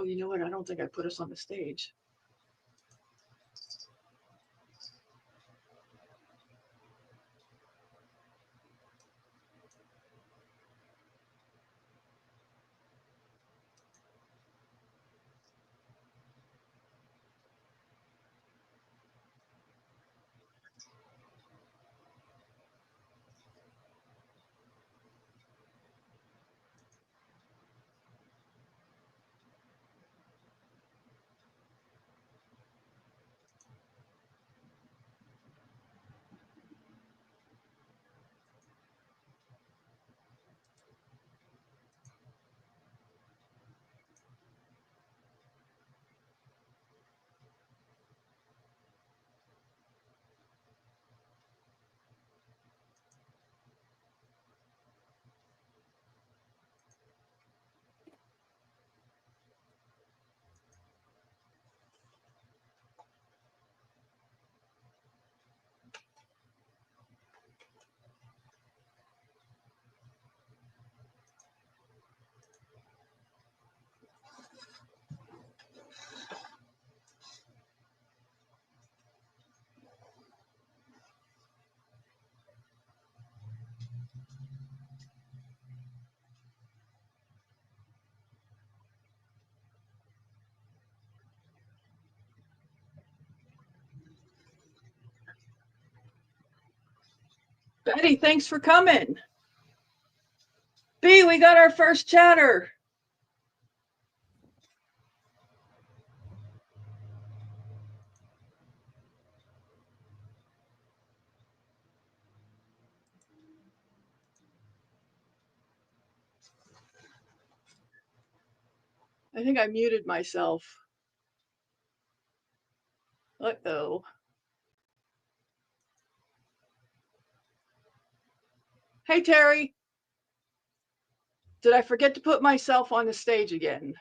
you know what? I don't think I put us on the stage. Betty, thanks for coming. B, we got our first chatter. I think I muted myself. Uh-oh. Hey, Terry. Did I forget to put myself on the stage again?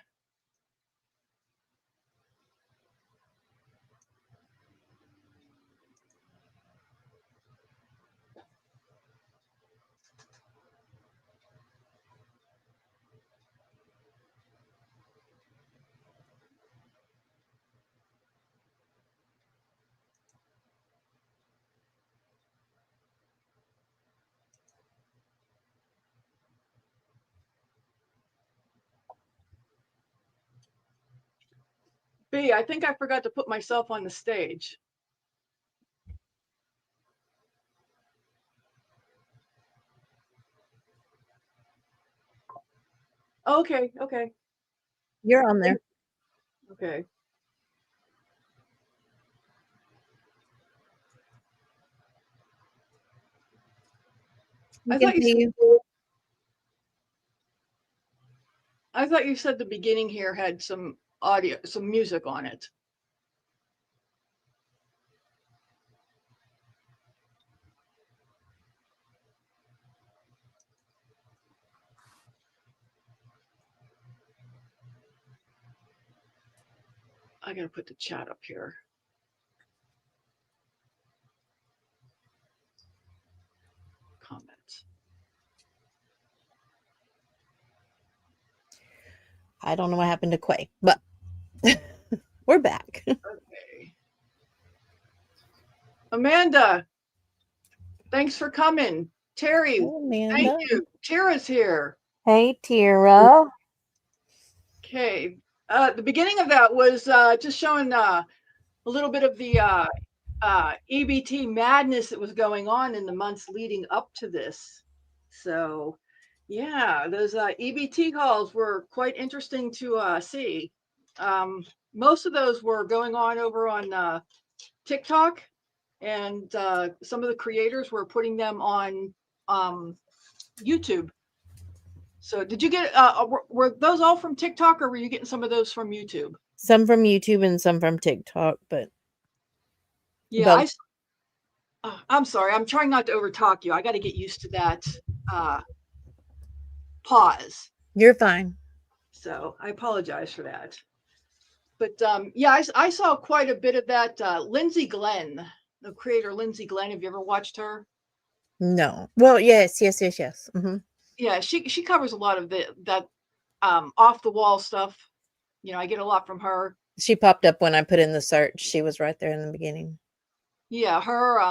B, I think I forgot to put myself on the stage. Okay. You're on there. Okay. I thought you said the beginning here had some audio, some music on it. I gotta put the chat up here. Comments. I don't know what happened to Quay, but we're back. Okay. Amanda, thanks for coming. Terry, Amanda. thank you. Tara's here. Hey, Tara. Okay. The beginning of that was just showing a little bit of the EBT madness that was going on in the months leading up to this. So, yeah, those EBT calls were quite interesting to see. Most of those were going on over on TikTok, and some of the creators were putting them on YouTube. So did you get, were those all from TikTok, or were you getting some of those from YouTube? Some from YouTube and some from TikTok, but yeah, I'm sorry. I'm trying not to overtalk you. I got to get used to that pause. You're fine. So I apologize for that. But yeah, I saw quite a bit of that. Lindsay Glenn, the creator Lindsay Glenn. Have you ever watched her? No. Well, yes. Mm-hmm. Yeah, she covers a lot of that off the wall stuff. I get a lot from her. She popped up when I put in the search. She was right there in the beginning. Yeah, her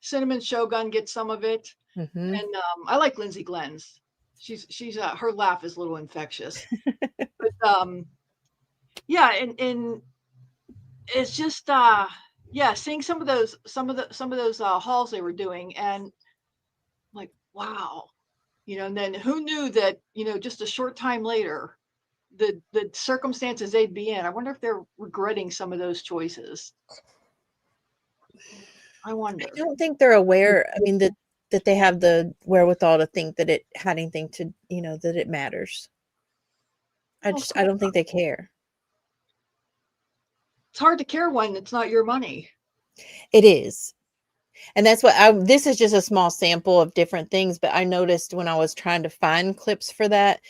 Cinnamon Shogun gets some of it. Mm-hmm. And I like Lindsay Glenn's. She's her laugh is a little infectious. But yeah, and it's just yeah, seeing some of those hauls they were doing, and like, wow, and then who knew that, just a short time later, the circumstances they'd be in. I wonder if they're regretting some of those choices. I I wonder. don't think they're aware. I mean, that they have the wherewithal to think that it had anything to, that it matters. Well, I don't think they care. it's hard to care when it's not your money. It is. And that's what this is just a small sample of different things, but I noticed when I was trying to find clips for that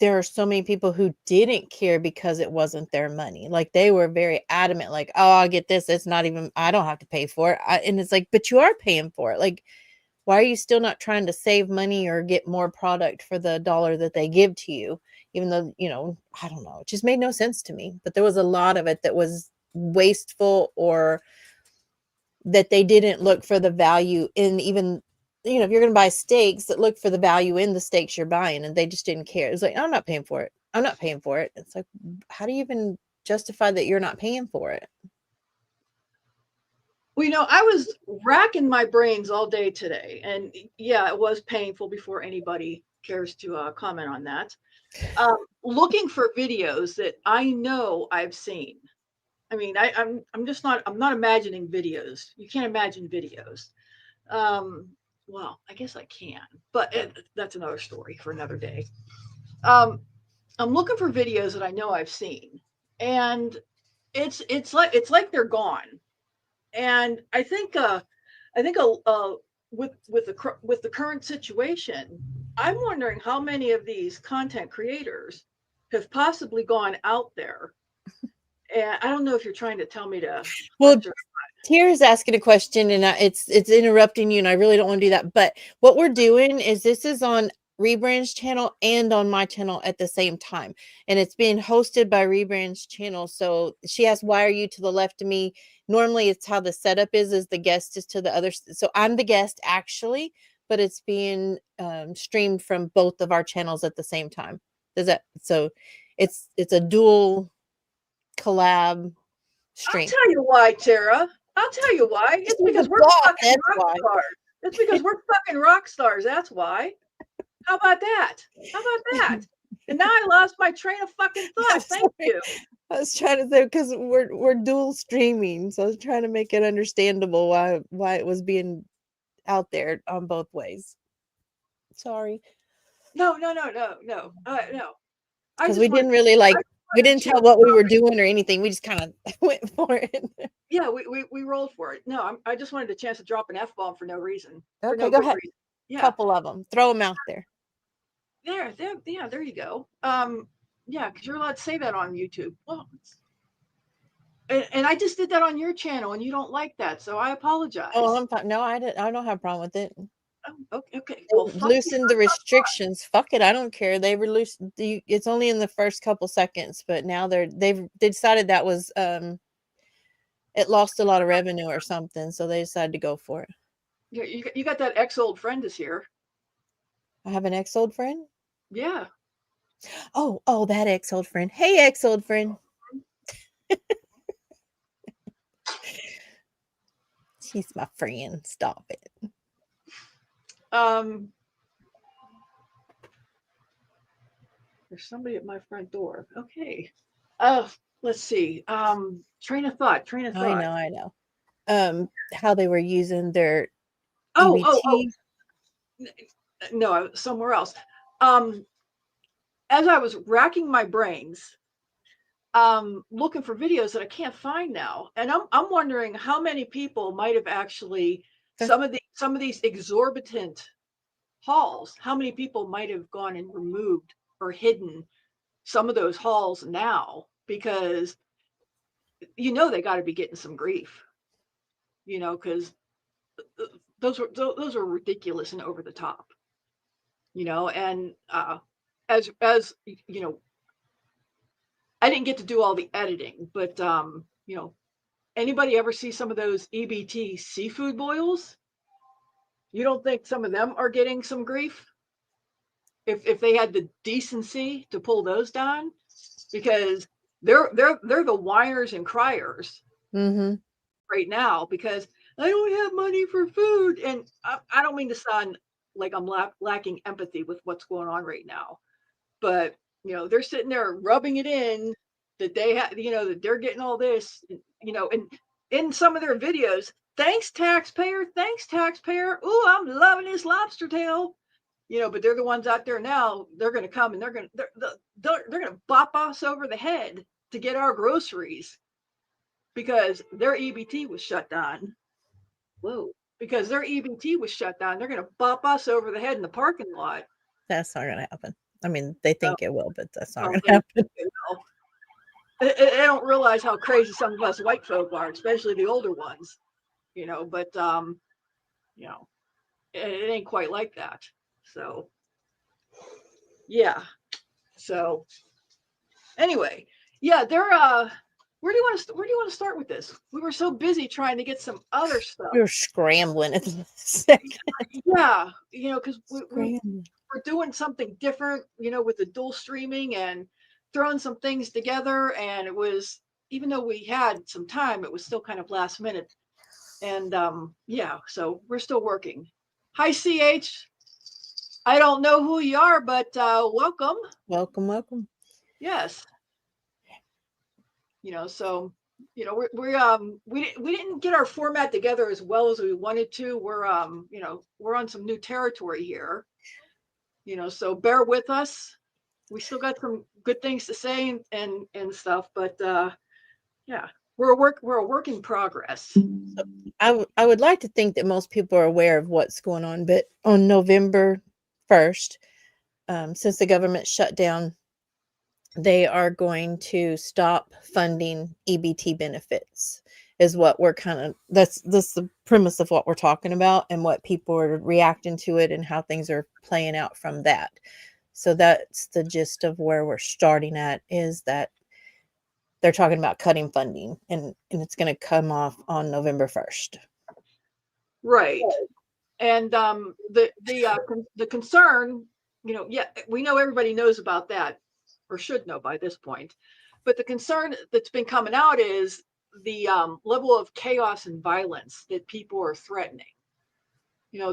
there are so many people who didn't care because it wasn't their money. Like they were very adamant, like, oh, I'll get this. It's not even, I don't have to pay for it. And it's like, but you are paying for it. Like, why are you still not trying to save money or get more product for the dollar that they give to you? Even though, I don't know, it just made no sense to me. But there was a lot of it that was wasteful, or that they didn't look for the value in, even, if you're going to buy steaks, that look for the value in the steaks you're buying, and they just didn't care. It's like, I'm not paying for it. I'm not paying for it. It's like, how do you even justify that you're not paying for it? Well, I was racking my brains all day today, and yeah, it was painful before anybody cares to comment on that. Looking for videos that I know I've seen. I mean, I'm just not, I'm not imagining videos. You can't imagine videos. Um, well, I guess I can, but that's another story for another day. Um, I'm looking for videos that I know I've seen, and it's like they're gone. And I think with the current situation, I'm wondering how many of these content creators have possibly gone out there. And I don't know if you're trying to tell me to Well, hush or. Tira's asking a question, and it's interrupting you, and I really don't want to do that. But what we're doing is, this is on Rebrand's channel and on my channel at the same time, and it's being hosted by Rebrand's channel. So she asked, "Why are you to the left of me?" Normally, it's how the setup is the guest is to the other. So I'm the guest actually, but it's being streamed from both of our channels at the same time. Does that? So it's a dual collab I'll stream. tell you why, Tara. I'll tell you why. It's She's the because we're boss. fucking That's rock why. stars. It's because we're fucking rock stars. That's why. How about that? How about that? And now I lost my train of fucking I'm thought. Thank sorry. you. I was trying to say, because we're dual streaming, so I was trying to make it understandable why it was being out there on both ways. Sorry, No, no, no, no, no, no. I because we just didn't wanted, really I just we wanted didn't to. tell what we were doing or anything. We just kind of went for it. Yeah, we rolled for it. No, I just wanted a chance to drop an F bomb for no reason, for Okay, no go good ahead. reason. Yeah, Couple of them, throw them out there. there, yeah, there you go. Yeah, because you're allowed to say that on YouTube. Well, and I just did that on your channel, and you don't like that, so I Oh, apologize. I'm fine. No, I didn't. I don't have a problem with it. Oh, okay, okay. Well, They fuck you. loosened the restrictions. Fuck it, I don't care. They released it's only in the first couple seconds, but now they decided that was it lost a lot of revenue or something, so they decided to go for it. You got that ex old friend is here. I have an ex-old friend. Yeah. Oh, that ex-old friend. Hey, ex-old friend. She's my friend. Stop it. Um, there's somebody at my front door. Okay. Let's see. Train of thought. Train of I thought. know, I know. How they were using their Oh. EBT. No, somewhere else. Um, as I was racking my brains, looking for videos that I can't find now, and I'm wondering how many people might have actually some of these exorbitant hauls. How many people might have gone and removed or hidden some of those hauls now, because they got to be getting some grief, because those were ridiculous and over the top, and as you know I didn't get to do all the editing, but you know, anybody ever see some of those EBT seafood boils? You don't think some of them are getting some grief if they had the decency to pull those down? Because they're the whiners and criers Mm-hmm. right now because I don't have money for food. And I don't mean to sound like I'm lacking empathy with what's going on right now, but you know, they're sitting there rubbing it in that they have, you know, that they're getting all this, you know, and in some of their videos, thanks taxpayer, thanks taxpayer. Ooh, I'm loving this lobster tail. You know, but they're the ones out there now. They're going to come and they're going to bop us over the head to get our groceries because their EBT was shut down. Whoa. Because their EBT was shut down. They're going to bop us over the head in the parking lot. That's not gonna happen. I mean, they Oh, think it will, but that's not oh, gonna happen. you know, they don't realize how crazy some of us white folk are, especially the older ones. You know, but you know, it ain't quite like that. So yeah. So anyway, yeah, they're where do you want to start with this? We were so busy trying to get some other stuff. We were scrambling at the second. Yeah, you know, because Scrambling. we're doing something different, you know, with the dual streaming and throwing some things together. And it was, even though we had some time, it was still kind of last minute. And yeah, so we're still working. Hi, CH. I don't know who you are, but welcome. Welcome, welcome. Yes. You know, so you know, we didn't get our format together as well as we wanted to. We're you know, we're on some new territory here. You know, so bear with us. We still got some good things to say and stuff, but yeah, we're a work in progress. I would like to think that most people are aware of what's going on, but on November 1st, since the government shut down, they are going to stop funding EBT benefits is what we're kind of that's the premise of what we're talking about and what people are reacting to it and how things are playing out from that. So that's the gist of where we're starting at, is that they're talking about cutting funding, and it's going to come off on November 1st. Right. And the concern, you know, yeah, we know everybody knows about that or should know by this point. But the concern that's been coming out is the level of chaos and violence that people are threatening. You know,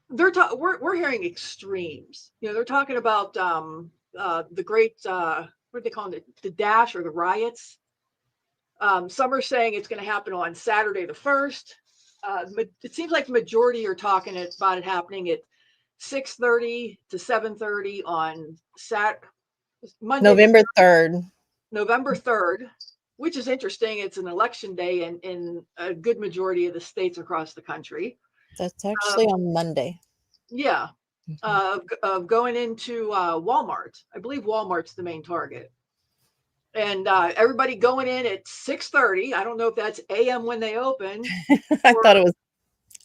we're hearing extremes. You know, they're talking about the great what do they call it, the dash or the riots. Some are saying it's going to happen on Saturday the 1st. It seems like the majority are talking about it happening at 6:30 to 7:30 on Monday, November 3rd. November 3rd, which is interesting. It's an election day in a good majority of the states across the country. That's Uh, actually on Monday. yeah, Mhm. of going into Walmart. I believe Walmart's the main target. And everybody going in at 6:30. I don't know if that's AM when they open I or thought it was,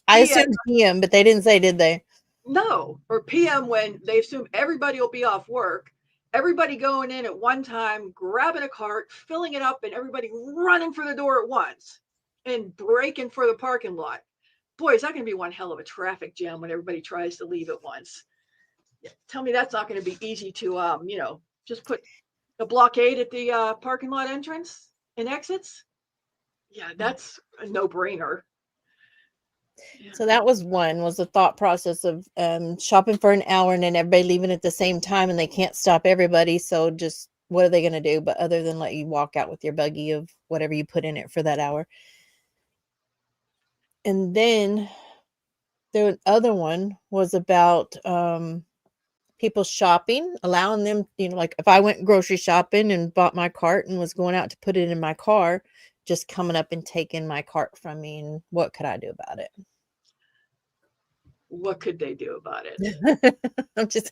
I PM. assumed PM, but they didn't say, did they? No, or PM when they assume everybody will be off work. Everybody going in at one time, grabbing a cart, filling it up, and everybody running for the door at once and breaking for the parking lot. Boy, is that going to be one hell of a traffic jam when everybody tries to leave at once. Tell me that's not going to be easy to, you know, just put a blockade at the parking lot entrance and exits. Yeah, that's a no-brainer. Yeah. So that was the thought process of shopping for an hour and then everybody leaving at the same time, and they can't stop everybody. So just what are they going to do? But other than let you walk out with your buggy of whatever you put in it for that hour. And then the other one was about people shopping, allowing them, you know, like if I went grocery shopping and bought my cart and was going out to put it in my car, just coming up and taking my cart from me. And what could I do about it? What could they do about it? I'm just,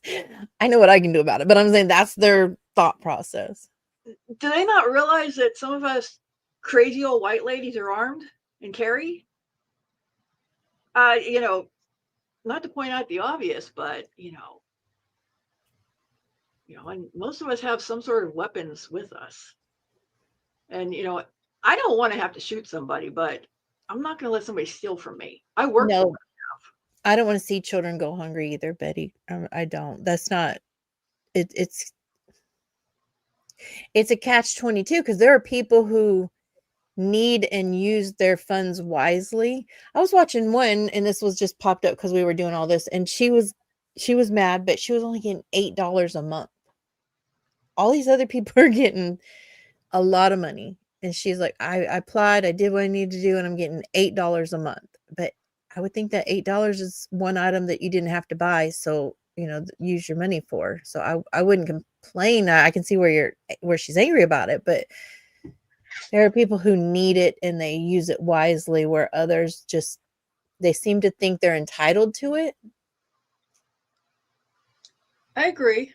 I know what I can do about it, but I'm saying that's their thought process. Do they not realize that some of us crazy old white ladies are armed and carry? You know, not to point out the obvious, but you know, and most of us have some sort of weapons with us. And, I don't want to have to shoot somebody, but I'm not going to let somebody steal from me. I work for No, it. I don't want to see children go hungry either, Betty. I don't. That's not it. It's a catch-22 because there are people who need and use their funds wisely. I was watching one, and this was just popped up because we were doing all this, and she was mad, but she was only getting $8 a month. All these other people are getting a lot of money. And she's like, I applied, I did what I needed to do, and I'm getting $8 a month. But I would think that $8 is one item that you didn't have to buy. So, use your money for. So I wouldn't complain. I can see where she's angry about it, but there are people who need it and they use it wisely, where others just they seem to think they're entitled to it. I agree.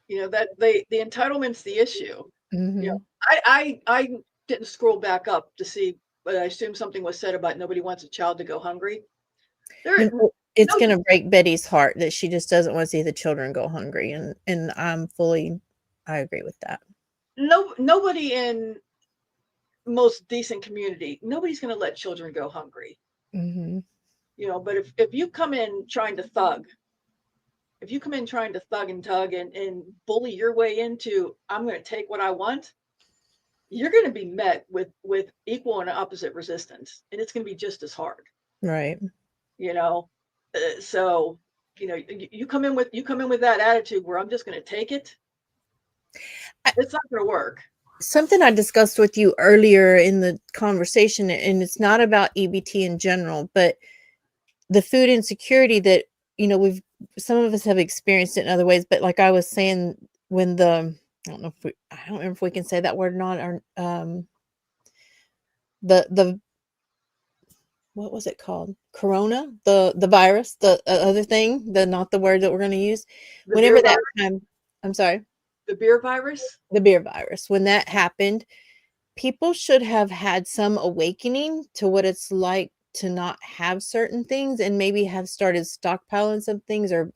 That the entitlement's the issue. You know, Mm-hmm. I didn't scroll back up to see, but I assume something was said about nobody wants a child to go hungry. There, It's no, gonna break Betty's heart that she just doesn't want to see the children go hungry, and I agree with that. no, nobody in most decent community, nobody's going to let children go hungry. Mm-hmm. But if you come in trying to thug, if you come in trying to thug and tug and bully your way into, I'm going to take what I want, you're going to be met with equal and opposite resistance, and it's going to be just as hard. Right. You know, so you come in with that attitude where I'm just going to take it. I, It's not going to work. something I discussed with you earlier in the conversation, and it's not about EBT in general, but the food insecurity that we've some of us have experienced it in other ways. But like I was saying, when I don't remember if we can say that word or not, or the what was it called? Corona, the virus, the other thing, the not the word that we're going to use. The Whenever beer that virus, time, I'm sorry, the beer virus. the beer virus, when that happened, people should have had some awakening to what it's like to not have certain things, and maybe have started stockpiling some things, or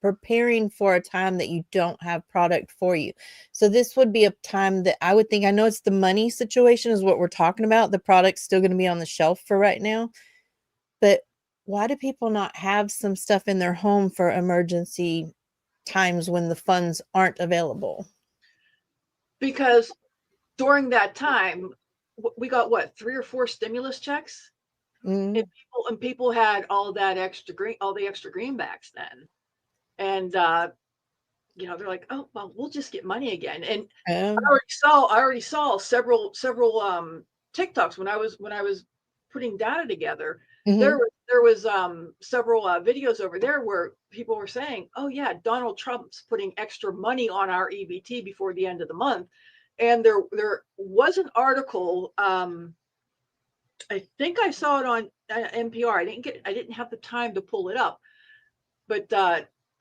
preparing for a time that you don't have product for you. So this would be a time that I would think, I know it's the money situation is what we're talking about. The product's still going to be on the shelf for right now. But why do people not have some stuff in their home for emergency times when the funds aren't available? Because during that time, we got what, 3 or 4 stimulus checks, and Mm, people had all the extra greenbacks then, and they're like, oh well, we'll just get money again. And um, I already saw several TikToks when I was putting data together. mhm. There was several videos over there where people were saying, "Oh yeah, Donald Trump's putting extra money on our EBT before the end of the month." And there was an article. I think I saw it on NPR. I didn't have the time to pull it up, but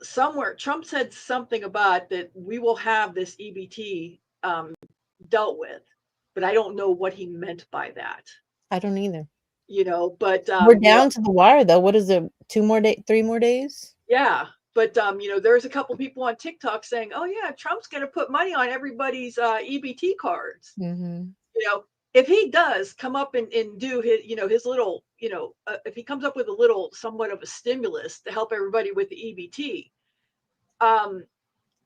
somewhere Trump said something about that we will have this EBT dealt with, but I don't know what he meant by that. I don't either. But We're down to the wire though. What is it? 3 more days? yeah, but there's a couple people on TikTok saying, "Oh yeah, Trump's going to put money on everybody's EBT cards." Mhm. If he does come up and do his, his little, if he comes up with a little somewhat of a stimulus to help everybody with the EBT, um,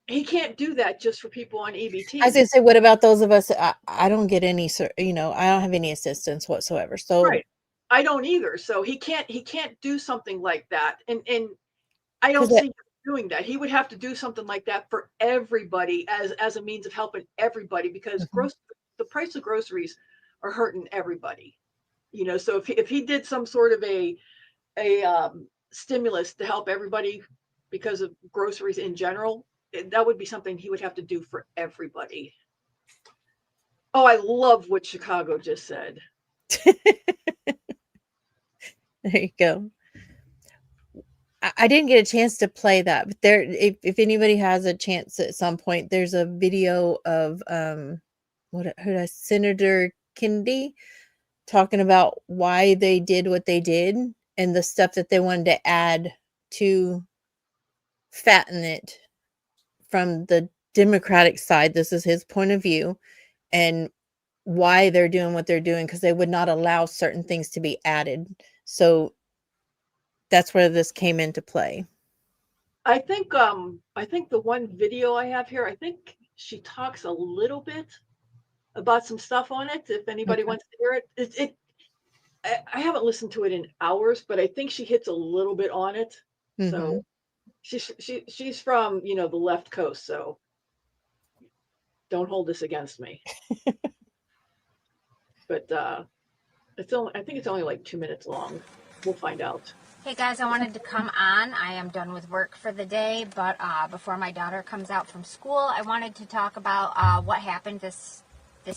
he can't do that just for people on I was EBT. gonna say, what about those of us? I don't get any, I don't have any assistance whatsoever. So, Right. I don't either. So he can't do something like that. And I because don't see him doing that. He would have to do something like that for everybody as a means of helping everybody, because the price of groceries are hurting everybody. So if he did some sort of a stimulus to help everybody because of groceries in general, that would be something he would have to do for everybody. Oh, I love what Chicago just said. there you go. I didn't get a chance to play that, but if anybody has a chance at some point, there's a video of Senator Kennedy talking about why they did what they did, and the stuff that they wanted to add to fatten it from the Democratic side. This is his point of view and why they're doing what they're doing, because they would not allow certain things to be added. So that's where this came into play. I think the one video I have here, I think she talks a little bit about some stuff on it. If anybody Okay. wants to hear it, I haven't listened to it in hours, but I think she hits a little bit on it. So Mhm. she's from, you know, the left coast, so don't hold this against me. But it's only, I think it's only like 2 minutes long. We'll find out. Hey guys, I wanted to come on. I am done with work for the day, but before my daughter comes out from school, I wanted to talk about what happened this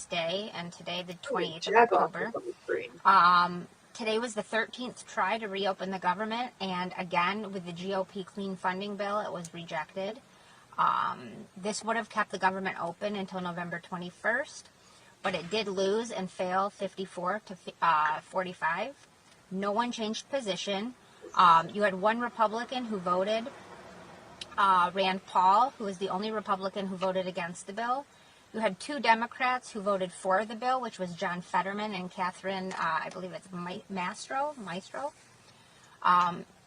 day and today, the Holy 28th of jack off October. on the screen. Today was the 13th try to reopen the government, and again, with the GOP clean funding bill, it was rejected. This would have kept the government open until November 21st, but it did lose and fail 54 to 45. No one changed position. You had one Republican who voted, Rand Paul, who was the only Republican who voted against the bill. You had two Democrats who voted for the bill, which was John Fetterman and Catherine, I believe it's Maestro.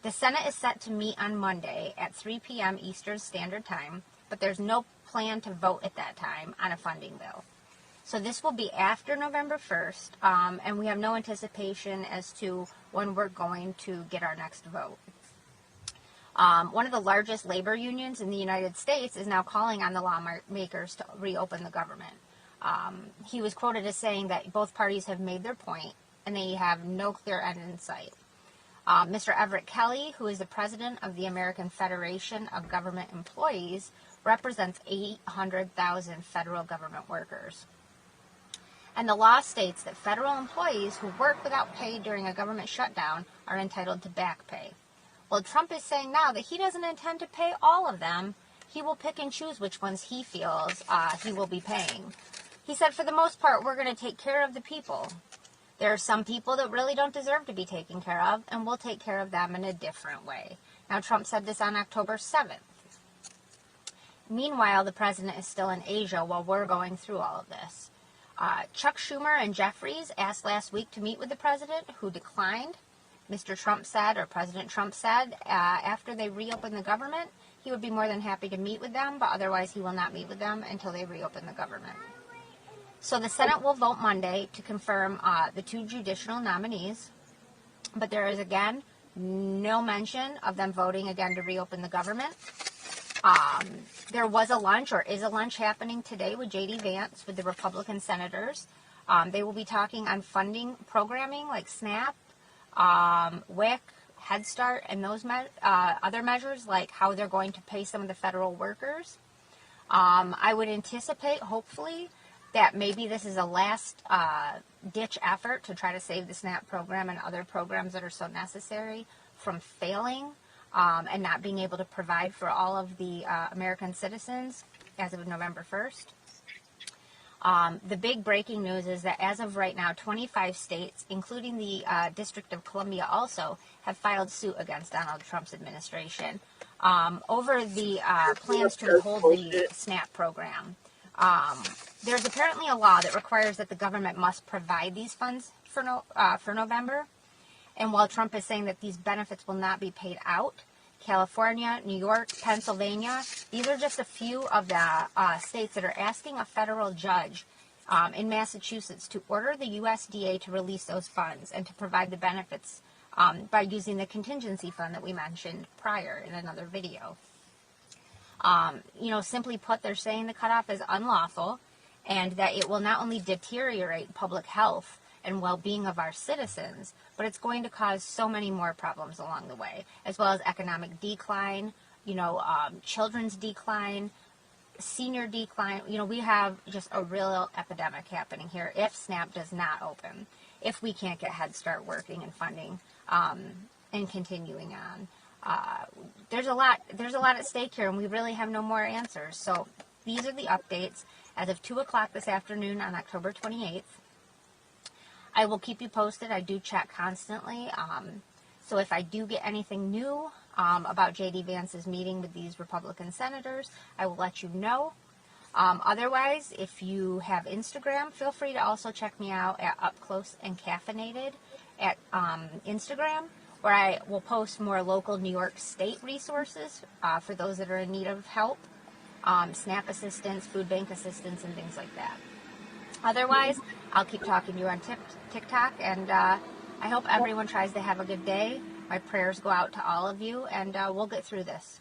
The Senate is set to meet on Monday at 3 p.m. Eastern Standard Time, but there's no plan to vote at that time on a funding bill. So this will be after November 1st, and we have no anticipation as to when we're going to get our next vote. One of the largest labor unions in the United States is now calling on the lawmakers to reopen the government. He was quoted as saying that both parties have made their point and they have no clear end in sight. Mr. Everett Kelly, who is the president of the American Federation of Government Employees, represents 800,000 federal government workers. And the law states that federal employees who work without pay during a government shutdown are entitled to back pay. Well, Trump is saying now that he doesn't intend to pay all of them. He will pick and choose which ones he feels he will be paying. He said, for the most part, we're going to take care of the people. There are some people that really don't deserve to be taken care of, and we'll take care of them in a different way. Now, Trump said this on October 7th. Meanwhile, the president is still in Asia while we're going through all of this. Chuck Schumer and Jeffries asked last week to meet with the president, who declined. Mr. Trump said, or President Trump said, after they reopen the government, he would be more than happy to meet with them, but otherwise he will not meet with them until they reopen the government. So the Senate will vote Monday to confirm the two judicial nominees, but there is, again, no mention of them voting again to reopen the government. There was a lunch, or is a lunch happening today with J.D. Vance with the Republican senators. They will be talking on funding programming like SNAP, WIC, Head Start, and those other measures, like how they're going to pay some of the federal workers. I would anticipate, hopefully, that maybe this is a last ditch effort to try to save the SNAP program and other programs that are so necessary from failing and not being able to provide for all of the American citizens as of November 1st. The big breaking news is that as of right now, 25 states, including the District of Columbia also, have filed suit against Donald Trump's administration over the plans to hold the SNAP program. There's apparently a law that requires that the government must provide these funds for November. And while Trump is saying that these benefits will not be paid out, California, New York, Pennsylvania, these are just a few of the states that are asking a federal judge in Massachusetts to order the USDA to release those funds and to provide the benefits by using the contingency fund that we mentioned prior in another video. Simply put, they're saying the cutoff is unlawful and that it will not only deteriorate public health and well-being of our citizens, but it's going to cause so many more problems along the way, as well as economic decline, children's decline, senior decline. We have just a real epidemic happening here if SNAP does not open, if we can't get Head Start working and funding and continuing on. There's a lot at stake here, and we really have no more answers. So these are the updates as of 2 o'clock this afternoon on October 28th. I will keep you posted. I do check constantly. So if I do get anything new, about JD Vance's meeting with these Republican senators, I will let you know. Otherwise, if you have Instagram, feel free to also check me out at Up Close and Caffeinated at Instagram, where I will post more local New York State resources for those that are in need of help, SNAP assistance, food bank assistance, and things like that. Otherwise, I'll keep talking to you on TikTok, and I hope everyone tries to have a good day. My prayers go out to all of you, and we'll get through this.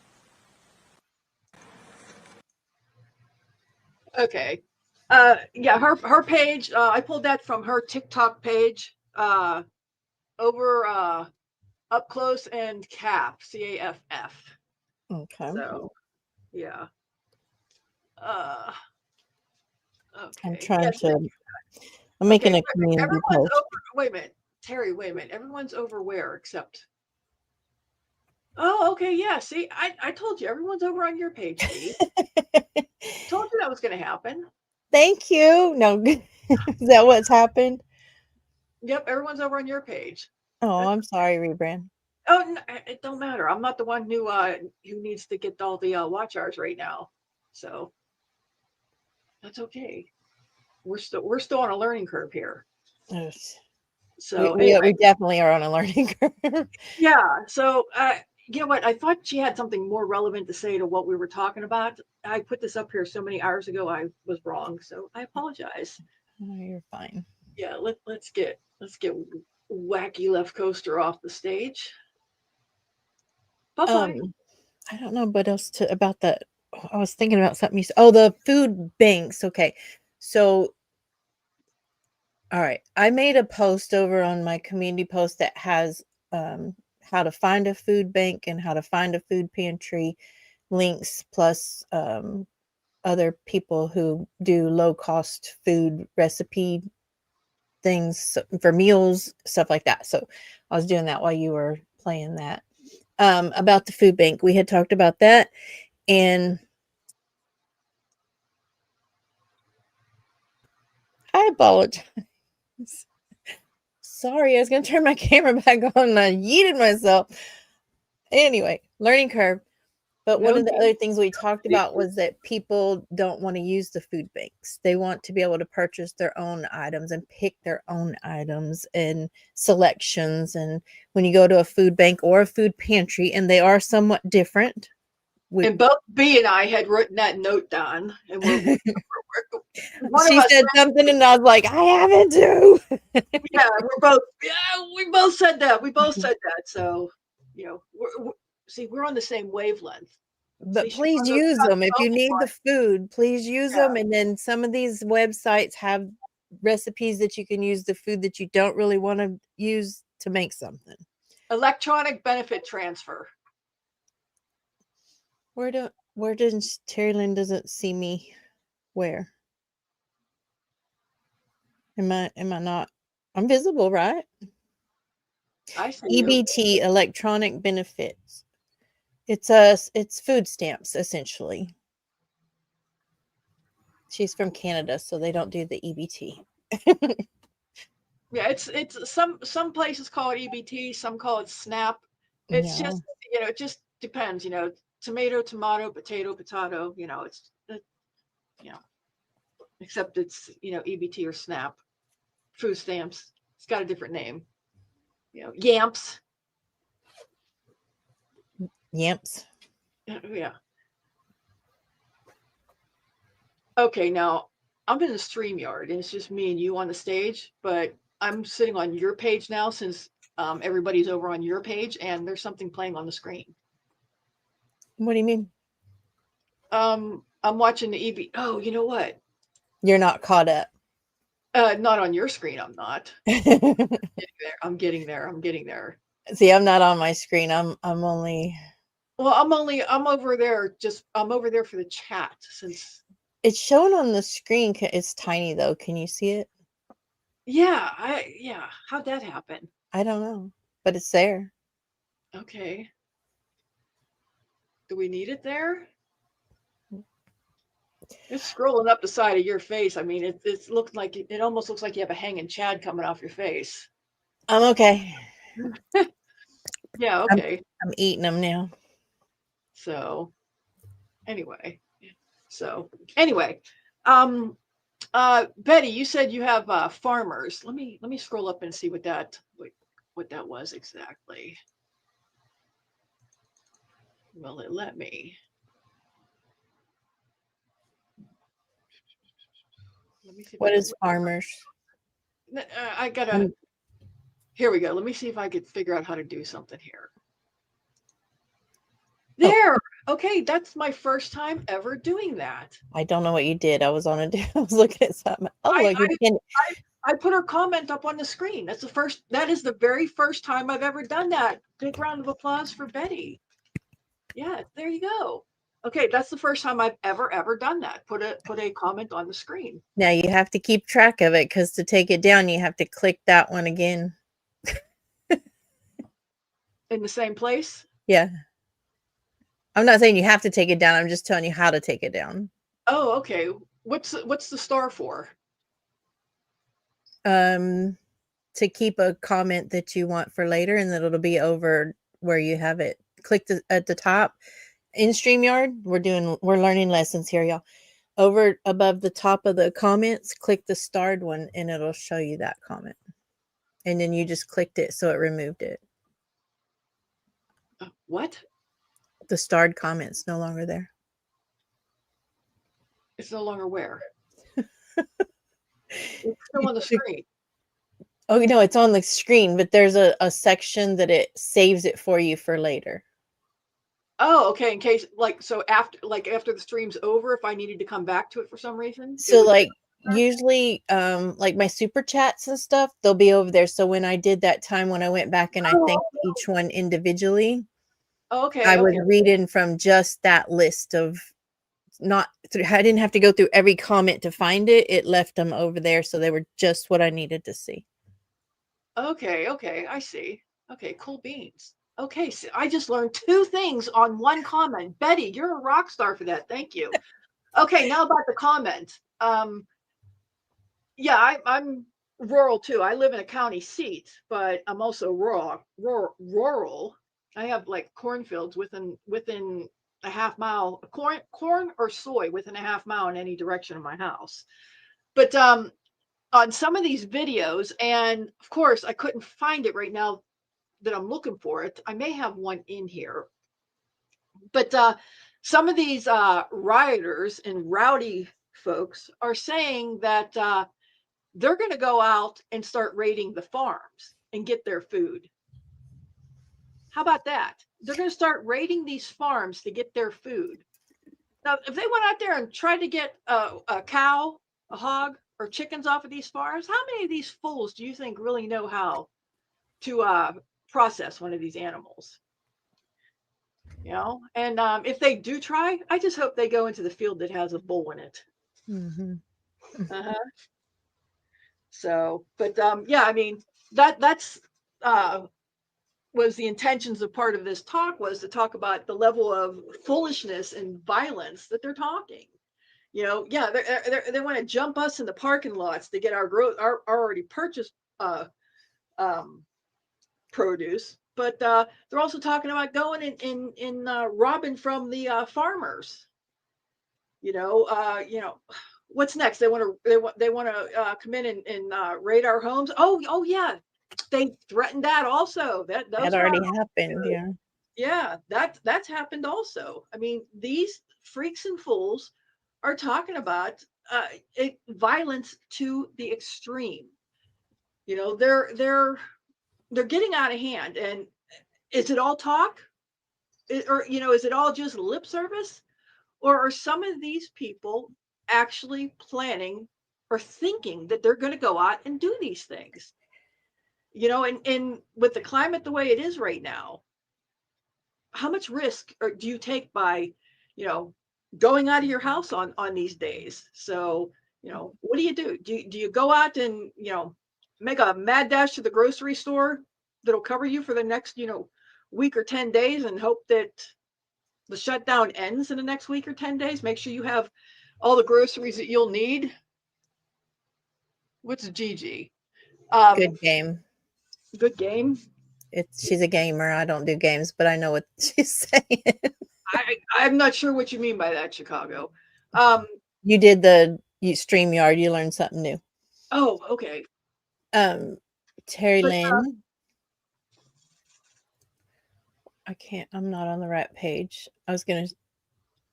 Okay. Yeah, her page, I pulled that from her TikTok page, over Up Close and CAFF. Okay. So, yeah. I'm Okay. trying Yes. to. I'm making Okay. a community Everyone's post. over. Wait a minute, Terry. Wait a minute. Everyone's over where except. Oh, okay. Yeah. See, I told you everyone's over on your page, Dee. Told you that was going to happen. Thank you. No, is that what's happened? Yep, everyone's over on your page. Oh, I'm sorry, rebrand. Oh, no, it don't matter. I'm not the one who needs to get all the watch hours right now, so that's okay. We're still on a learning curve here. Yes. So We anyway, definitely are on a learning curve. yeah. So you know what? I thought she had something more relevant to say to what we were talking about. I put this up here so many hours ago. I was wrong, so I apologize. Oh, you're fine. Yeah, let's get wacky left coaster off the stage. Bye-bye. I don't know what else to about that. I was thinking about something. Oh, the food banks. Okay, so all right, I made a post over on my community post that has how to find a food bank and how to find a food pantry links, plus other people who do low cost food recipe things for meals, stuff like that. So I was doing that while you were playing that. About the food bank, we had talked about that, and I apologize. Sorry, I was gonna turn my camera back on and I yeeted myself. Anyway, learning curve. But one No of the need. other things we talked about was that people don't want to use the food banks. They want to be able to purchase their own items and pick their own items and selections. And when you go to a food bank or a food pantry, and they are somewhat different. And both B and I had written that note down, and one of She us. said something, and I was like, I have it too. Yeah, we both said that. We both said that. So, you know, we're on the same wavelength. But She please wrote use down them. If you both need of the us. food, please use Yeah. them. And then some of these websites have recipes that you can use the food that you don't really want to use to make something. Electronic benefit transfer. Where does Terry Lynn doesn't see me? Where? Am I not? I'm visible, right? I see you. EBT, electronic benefits. It's food stamps essentially. She's from Canada, so they don't do the EBT. Yeah, it's some places call it EBT, some call it SNAP. It's Yeah. just, it just depends, tomato, potato, you know, except it's, EBT or SNAP. Food stamps. It's got a different name. YAMPs. Yamps. Yeah. Okay, now I'm in the StreamYard and it's just me and you on the stage, but I'm sitting on your page now since everybody's over on your page and there's something playing on the screen. What do you mean? I'm watching the EB. Oh, you know what? You're not caught up. Not on your screen. I'm not. I'm getting there. See, I'm not on my screen. I'm only. Well, I'm over there. I'm over there for the chat since. It's showing on the screen. It's tiny though. Can you see it? Yeah. How'd that happen? I don't know, but it's there. Okay. Do we need it there? It's scrolling up the side of your face. I mean, it looks like it almost looks like you have a hanging Chad coming off your face. I'm okay. Yeah, I'm, okay. I'm eating them now. So anyway, anyway, um, Betty, you said you have farmers. Let me scroll up and see what that was exactly. Well, it let me. Let me see if I What can. is farmers? I gotta. Um, Here we go. Let me see if I could figure out how to do something here. oh, There. Okay, that's my first time ever doing that. I don't know what you did. I was on a. I was looking at something. Oh, I look, you I can. I put her comment up on the screen. That is the very first time I've ever done that. Big round of applause for Betty. Yeah, there you go. Okay, that's the first time I've ever done that. Put a comment on the screen. Now you have to keep track of it because to take it down, you have to click that one again. In the same place? Yeah. I'm not saying you have to take it down. I'm just telling you how to take it down. Oh, okay. What's the star for? To keep a comment that you want for later, and then it'll be over where you have it. Click at the top in StreamYard. We're learning lessons here, y'all. Over above the top of the comments, click the starred one, and it'll show you that comment. And then you just clicked it, so it removed it. What? The starred comments no longer there. It's no longer where? It's still on the screen. Oh no, it's on the screen, but there's a section that it saves it for you for later. Oh, okay. In case after the stream's over, if I needed to come back to it for some reason, it So would. like usually like my super chats and stuff, they'll be over there. So when I did that time when I went back and I thanked each one individually, Oh, I okay, would okay. read in from just that list of not through, I didn't have to go through every comment to find it. It left them over there. So they were just what I needed to see. Okay, okay, I see. Okay, cool beans. Okay, so I just learned two things on one comment. Betty, you're a rock star for that. Thank you. Okay, now about the comment. Yeah, I'm rural too. I live in a county seat, but I'm also rural. I have like cornfields within a half mile, corn or soy within a half mile in any direction of my house. But on some of these videos, and of course I couldn't find it right now that I'm looking for it. I may have one in here, but some of these rioters and rowdy folks are saying that they're going to go out and start raiding the farms and get their food. How about that? They're going to start raiding these farms to get their food. Now, if they went out there and tried to get a cow, a hog, or chickens off of these farms, how many of these fools do you think really know how to process one of these animals? You know, and if they do try, I just hope they go into the field that has a bull in it. Mm-hmm. Uh-huh. So, but yeah, I mean that's uh, was the intentions of part of this talk was to talk about the level of foolishness and violence that they're talking. You know, yeah, they want to jump us in the parking lots to get our already purchased um, produce, but they're also talking about going in robbing from the farmers. You know, what's next? They want to come in and raid our homes. Oh yeah, they threatened that also. That Those are already our happened. Yeah. yeah, that's happened also. I mean, these freaks and fools are talking about violence to the extreme. You know, they're getting out of hand. And is it all talk? Or is it all just lip service? Or are some of these people actually planning or thinking that they're going to go out and do these things? And with the climate the way it is right now, how much risk do you take by, you know, going out of your house on these days? So, what do you do? Do you go out and, make a mad dash to the grocery store that'll cover you for the next, week or 10 days and hope that the shutdown ends in the next week or 10 days? Make sure you have all the groceries that you'll need. What's Gigi? Good game. Good game. She's a gamer. I don't do games, but I know what she's saying. I'm not sure what you mean by that, Chicago. You did the StreamYard. You learned something new. Oh, okay. Terry But, Lynn. I'm not on the right page.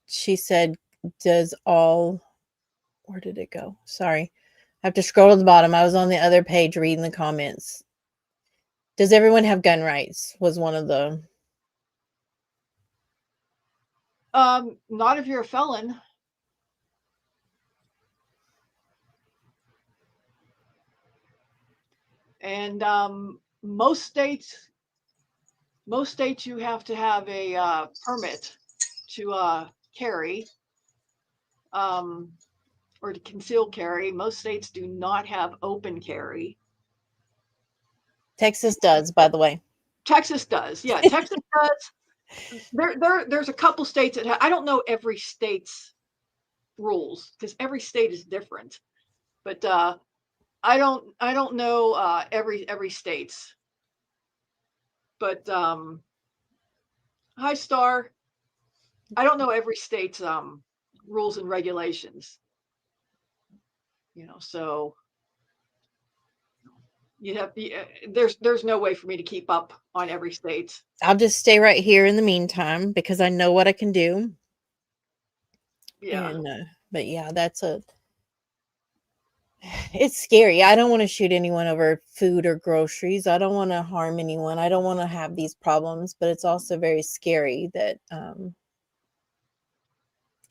She said, where did it go? Sorry. I have to scroll to the bottom. I was on the other page reading the comments. Does everyone have gun rights? Was one of the. Not if you're a felon. And most states you have to have a permit to carry or to conceal carry. Most states do not have open carry. Texas does, by the way. Texas does. Yeah, Texas does. There's a couple states that I don't know every state's rules because every state is different. But I don't know every state's. But hi Star. I don't know every state's rules and regulations. So there's no way for me to keep up on every state. I'll just stay right here in the meantime because I know what I can do. Yeah. And, but yeah, it's scary. I don't want to shoot anyone over food or groceries. I don't want to harm anyone. I don't want to have these problems, but it's also very scary that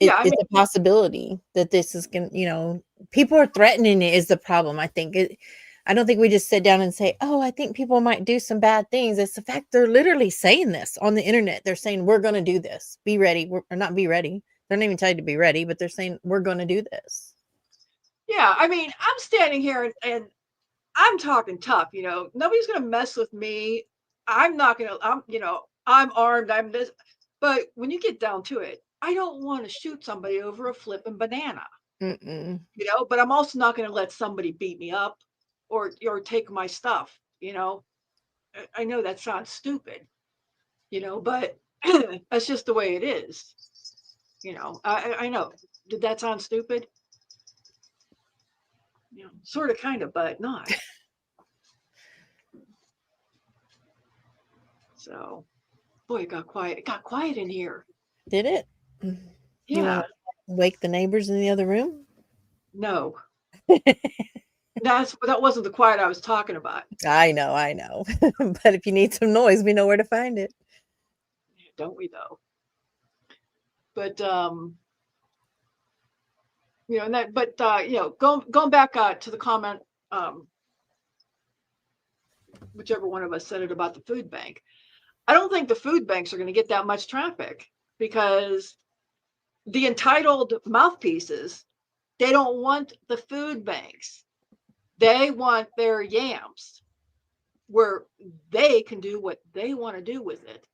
it's a possibility that this is going to, people are threatening it is the problem. I don't think we just sit down and say, oh, I think people might do some bad things. It's the fact they're literally saying this on the internet. They're saying, we're going to do this. Be ready. Or not be ready. They don't even tell you to be ready, but they're saying, we're going to do this. Yeah. I mean, I'm standing here and I'm talking tough, nobody's going to mess with me. I'm not going to, I'm armed. I'm this. But when you get down to it, I don't want to shoot somebody over a flipping banana, but I'm also not going to let somebody beat me up or take my stuff, I know that sounds stupid, but that's just the way it is. I know. Did that sound stupid? Sort of, kind of, but not. So, boy, it got quiet. It got quiet in here. Did it? Yeah. You want to wake the neighbors in the other room? No. That wasn't the quiet I was talking about. I know. But if you need some noise, we know where to find it. Don't we though? But going back to the comment, whichever one of us said it about the food bank. I don't think the food banks are going to get that much traffic because the entitled mouthpieces, they don't want the food banks. They want their yams where they can do what they want to do with it.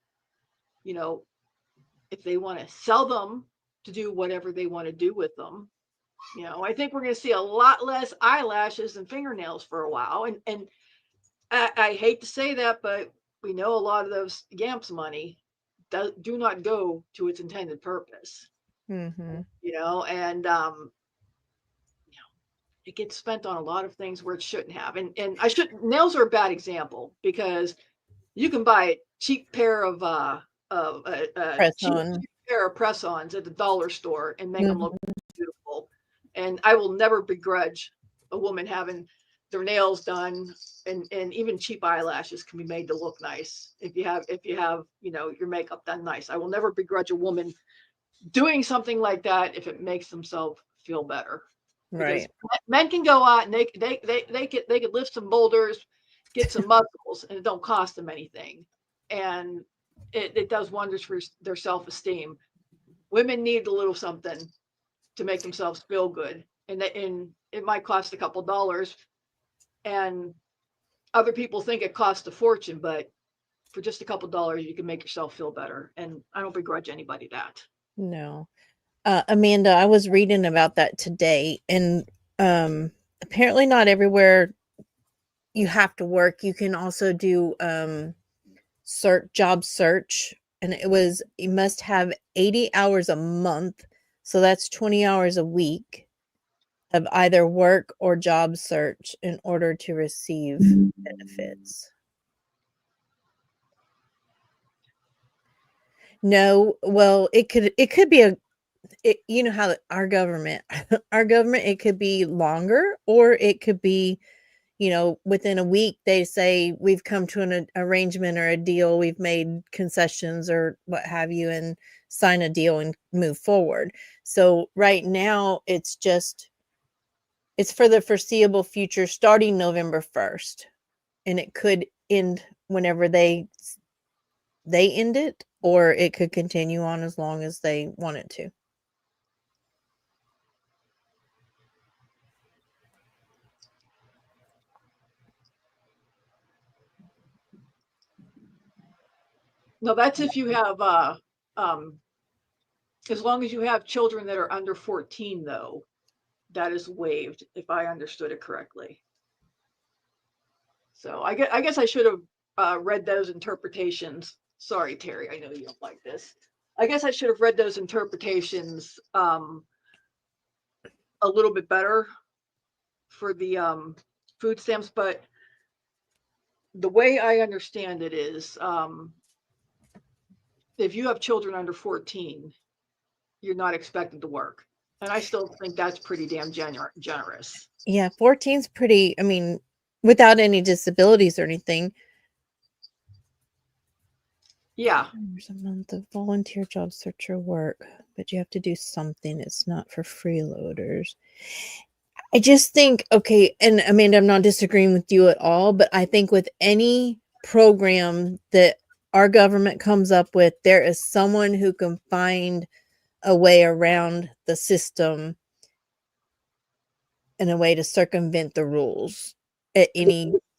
If they want to sell them to do whatever they want to do with them, I think we're going to see a lot less eyelashes and fingernails for a while. And I hate to say that, but we know a lot of those YAMPS money do not go to its intended purpose. Mm-hmm. And it gets spent on a lot of things where it shouldn't have. And nails are a bad example because you can buy a cheap pair of cheap pair of press-ons at the dollar store and make them look beautiful. And I will never begrudge a woman having their nails done, and even cheap eyelashes can be made to look nice if you have your makeup done nice. I will never begrudge a woman doing something like that if it makes themselves feel better. Right. Because men can go out and they could lift some boulders, get some muscles, and it don't cost them anything. And it does wonders for their self-esteem. Women need a little something to make themselves feel good. And it might cost a couple dollars. And other people think it costs a fortune, but for just a couple dollars, you can make yourself feel better. And I don't begrudge anybody that. No. Amanda, I was reading about that today, and apparently not everywhere you have to work. You can also do job search, and it was you must have 80 hours a month, so that's 20 hours a week of either work or job search in order to receive benefits. No, well, it could be you know how our government it could be longer, or it could be, within a week they say we've come to an arrangement or a deal, we've made concessions or what have you, and sign a deal and move forward. So right now it's for the foreseeable future starting November 1st, and it could end whenever they end it, or it could continue on as long as they want it to. No, that's if you have as long as you have children that are under 14, though, that is waived, if I understood it correctly. So I guess I should have read those interpretations. Sorry, Terry, I know you don't like this. I guess I should have read those interpretations a little bit better for the food stamps, but the way I understand it is if you have children under 14, you're not expected to work. And I still think that's pretty damn generous. Yeah, 14's pretty, I mean, without any disabilities or anything. Yeah. There's a month of volunteer job search or work, but you have to do something. It's not for freeloaders. I just think, okay, and Amanda, I'm not disagreeing with you at all, but I think with any program that our government comes up with, there is someone who can find a way around the system and a way to circumvent the rules at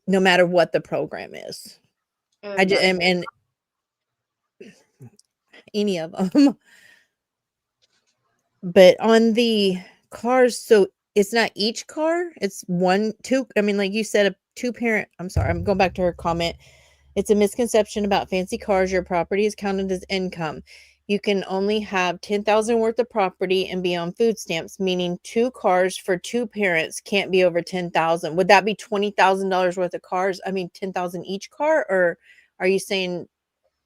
no matter what the program is. And any of them. But on the cars, so it's not each car, it's two. I mean, like you said, a two-parent. I'm sorry, I'm going back to her comment. It's a misconception about fancy cars. Your property is counted as income. You can only have 10,000 worth of property and be on food stamps, meaning two cars for two parents can't be over 10,000. Would that be $20,000 worth of cars? I mean, 10,000 each car, or are you saying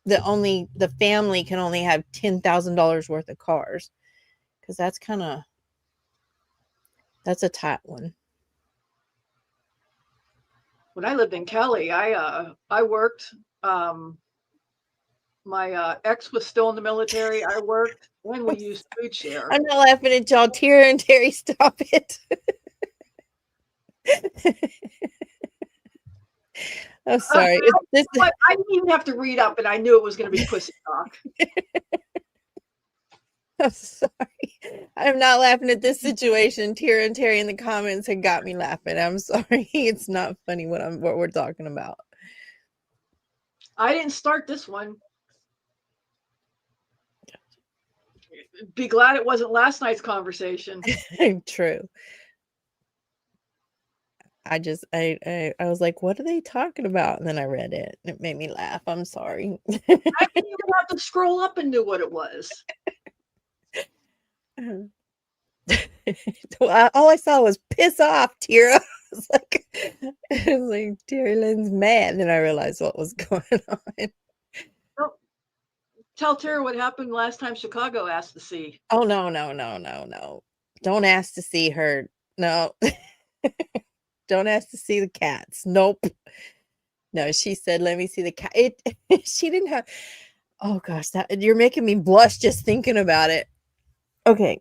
the family can only have $10,000 worth of cars? Because that's a tight one. When I lived in Cali, I worked. My ex was still in the military. I worked when we used food share. I'm not laughing at y'all. Tira and Terry, stop it. I'm sorry. I didn't even have to read up, and I knew it was going to be pussy talk. I'm sorry. I'm not laughing at this situation. Tira and Terry in the comments had got me laughing. I'm sorry. It's not funny what we're talking about. I didn't start this one. Be glad it wasn't last night's conversation. True. I was like, what are they talking about? And then I read it. And it made me laugh. I'm sorry. I didn't even have to scroll up and knew what it was. Well, all I saw was piss off, Tira. I was like, Terry Lynn's mad. And then I realized what was going on. Oh, tell Tara what happened last time Chicago asked to see. Oh, no. Don't ask to see her. No. Don't ask to see the cats. Nope. No, she said, let me see the cat. She didn't have. Oh, gosh. You're making me blush just thinking about it. Okay.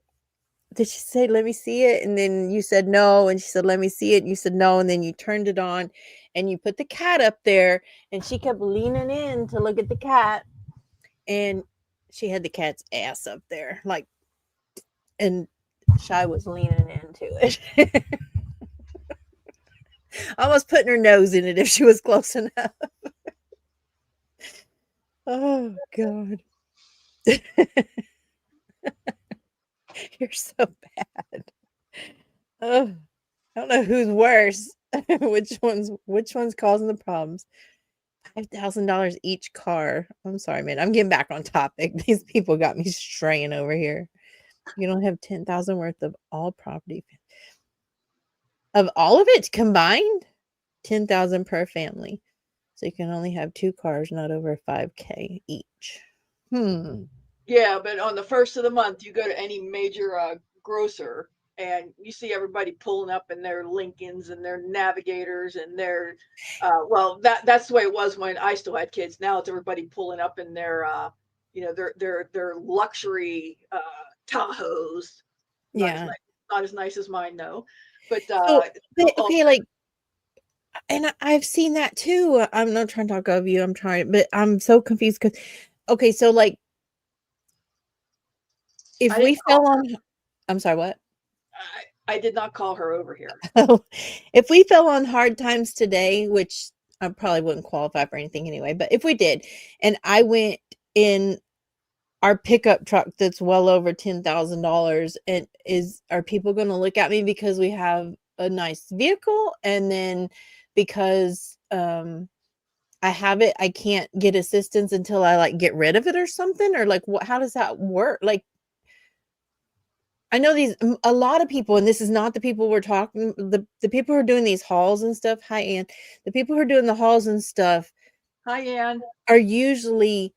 Did she say, let me see it? And then you said no. And she said, let me see it. And you said no. And then you turned it on and you put the cat up there. And she kept leaning in to look at the cat. And she had the cat's ass up there. And Shy was leaning into it. Almost putting her nose in it if she was close enough. Oh, God. You're so bad. Oh, I don't know who's worse. Which one's causing the problems. $5,000 each car. I'm sorry, man. I'm getting back on topic. These people got me straying over here. You don't have 10,000 worth of all property. Of all of it combined, 10,000 per family. So you can only have 2 cars, not over 5K each. Yeah, but on the first of the month, you go to any major grocer and you see everybody pulling up in their Lincolns and their Navigators and their well, that's the way it was when I still had kids. Now it's everybody pulling up in their their luxury Tahoes. Not as Yeah. nice, not as nice as mine, no. But So, but, also, okay, like, and I've seen that too. I'm not trying to talk over you. I'm trying, but I'm so confused because, okay, so like, if I didn't we call fell on, I'm sorry, what? I did not call her over here. If we fell on hard times today, which I probably wouldn't qualify for anything anyway, but if we did, and I went in our pickup truck that's well over $10,000, and are people going to look at me because we have a nice vehicle, and then because I have it, I can't get assistance until I like get rid of it or something, or like what? How does that work? Like, I know a lot of people, and this is not the people we're talking, the people who are doing these hauls and stuff. Hi, Ann. The people who are doing the hauls and stuff Hi, Ann. are usually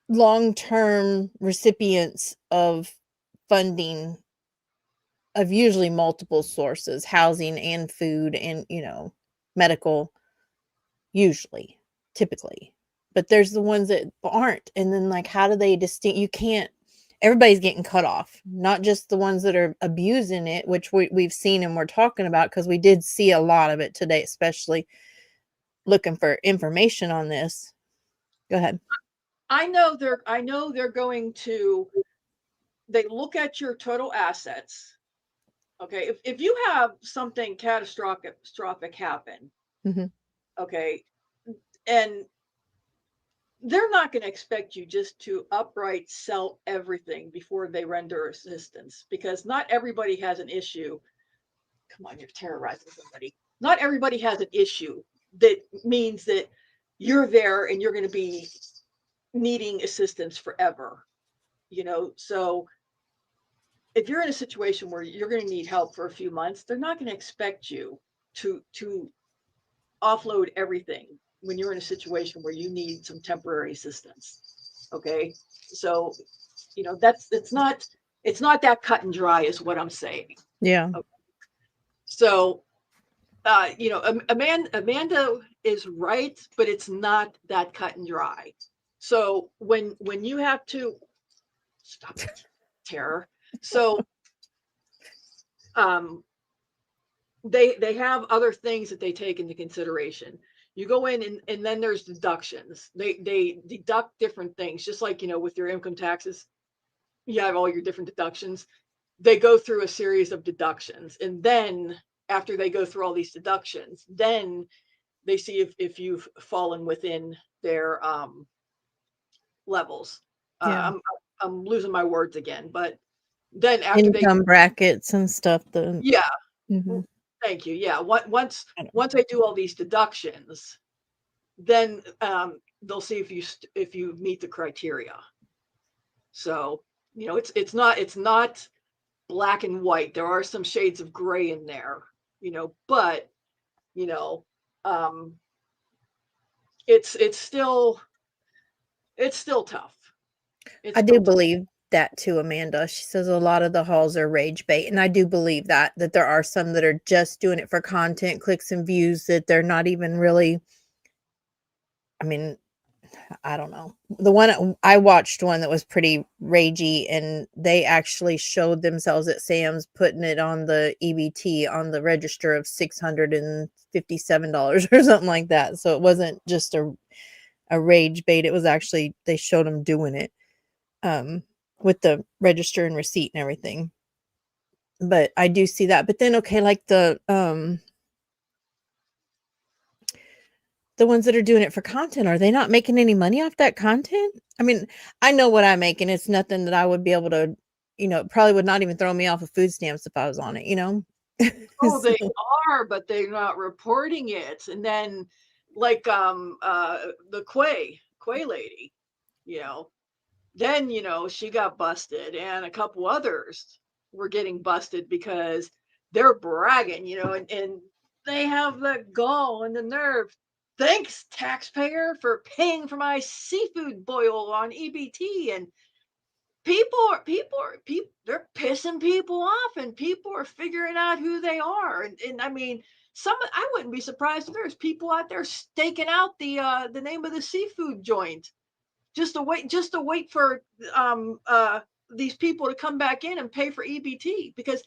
long-term recipients of funding of usually multiple sources, housing and food and, medical, usually, typically. But there's the ones that aren't. And then, like, how do they you can't, everybody's getting cut off, not just the ones that are abusing it, which we've seen and we're talking about because we did see a lot of it today, especially looking for information on this. Go ahead. I know they're going to they look at your total assets. Okay, if you have something catastrophic happen, Mm-hmm. okay, and they're not going to expect you just to upright sell everything before they render assistance because not everybody has an issue. Come on, you're terrorizing somebody. Not everybody has an issue that means that you're there and you're going to be needing assistance forever. So if you're in a situation where you're going to need help for a few months, they're not going to expect you to offload everything when you're in a situation where you need some temporary assistance. Okay, so that's it's not that cut and dry, is what I'm saying. Yeah. Okay. So Amanda is right, but it's not that cut and dry. So when you have to stop it, terror. So um they have other things that they take into consideration. You go in and then there's deductions. They deduct different things, just like with your income taxes, you have all your different deductions. They go through a series of deductions, and then after they go through all these deductions, then they see if you've fallen within their levels. Yeah. I'm losing my words again, but then after they Income brackets and stuff. yeah. Mhm. Thank you. Yeah. Once I do all these deductions, then they'll see if you meet the criteria. So it's not black and white. There are some shades of gray in there, but you know, um, it's still tough. It's I do still tough. believe that too, Amanda. She says a lot of the hauls are rage bait, and I do believe that there are some that are just doing it for content, clicks, and views, that they're not even really, I mean, I don't know. The one I watched, one that was pretty ragey, and they actually showed themselves at Sam's putting it on the EBT on the register of $657 or something like that. So it wasn't just a rage bait. It was actually, they showed them doing it. With the register and receipt and everything. But I do see that. But then, okay, like the ones that are doing it for content, are they not making any money off that content? I mean, I know what I'm making. It's nothing that I would be able to, it probably would not even throw me off of food stamps if I was on it. Oh, they So, are, but they're not reporting it. And then like the Quay lady, you know, then, you know, she got busted, and a couple others were getting busted because they're bragging, you know, and they have the gall and the nerve. Thanks, taxpayer, for paying for my seafood boil on EBT. And people, they're pissing people off, and people are figuring out who they are. And I mean, I wouldn't be surprised if there's people out there staking out the name of the seafood joint just to wait for these people to come back in and pay for EBT. Because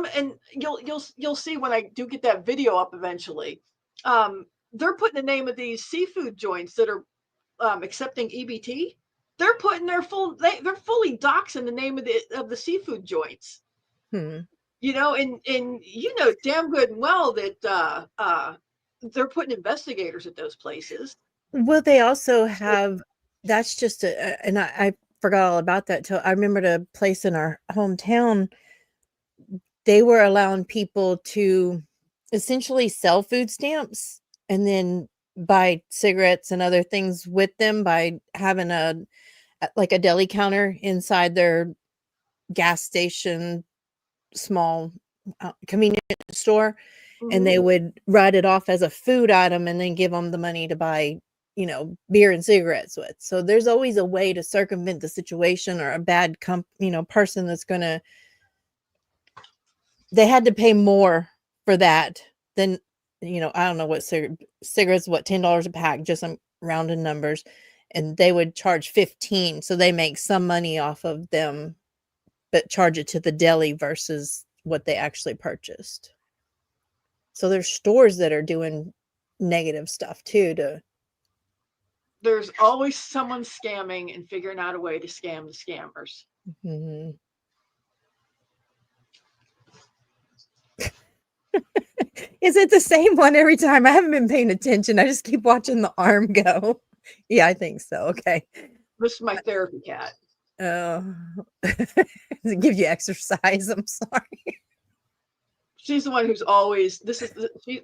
and you'll see when I do get that video up eventually, they're putting the name of these seafood joints that are accepting EBT. They're putting they're fully doxing the name of the seafood joints. Hmm. You know, and you know damn good and well that they're putting investigators at those places. Well, they also have, that's just and I forgot all about that till I remembered a place in our hometown. They were allowing people to essentially sell food stamps and then buy cigarettes and other things with them by having like a deli counter inside their gas station, small convenience store, and they would write it off as a food item and then give them the money to buy, you know, beer and cigarettes with. So there's always a way to circumvent the situation, or a bad person that's gonna, they had to pay more for that than, you know, I don't know what cigarettes, what, $10 a pack, just some rounded numbers, and they would charge 15, so they make some money off of them, but charge it to the deli versus what they actually purchased. So there's stores that are doing negative stuff too. There's always someone scamming and figuring out a way to scam the scammers. Mm-hmm. Is it the same one every time? I haven't been paying attention. I just keep watching the arm go. Yeah, I think so. Okay. This is my therapy cat. Oh, it gives you exercise. I'm sorry. She's the one who's always,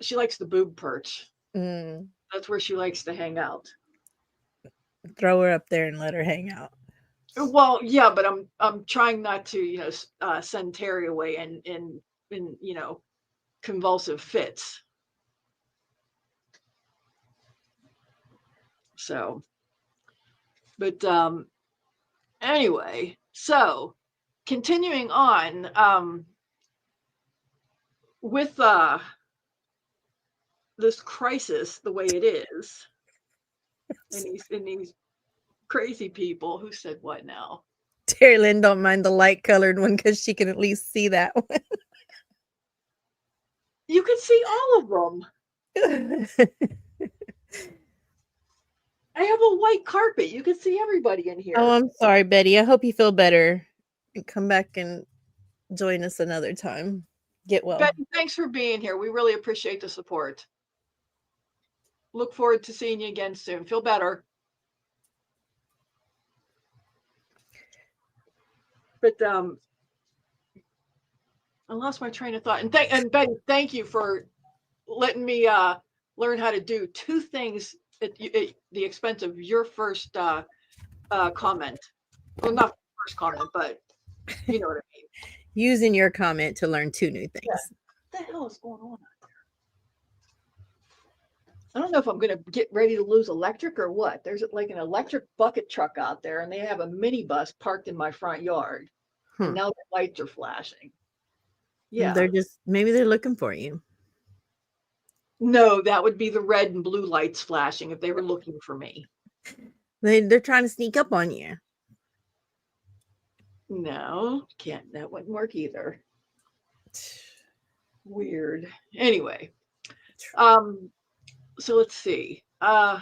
she likes the boob perch. Mm. That's where she likes to hang out. Throw her up there and let her hang out. Well, yeah, but I'm trying not to, you know, send Terry away in you know, convulsive fits. So, but anyway, so continuing on with this crisis the way it is, and these crazy people who said what now? Terry Lynn don't mind the light colored one because she can at least see that one. You can see all of them. I have a white carpet. You can see everybody in here. Oh, I'm sorry, Betty. I hope you feel better and come back and join us another time. Get well. Betty, thanks for being here. We really appreciate the support. Look forward to seeing you again soon. Feel better. But I lost my train of thought. And Betty, thank you for letting me learn how to do two things at the expense of your first comment. Well, not first comment, but you know what I mean. Using your comment to learn two new things. Yeah. What the hell is going on out there? I don't know if I'm going to get ready to lose electric or what. There's like an electric bucket truck out there, and they have a minibus parked in my front yard. And now the lights are flashing. Yeah. Maybe they're looking for you. No, that would be the red and blue lights flashing if they were looking for me. They're trying to sneak up on you. No, can't. That wouldn't work either. Weird. Anyway, so let's see. I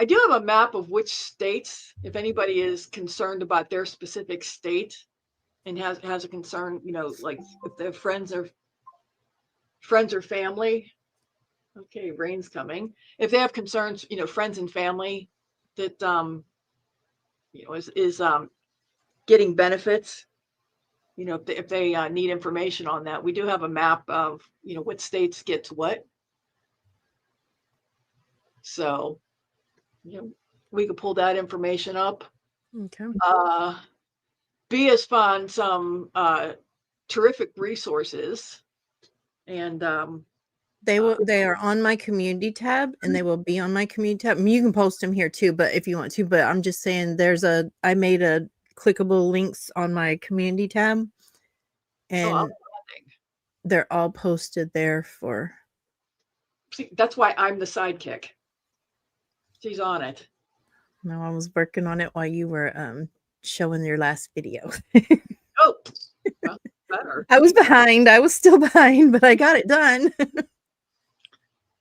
do have a map of which states, if anybody is concerned about their specific state and has a concern, you know, like if their friends or family. Okay, rain's coming. If they have concerns, you know, friends and family that you know is getting benefits, you know, if they need information on that, we do have a map of, you know, what states gets what. So, we could pull that information up. Okay. B has found some terrific resources, and They are on my community tab, and they will be on my community tab. I mean, you can post them here too, but if you want to, but I'm just saying I made a clickable links on my community tab, and they're all posted there for. See, that's why I'm the sidekick. She's on it. No, I was working on it while you were showing your last video. Oh, well, better. I was behind. I was still behind, but I got it done.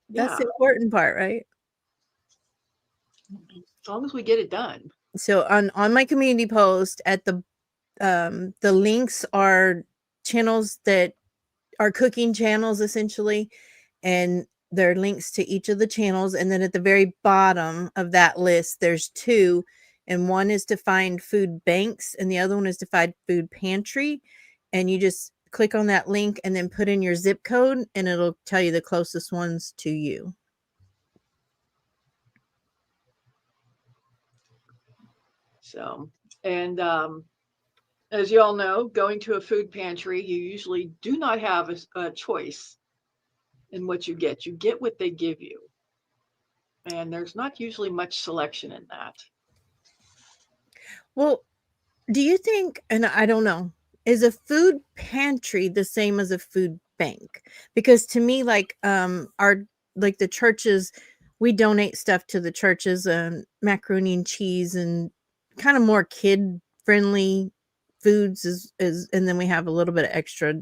That's the important part, right? As long as we get it done. So on my community post at the links are channels that are cooking channels essentially, and there are links to each of the channels, and then at the very bottom of that list there's two, and one is to find food banks and the other one is to find food pantry, and you just click on that link and then put in your zip code and it'll tell you the closest ones to you. So, and as you all know, going to a food pantry, you usually do not have a choice in what you get. You get what they give you. And there's not usually much selection in that. Well, do you think, and I don't know, is a food pantry the same as a food bank? Because to me, like the churches, we donate stuff to the churches, macaroni and cheese and kind of more kid friendly foods is, and then we have a little bit of extra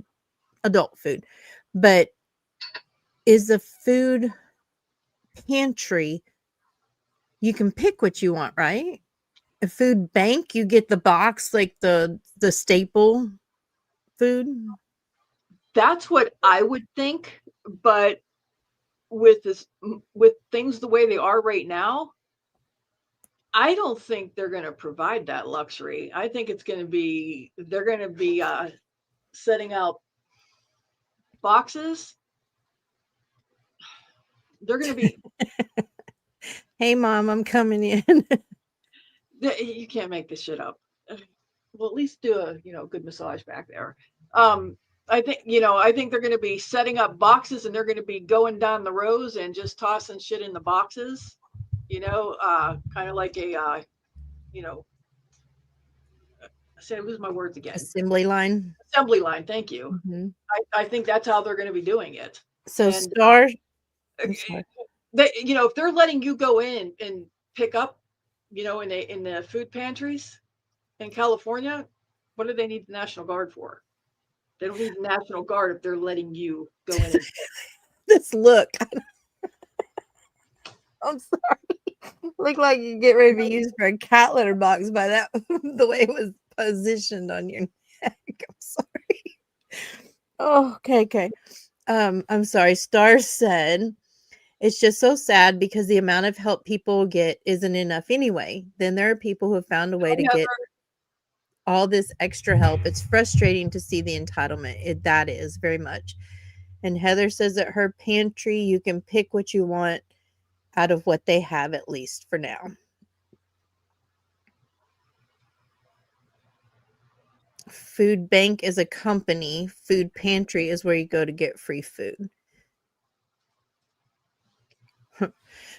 adult food. But is the food pantry, you can pick what you want, right? A food bank, you get the box, like the staple food. That's what I would think, but with things the way they are right now, I don't think they're going to provide that luxury. I think they're going to be setting out boxes. They're going to be Hey mom, I'm coming in. you can't make this shit up. Well, at least do a good massage back there. I think they're going to be setting up boxes and they're going to be going down the rows and just tossing shit in the boxes. Kind of like a I said I lose my words again. Assembly line. Assembly line. Thank you. Mm-hmm. I think that's how they're going to be doing it. So and, Star, if they're letting you go in and pick up, in the food pantries in California, what do they need the National Guard for? They don't need the National Guard if they're letting you go in. This look. I'm sorry. Look like you get ready to be used for a cat litter box by that the way it was positioned on your neck. I'm sorry. Oh, okay. I'm sorry. Star said it's just so sad because the amount of help people get isn't enough anyway. Then there are people who have found a way to get all this extra help. It's frustrating to see the entitlement. That is very much. And Heather says that her pantry, you can pick what you want out of what they have, at least for now. Food bank is a company. Food pantry is where you go to get free food.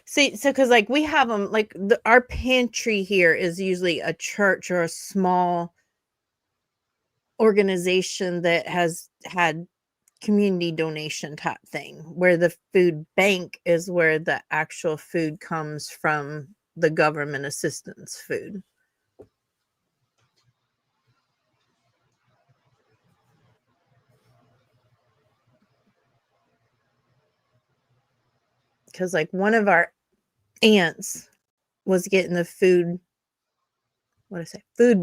See, so because like we have them, like our pantry here is usually a church or a small organization that has had community donation type thing, where the food bank is where the actual food comes from, the government assistance food. Because like one of our aunts was getting the food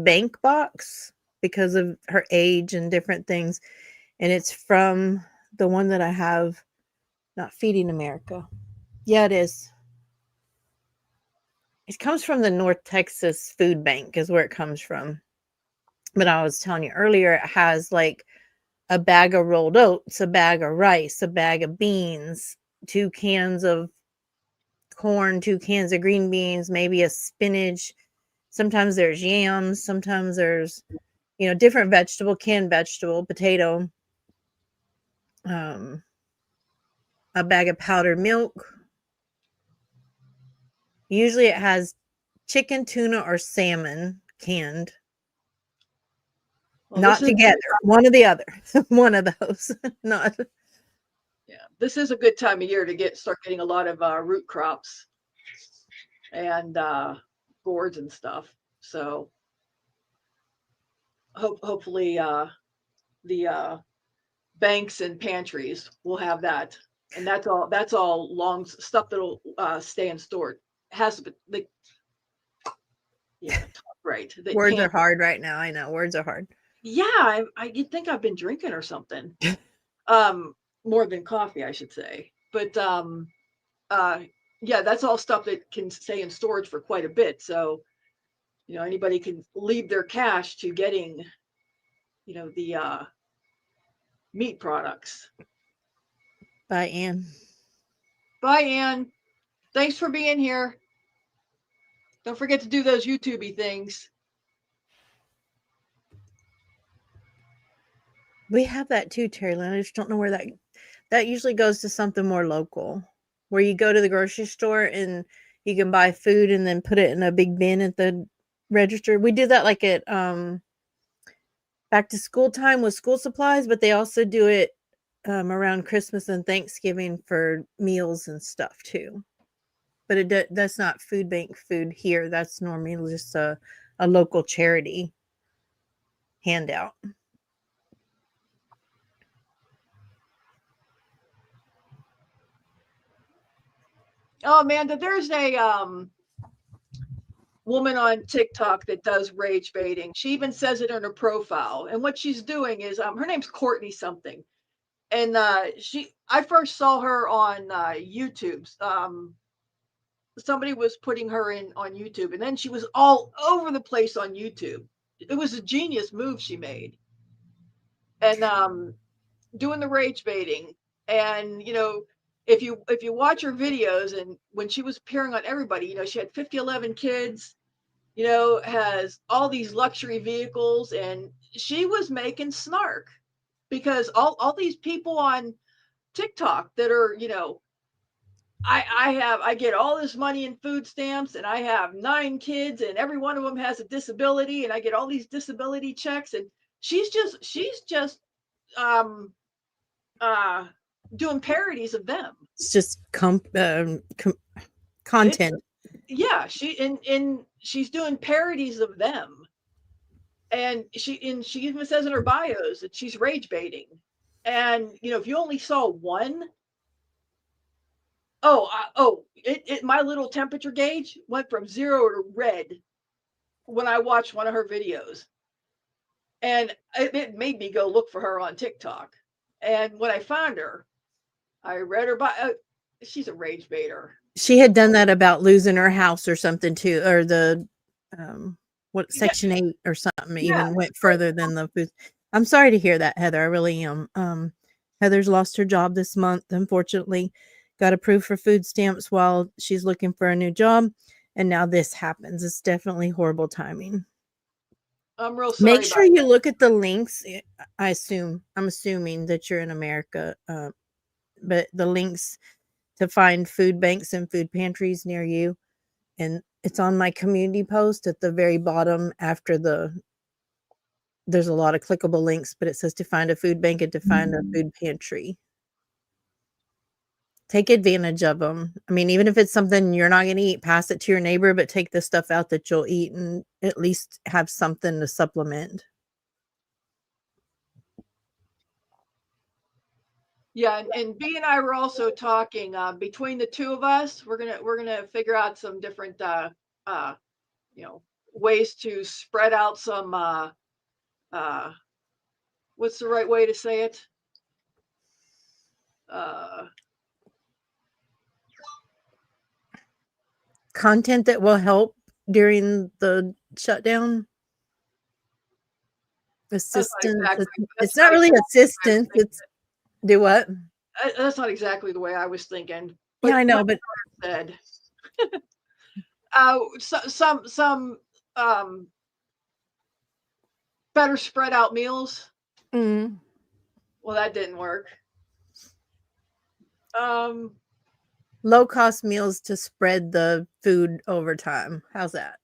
bank box because of her age and different things, and it's from the one that I have, not Feeding America. Yeah, it is. It comes from the North Texas Food Bank is where it comes from. But I was telling you earlier, it has like a bag of rolled oats, a bag of rice, a bag of beans, 2 cans of corn, 2 cans of green beans, maybe a spinach. Sometimes there's yams. Sometimes there's, different canned vegetable, potato, a bag of powdered milk. Usually it has chicken, tuna, or salmon canned. Well, Not together. One or the other. One of those. Not. Yeah, this is a good time of year to start getting a lot of root crops and gourds and stuff. So hopefully the banks and pantries will have that, and that's all long stuff that'll stay in stored. It has to be right. Words are hard right now. I know words are hard. Yeah, you'd think I've been drinking or something. More than coffee, I should say. But yeah, that's all stuff that can stay in storage for quite a bit. So, anybody can leave their cash to getting, the meat products. Bye, Ann. Bye, Ann. Thanks for being here. Don't forget to do those YouTube-y things. We have that too, Terry Lynn. I just don't know where that usually goes to something more local, where you go to the grocery store and you can buy food and then put it in a big bin at the register. We do that like at back to school time with school supplies, but they also do it around Christmas and Thanksgiving for meals and stuff too. But that's not food bank food here. That's normally just a local charity handout. Oh, Amanda, there's a woman on TikTok that does rage baiting. She even says it in her profile. And what she's doing is, her name's Courtney something. And I first saw her on YouTube. Somebody was putting her in on YouTube, and then she was all over the place on YouTube. It was a genius move she made. And doing the rage baiting. And, if you watch her videos, and when she was appearing on everybody, she had 11 kids, has all these luxury vehicles, and she was making snark because all these people on TikTok that are, I get all this money in food stamps, and I have 9 kids, and every one of them has a disability, and I get all these disability checks, and she's just doing parodies of them. It's just content. Yeah, she's doing parodies of them, and she even says in her bios that she's rage baiting. And if you only saw one, my little temperature gauge went from 0 to red when I watched one of her videos, and it made me go look for her on TikTok. And when I found her, I read her bio. She's a rage baiter. She had done that about losing her house or something too, or the Section 8 or something. Even went further than the food. I'm sorry to hear that, Heather. I really am. Heather's lost her job this month, unfortunately. Got approved for food stamps while she's looking for a new job, and now this happens. It's definitely horrible timing. I'm real sorry. Make sure you look at the links. I'm assuming that you're in America, but the links to find food banks and food pantries near you, and it's on my community post at the very bottom. There's a lot of clickable links, but it says to find a food bank and to find a food pantry. Take advantage of them. I mean, even if it's something you're not going to eat, pass it to your neighbor, but take the stuff out that you'll eat and at least have something to supplement. Yeah, and B and I were also talking between the two of us. We're gonna figure out some different ways to spread out some what's the right way to say it? Content that will help during the shutdown. Assistance. It's not really assistance. It's do what? That's not exactly the way I was thinking. Yeah, I know, but said. Some um, better spread out meals. Mm. Well, that didn't work. Um, Low cost meals to spread the food over time. How's that?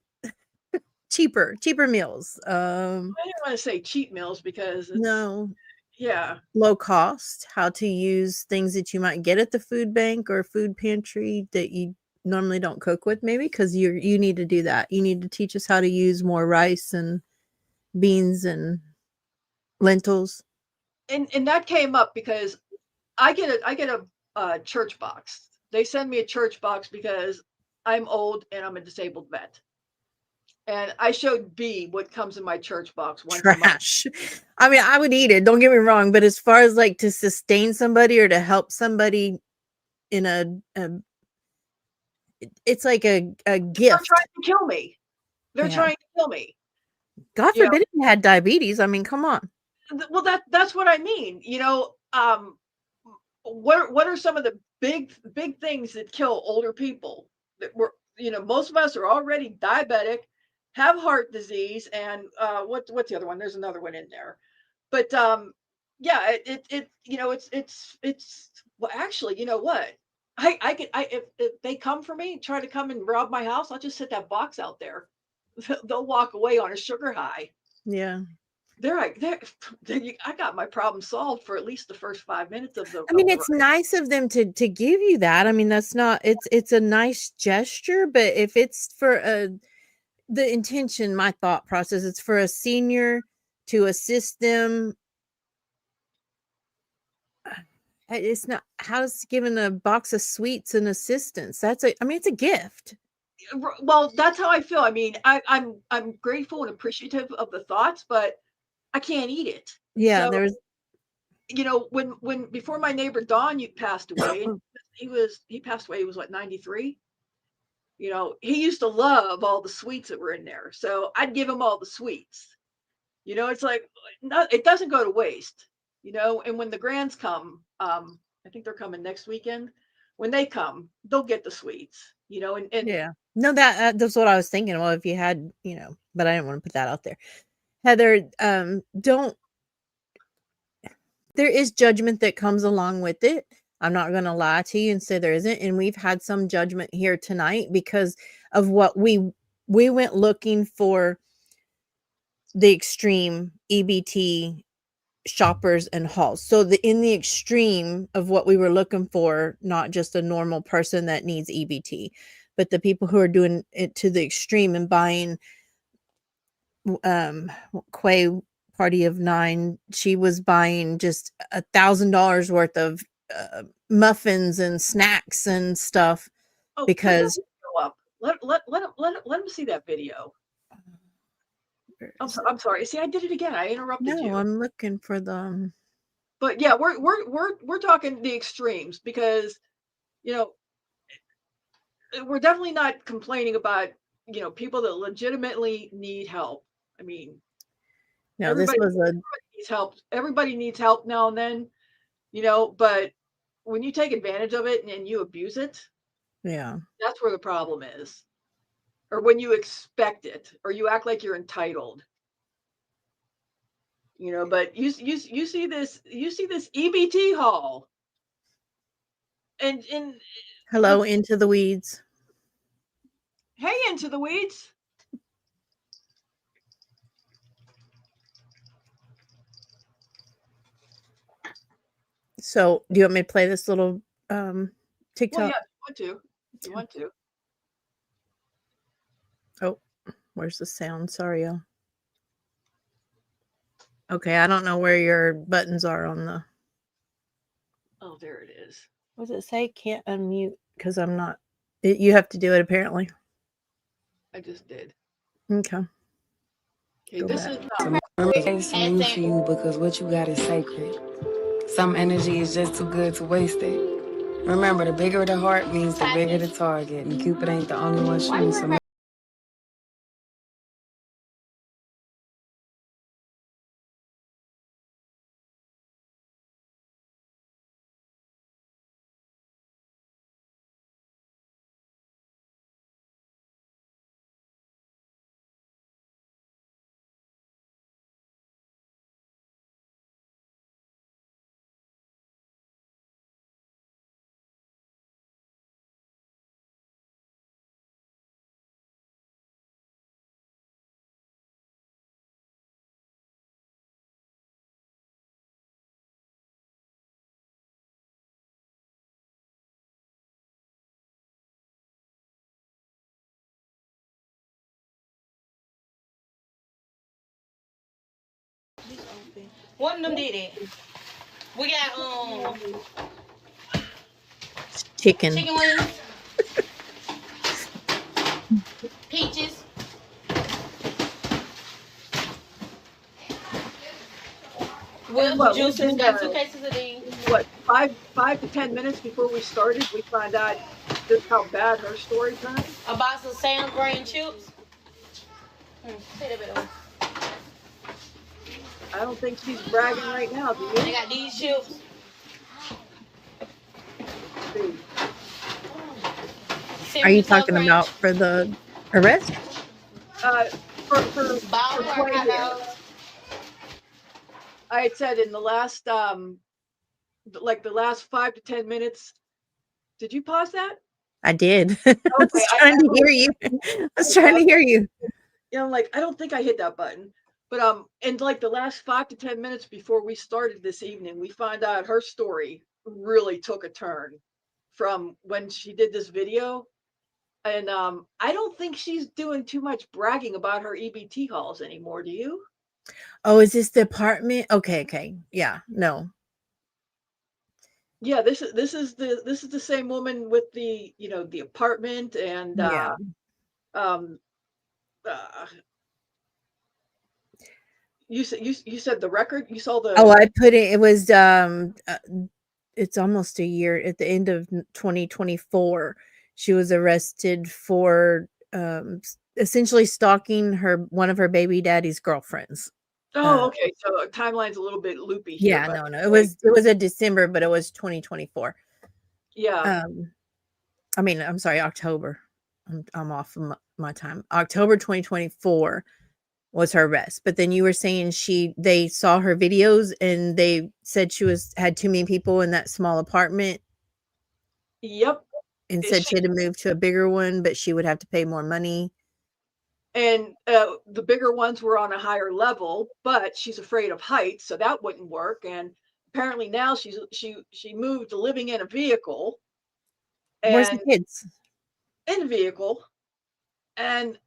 Cheaper meals. I didn't want to say cheap meals because it's No, yeah. low cost. How to use things that you might get at the food bank or food pantry that you normally don't cook with, maybe because you need to do that. You need to teach us how to use more rice and beans and lentils. And that came up because I get a church box. They send me a church box because I'm old and I'm a disabled vet. And I showed B what comes in my church box once a month. Trash. I mean, I would eat it, don't get me wrong, but as far as like to sustain somebody or to help somebody in a it's like a They're gift. trying to kill me. They're Yeah. trying to kill me. God You know, forbid if you had diabetes. I mean, come on. well that's what I mean. What are some of the big things that kill older people? That were most of us are already diabetic, have heart disease, and what's the other one? There's another one in there. But yeah, it's well actually, you know what? I could I if they come for me, try to come and rob my house, I'll just set that box out there. They'll walk away on a sugar high. Yeah. They're like, I got my problem solved for at least the first 5 minutes of I mean, the it's ride. nice of them to give you that. I mean, that's not it's a nice gesture, but if it's for the intention, my thought process, it's for a senior to assist them. It's not how's giving a box of sweets and assistance. I mean, it's a gift. Well, that's how I feel. I mean, I'm grateful and appreciative of the thoughts, but I can't eat it. Yeah, So there's when before my neighbor Don passed away, and he passed away. He was what 93. He used to love all the sweets that were in there, so I'd give him all the sweets. It's like it doesn't go to waste. And when the grands come, I think they're coming next weekend. When they come, they'll get the sweets. And yeah. No, that's what I was thinking. Well, if you had, but I didn't want to put that out there. Heather, don't there is judgment that comes along with it. I'm not going to lie to you and say there isn't. And we've had some judgment here tonight because of what we went looking for the extreme EBT shoppers and hauls. So in the extreme of what we were looking for, not just a normal person that needs EBT, but the people who are doing it to the extreme and buying Quay party of 9, she was buying just $1,000 worth of muffins and snacks and stuff oh, put that because video up. Let him see that video. I'm sorry. See, I did it again. I interrupted no, you. I'm looking for them. But yeah, we're talking the extremes because you know we're definitely not complaining about people that legitimately need help. I mean, No, this everybody was a needs help. Everybody needs help now and then, but when you take advantage of it and you abuse it, yeah. that's where the problem is. Or when you expect it, or you act like you're entitled. But you see this EBT haul, and Hello, the Into the Weeds. hey into the weeds. So, do you want me to play this little Well, yeah, TikTok? if you want to. Oh, where's the sound? Sorry, y'all. Okay, I don't know where your buttons are on the. Oh, there it is. What does it say? Can't unmute because I'm not. You have to do it apparently. I just did. Okay, Okay, go this back. is It's mean for you because what you got is sacred. Some energy is just too good to waste it. Remember, the bigger the heart means the bigger the target, and Cupid ain't the only one shooting. So One of them did it. We got Chicken. chicken wings, peaches. With what, juices, within got 2 cases of these. what, 5 to 10 minutes before we started, we found out just how bad her story turned. A box of Sam grain chips. Say that better. I don't think she's bragging right now, do They you? got these chips. See. Are you talking about for the arrest? For ball Quay hot here, dogs? I had said in the last like the last 5 to 10 minutes. Did you pause that? I did. I Okay, was trying to hear you. I was trying to hear you. You know, like I don't think I hit that button. But in like the last 5 to 10 minutes before we started this evening, we find out her story really took a turn from when she did this video. And I don't think she's doing too much bragging about her EBT hauls anymore. Do you? Oh, is this the apartment? Okay. Yeah, no. Yeah, this is the same woman with the, you know, the apartment and Yeah. um uh, you said the record. You saw the. Oh, I put it was it's almost a year at the end of 2024. She was arrested for essentially stalking one of her baby daddy's girlfriends. Oh, okay. So timeline's a little bit loopy here, Yeah, but no. like, It was a December, but it was 2024. yeah, I mean, I'm sorry, October. I'm off of my time. October 2024 was her arrest. But then you were saying they saw her videos and they said she had too many people in that small apartment yep. and said she had to move to a bigger one, but she would have to pay more money. And the bigger ones were on a higher level, but she's afraid of heights, so that wouldn't work. And apparently now she moved to living in a vehicle Where's the and kids? in a vehicle, and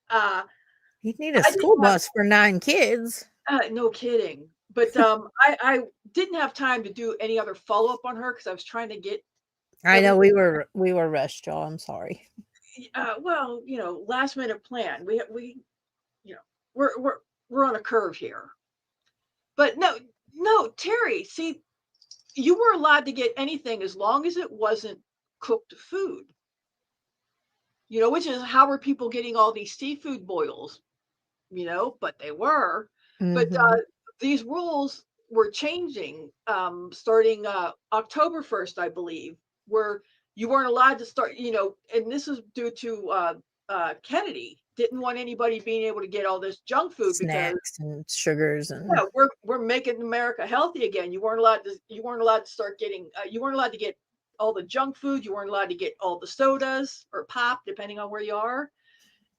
You need a I didn't school have bus for 9 kids. no kidding. But I didn't have time to do any other follow up on her because I was trying to get I know everything. we were rushed, y'all. I'm sorry. Well, you know, last minute plan. You know, we're on a curve here. But no, Terry, see, you were allowed to get anything as long as it wasn't cooked food. You know, which is how were people getting all these seafood boils, you know, but they were. But Mhm. these rules were changing starting October 1st, I believe, where you weren't allowed to start, you know, and this is due to Kennedy didn't want anybody being able to get all this junk food because Snacks and sugars and we're making America healthy again. You weren't allowed to start getting you weren't allowed to get all the junk food. You weren't allowed to get all the sodas or pop, depending on where you are.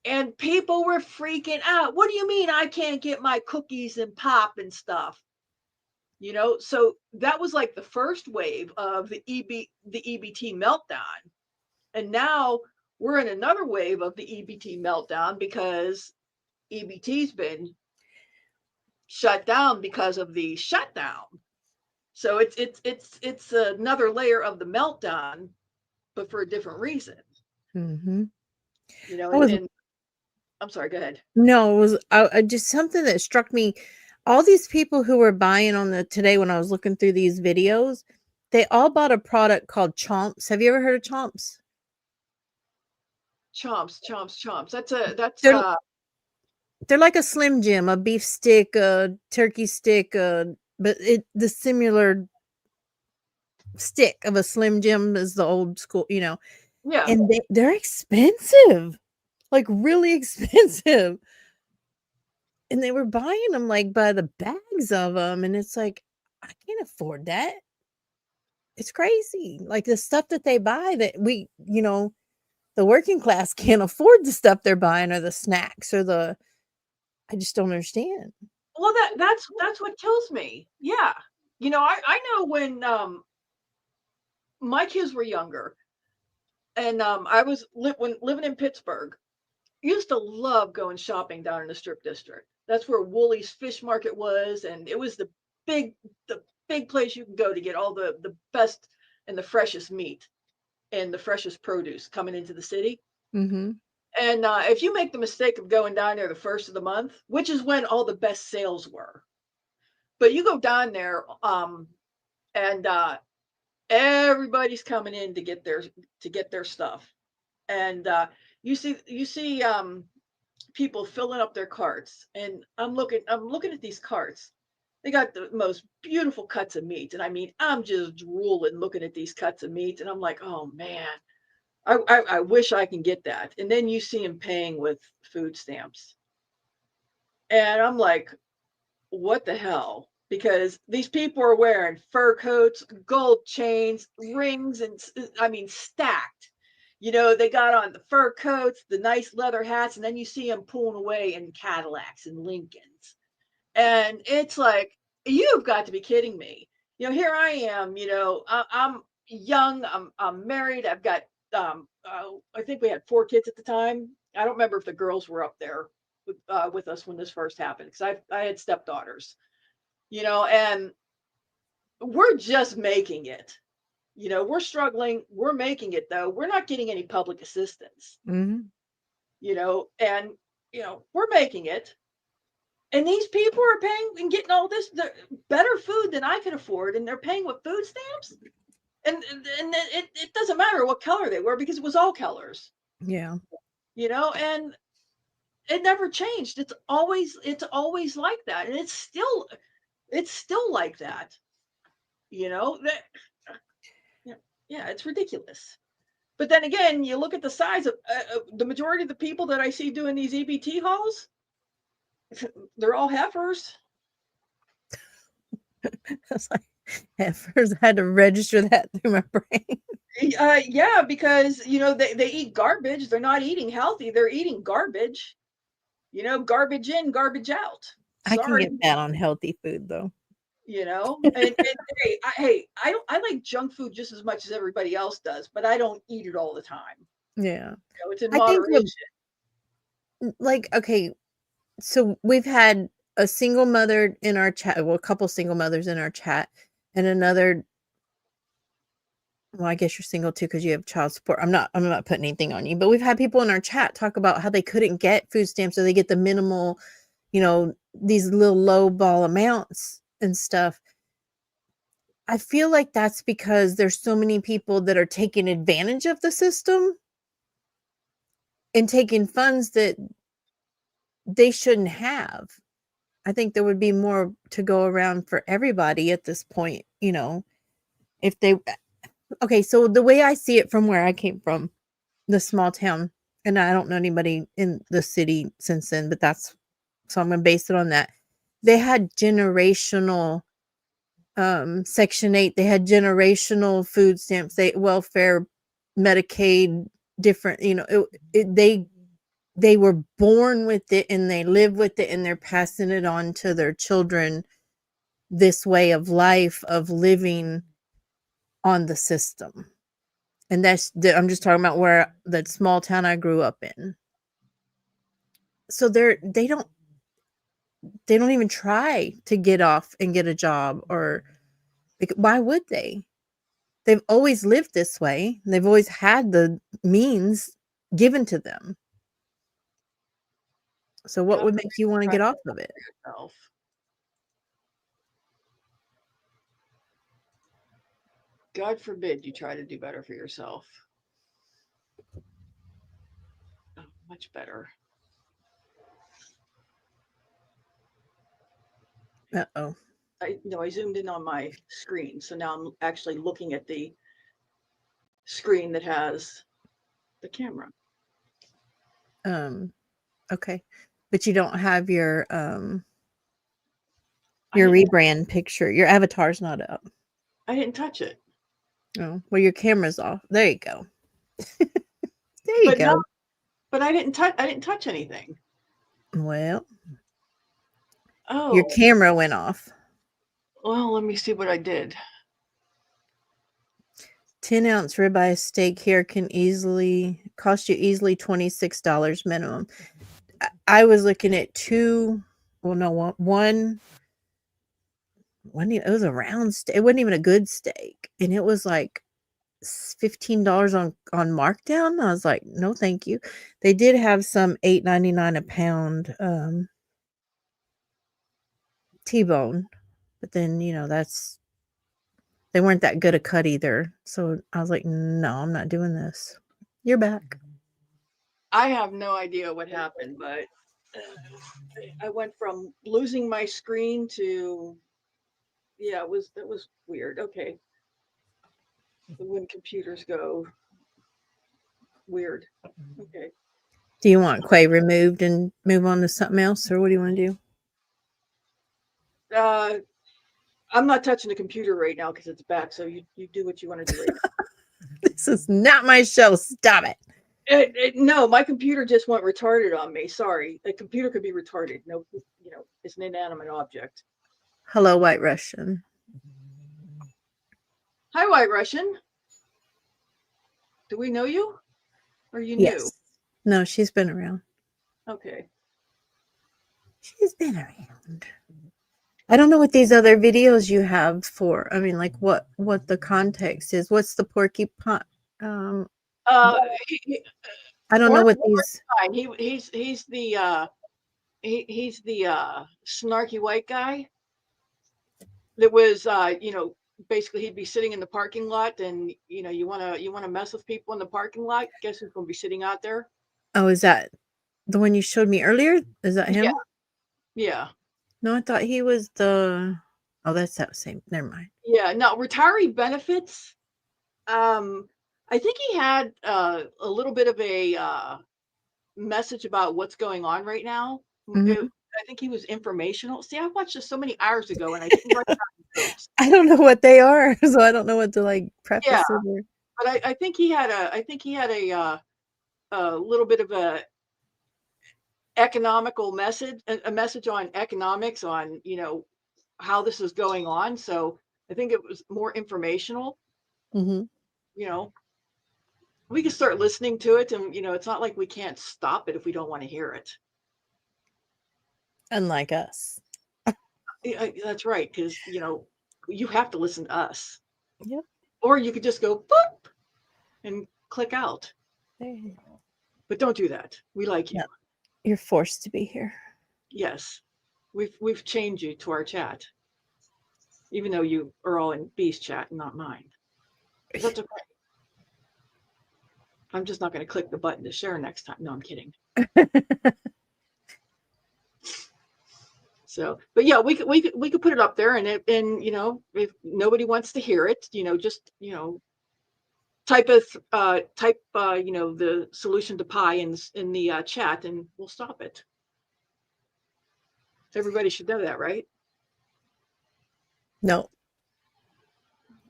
And people were freaking out. What do you mean I can't get my cookies and pop and stuff? You know, so that was like the first wave of the EBT meltdown. And now we're in another wave of the EBT meltdown because EBT's been shut down because of the shutdown. So it's another layer of the meltdown, but for a different reason. mhm. You know, I was and I'm sorry, go ahead. No, it was just something that struck me. All these people who were buying on the today when I was looking through these videos, they all bought a product called Chomps. Have you ever heard of Chomps? Chomps. They're they're like a Slim Jim, a beef stick, a turkey stick, but the similar stick of a Slim Jim is the old school, you know. Yeah. And they're expensive, like really expensive. And they were buying them like by the bags of them, and it's like, I can't afford that. It's crazy. Like the stuff that they buy that the working class can't afford the stuff they're buying or the snacks or I just don't understand. Well, that's what kills me. Yeah. You know, I know when my kids were younger and I was when living in Pittsburgh, used to love going shopping down in the strip district. That's where Woolies Fish Market was, and it was big place you can go to get all the best and the freshest meat and the freshest produce coming into the city. Mm-hmm. And if you make the mistake of going down there the first of the month, which is when all the best sales were, but you go down there, and everybody's coming in to get their stuff, and you see people filling up their carts, and I'm looking at these carts. They got the most beautiful cuts of meat, and I mean, I'm just drooling looking at these cuts of meat, and I'm like, oh man, I wish I can get that. And then you see them paying with food stamps, and I'm like, what the hell? Because these people are wearing fur coats, gold chains, rings, and I mean, stacked. They got on the fur coats, the nice leather hats, and then you see them pulling away in Cadillacs and Lincolns. And it's like, you've got to be kidding me. Here I am, I'm young, I'm married, I've got, I think we had 4 kids at the time. I don't remember if the girls were up there with us when this first happened, because I had stepdaughters, and we're just making it. We're struggling. We're making it, though. We're not getting any public assistance, Mm-hmm. and we're making it. And these people are paying and getting all this better food than I could afford, and they're paying with food stamps. And it doesn't matter what color they were, because it was all colors. Yeah. And it never changed. It's always like that, and it's still like that. That yeah, it's ridiculous. But then again, you look at the size of the majority of the people that I see doing these EBT hauls, they're all heifers. It's like at first I had to register that through my brain. Yeah, because they eat garbage. They're not eating healthy. They're eating garbage. Garbage in, garbage out. I can Sorry. get that on healthy food though. And hey, I like junk food just as much as everybody else does, but I don't eat it all the time. Yeah. It's in I think moderation. okay, so we've had a single mother in our chat, well, a couple single mothers in our chat, and another. Well, I guess you're single too because you have child support. I'm not putting anything on you, but we've had people in our chat talk about how they couldn't get food stamps, so they get the minimal, these little low ball amounts and stuff. I feel like that's because there's so many people that are taking advantage of the system and taking funds that they shouldn't have. I think there would be more to go around for everybody at this point, if they. Okay, so the way I see it from where I came from, the small town, and I don't know anybody in the city since then, but so I'm going to base it on that. They had generational Section 8, they had generational food stamps, welfare, Medicaid, different, they were born with it and they live with it and they're passing it on to their children, this way of life of living on the system. And I'm just talking about where that small town I grew up in. So they don't even try to get off and get a job, or why would they? They've always lived this way. They've always had the means given to them. So what would make you want to get off of it? God forbid you try to do better for yourself. Oh, much better. Uh-oh. I zoomed in on my screen, so now I'm actually looking at the screen that has the camera. Okay. But you don't have your rebrand picture. Your avatar's not up. I didn't touch it. Oh, well, your camera's off. There you go. There you go. No, but I didn't touch anything. Well, oh, your camera went off. Well, let me see what I did. 10-ounce ribeye steak here can cost you $26 minimum. I was looking at one it was a round steak. It wasn't even a good steak. And it was like $15 on markdown. I was like, no, thank you. They did have some $8.99 a pound T-bone, but then they weren't that good a cut either. So I was like, no, I'm not doing this. You're back. I have no idea what happened, but I went from losing my screen to, yeah, it was weird. Okay. When computers go weird. Okay. Do you want Quay removed and move on to something else, or what do you want to do? I'm not touching the computer right now because it's back. So you do what you want to do right now. This is not my show. Stop it. No, my computer just went retarded on me. Sorry. The computer could be retarded. No, it's an inanimate object. Hello, White Russian. Hi, White Russian. Do we know you? Or you Yes. No, she's been around. Okay. She's been around. I don't know what these other videos you have for. I mean, like what the context is. What's the porcupine? I don't know what these. He's the he's the snarky white guy that was basically he'd be sitting in the parking lot, and you want to mess with people in the parking lot. Guess who's going to be sitting out there? Oh, is that the one you showed me earlier? Is that him? Yeah. No, I thought he was the. Oh, that's that same. Never mind. Yeah. No, retiree benefits. I think he had a little bit of a message about what's going on right now. Mhm. I think he was informational. See, I watched this so many hours ago, and I didn't write down notes. I don't know what they are, so I don't know what to preface Yeah, it or. but I think he had a little bit of a economical message, a message on economics, on how this is going on. So I think it was more informational. Mhm. We can start listening to it, and it's not like we can't stop it if we don't want to hear it. Unlike us. That's right, because you have to listen to us. Yep. Or you could just go boop and click out. There. But don't do that. We like you. No, you're forced to be here. Yes. We've changed you to our chat. Even though you are all in B's chat and not mine. That's okay. I'm just not going to click the button to share next time. No, I'm kidding. So, but yeah, we could put it up there, and if nobody wants to hear it, just type the solution to pi in the chat, and we'll stop it. Everybody should know that, right? No.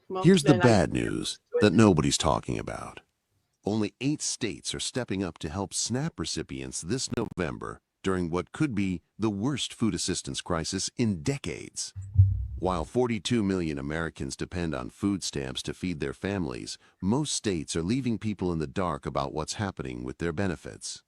Well, here's the bad news that nobody's talking about. Only 8 states are stepping up to help SNAP recipients this November during what could be the worst food assistance crisis in decades. While 42 million Americans depend on food stamps to feed their families, most states are leaving people in the dark about what's happening with their benefits.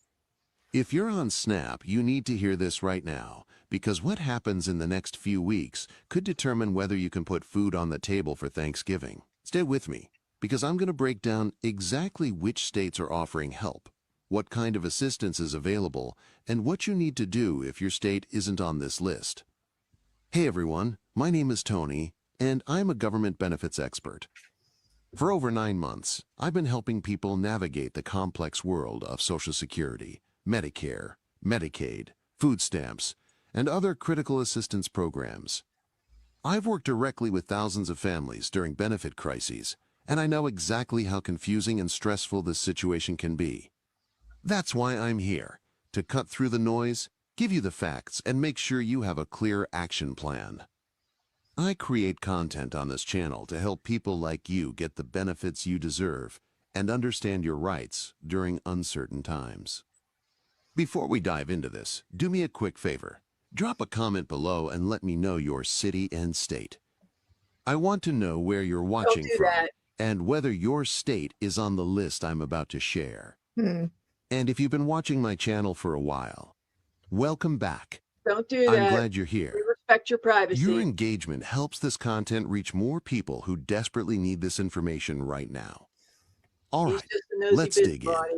If you're on SNAP, you need to hear this right now, because what happens in the next few weeks could determine whether you can put food on the table for Thanksgiving. Stay with me, because I'm going to break down exactly which states are offering help, what kind of assistance is available, and what you need to do if your state isn't on this list. Hey everyone, my name is Tony, and I'm a government benefits expert. For over 9 months, I've been helping people navigate the complex world of Social Security, Medicare, Medicaid, food stamps, and other critical assistance programs. I've worked directly with thousands of families during benefit crises, and I know exactly how confusing and stressful this situation can be. That's why I'm here, to cut through the noise, give you the facts, and make sure you have a clear action plan. I create content on this channel to help people like you get the benefits you deserve and understand your rights during uncertain times. Before we dive into this, do me a quick favor. Drop a comment below and let me know your city and state. I want to know where you're watching from and whether your state is on the list I'm about to share. And if you've been watching my channel for a while, welcome back. Don't do that. I'm glad you're here. Respect your privacy. Your engagement helps this content reach more people who desperately need this information right now. All He's right, just a nosy let's dig in. busybody.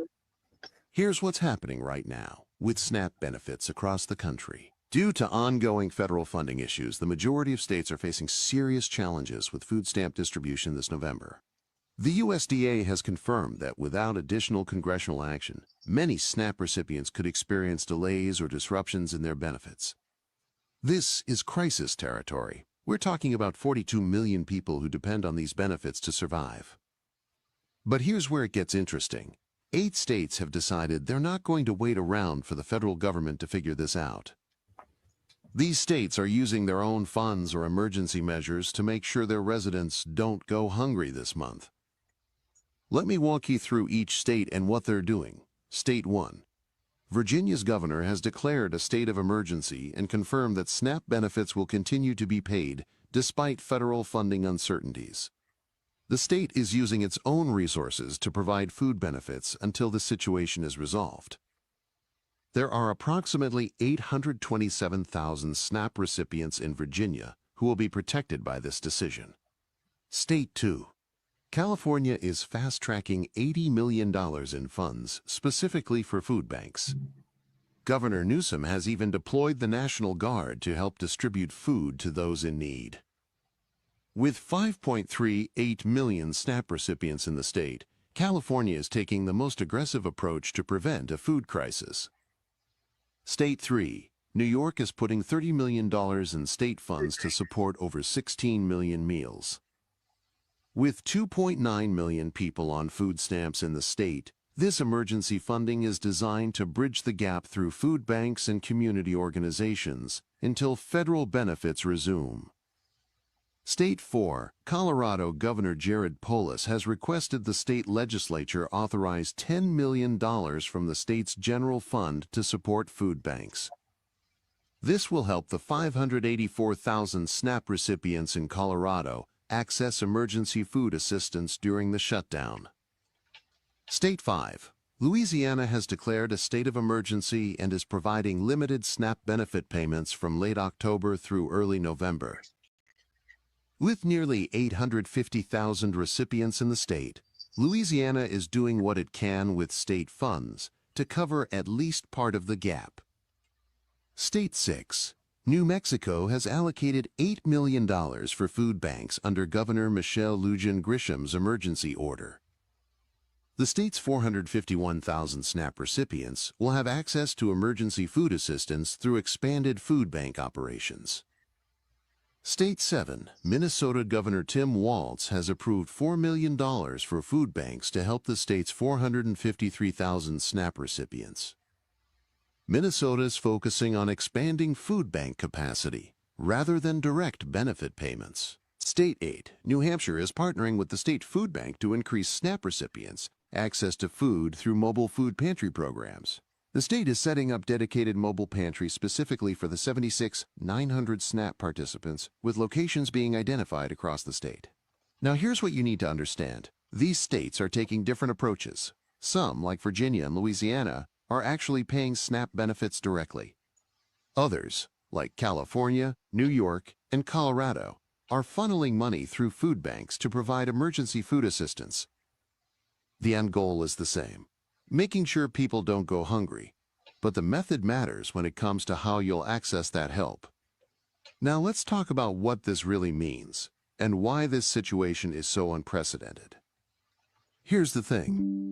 Here's what's happening right now with SNAP benefits across the country. Due to ongoing federal funding issues, the majority of states are facing serious challenges with food stamp distribution this November. The USDA has confirmed that without additional congressional action, many SNAP recipients could experience delays or disruptions in their benefits. This is crisis territory. We're talking about 42 million people who depend on these benefits to survive. But here's where it gets interesting. 8 states have decided they're not going to wait around for the federal government to figure this out. These states are using their own funds or emergency measures to make sure their residents don't go hungry this month. Let me walk you through each state and what they're doing. State 1. Virginia's governor has declared a state of emergency and confirmed that SNAP benefits will continue to be paid despite federal funding uncertainties. The state is using its own resources to provide food benefits until the situation is resolved. There are approximately 827,000 SNAP recipients in Virginia who will be protected by this decision. State 2. California is fast-tracking $80 million in funds specifically for food banks. Governor Newsom has even deployed the National Guard to help distribute food to those in need. With 5.38 million SNAP recipients in the state, California is taking the most aggressive approach to prevent a food crisis. State 3. New York is putting $30 million in state funds to support over 16 million meals. With 2.9 million people on food stamps in the state, this emergency funding is designed to bridge the gap through food banks and community organizations until federal benefits resume. State 4. Colorado Governor Jared Polis has requested the state legislature authorize $10 million from the state's general fund to support food banks. This will help the 584,000 SNAP recipients in Colorado access emergency food assistance during the shutdown. State 5. Louisiana has declared a state of emergency and is providing limited SNAP benefit payments from late October through early November. With nearly 850,000 recipients in the state, Louisiana is doing what it can with state funds to cover at least part of the gap. State 6. New Mexico has allocated $8 million for food banks under Governor Michelle Lujan Grisham's emergency order. The state's 451,000 SNAP recipients will have access to emergency food assistance through expanded food bank operations. State 7. Minnesota Governor Tim Walz has approved $4 million for food banks to help the state's 453,000 SNAP recipients. Minnesota is focusing on expanding food bank capacity rather than direct benefit payments. State 8. New Hampshire is partnering with the state food bank to increase SNAP recipients' access to food through mobile food pantry programs. The state is setting up dedicated mobile pantries specifically for the 76,900 SNAP participants, with locations being identified across the state. Now here's what you need to understand. These states are taking different approaches. Some, like Virginia and Louisiana, are actually paying SNAP benefits directly. Others, like California, New York, and Colorado, are funneling money through food banks to provide emergency food assistance. The end goal is the same: making sure people don't go hungry, but the method matters when it comes to how you'll access that help. Now let's talk about what this really means and why this situation is so unprecedented. Here's the thing.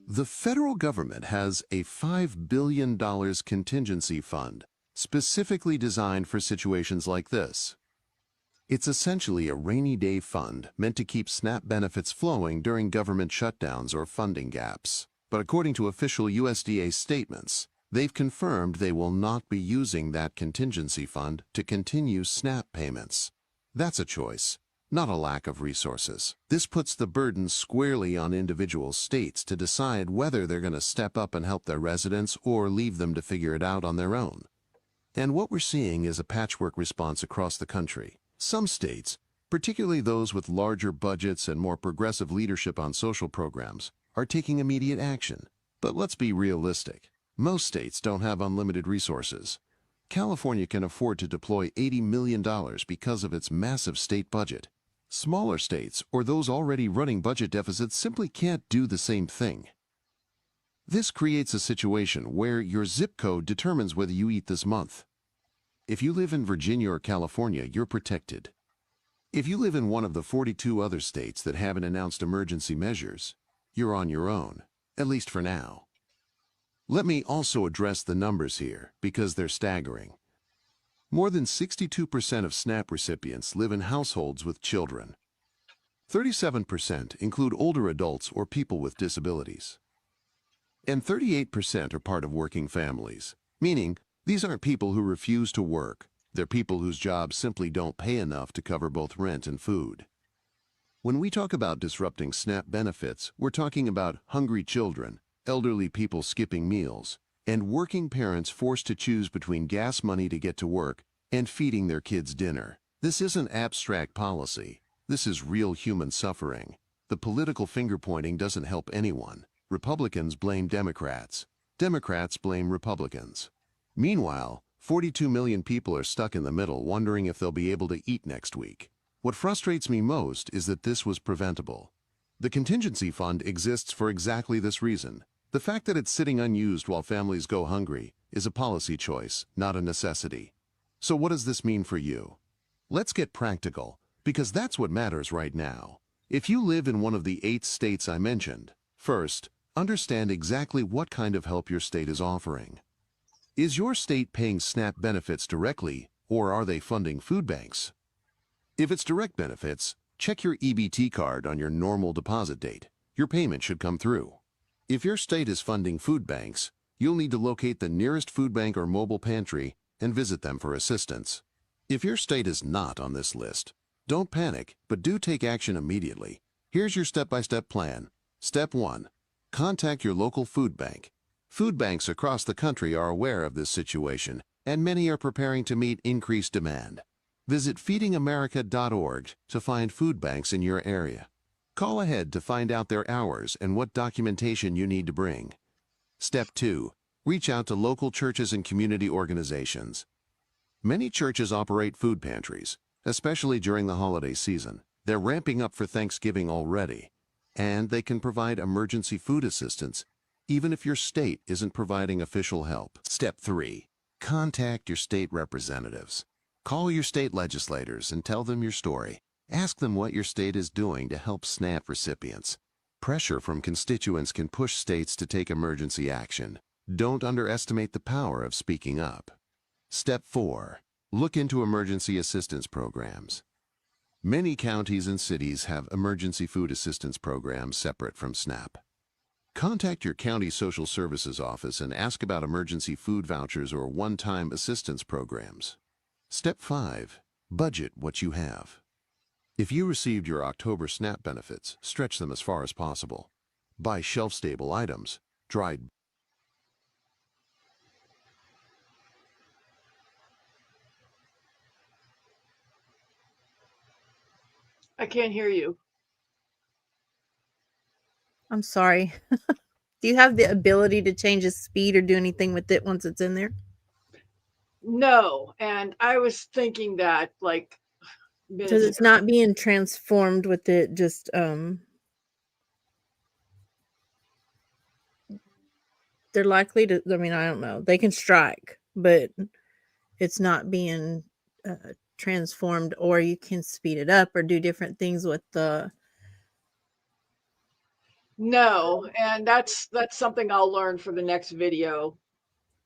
The federal government has a $5 billion contingency fund specifically designed for situations like this. It's essentially a rainy day fund meant to keep SNAP benefits flowing during government shutdowns or funding gaps. But according to official USDA statements, they've confirmed they will not be using that contingency fund to continue SNAP payments. That's a choice, not a lack of resources. This puts the burden squarely on individual states to decide whether they're going to step up and help their residents or leave them to figure it out on their own. And what we're seeing is a patchwork response across the country. Some states, particularly those with larger budgets and more progressive leadership on social programs, are taking immediate action. But let's be realistic. Most states don't have unlimited resources. California can afford to deploy $80 million because of its massive state budget. Smaller states or those already running budget deficits simply can't do the same thing. This creates a situation where your zip code determines whether you eat this month. If you live in Virginia or California, you're protected. If you live in one of the 42 other states that haven't announced emergency measures, you're on your own, at least for now. Let me also address the numbers here because they're staggering. More than 62% of SNAP recipients live in households with children. 37% include older adults or people with disabilities. And 38% are part of working families, meaning these aren't people who refuse to work. They're people whose jobs simply don't pay enough to cover both rent and food. When we talk about disrupting SNAP benefits, we're talking about hungry children, elderly people skipping meals, and working parents forced to choose between gas money to get to work and feeding their kids dinner. This isn't abstract policy. This is real human suffering. The political finger-pointing doesn't help anyone. Republicans blame Democrats. Democrats blame Republicans. Meanwhile, 42 million people are stuck in the middle wondering if they'll be able to eat next week. What frustrates me most is that this was preventable. The contingency fund exists for exactly this reason. The fact that it's sitting unused while families go hungry is a policy choice, not a necessity. So what does this mean for you? Let's get practical, because that's what matters right now. If you live in one of the 8 states I mentioned, first, understand exactly what kind of help your state is offering. Is your state paying SNAP benefits directly, or are they funding food banks? If it's direct benefits, check your EBT card on your normal deposit date. Your payment should come through. If your state is funding food banks, you'll need to locate the nearest food bank or mobile pantry and visit them for assistance. If your state is not on this list, don't panic, but do take action immediately. Here's your step-by-step plan. Step 1. Contact your local food bank. Food banks across the country are aware of this situation, and many are preparing to meet increased demand. Visit feedingamerica.org to find food banks in your area. Call ahead to find out their hours and what documentation you need to bring. Step 2. Reach out to local churches and community organizations. Many churches operate food pantries, especially during the holiday season. They're ramping up for Thanksgiving already, and they can provide emergency food assistance even if your state isn't providing official help. Step 3. Contact your state representatives. Call your state legislators and tell them your story. Ask them what your state is doing to help SNAP recipients. Pressure from constituents can push states to take emergency action. Don't underestimate the power of speaking up. Step 4. Look into emergency assistance programs. Many counties and cities have emergency food assistance programs separate from SNAP. Contact your county social services office and ask about emergency food vouchers or one-time assistance programs. Step 5. Budget what you have. If you received your October SNAP benefits, stretch them as far as possible. Buy shelf-stable items, dried. I can't hear you. I'm sorry. Do you have the ability to change the speed or do anything with it once it's in there? No, and I was thinking that like Because minutes it's not being transformed with it just they're likely to, I mean, I don't know. They can strike, but it's not being transformed, or you can speed it up or do different things with the. No, and that's something I'll learn for the next video.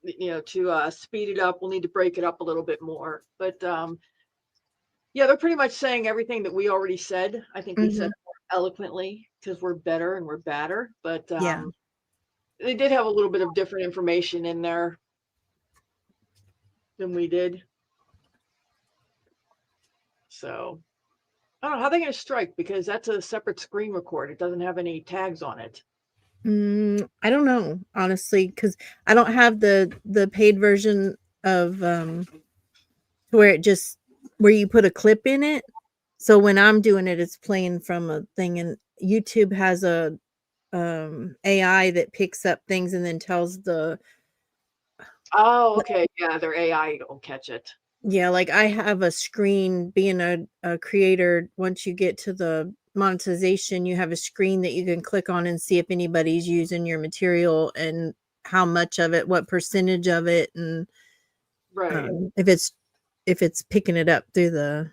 You know, to speed it up, we'll need to break it up a little bit more. But yeah, they're pretty much saying everything that we already said. I think we said it more eloquently because we're better and we're badder. But Yeah. they did have a little bit of different information in there than we did. So I don't know how they're going to strike, because that's a separate screen record. It doesn't have any tags on it. I don't know, honestly, because I don't have the paid version of where it just where you put a clip in it. So when I'm doing it, it's playing from a thing, and YouTube has a AI that picks up things and then tells the Oh, okay. Yeah, their AI will catch it. Yeah, like I have a screen being a creator. Once you get to the monetization, you have a screen that you can click on and see if anybody's using your material and how much of it, what percentage of it, and Right. if it's picking it up through the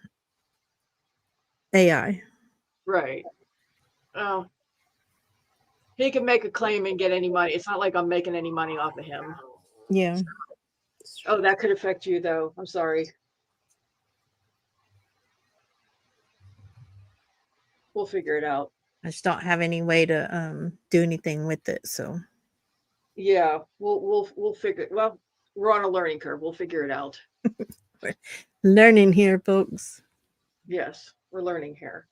AI. Right. Oh, he can make a claim and get any money. It's not like I'm making any money off of him. Yeah. Oh, that could affect you though. I'm sorry. We'll figure it out. I just don't have any way to do anything with it. So Yeah, we'll figure. Well, we're on a learning curve. We'll figure it out. learning here, folks. Yes, we're learning here.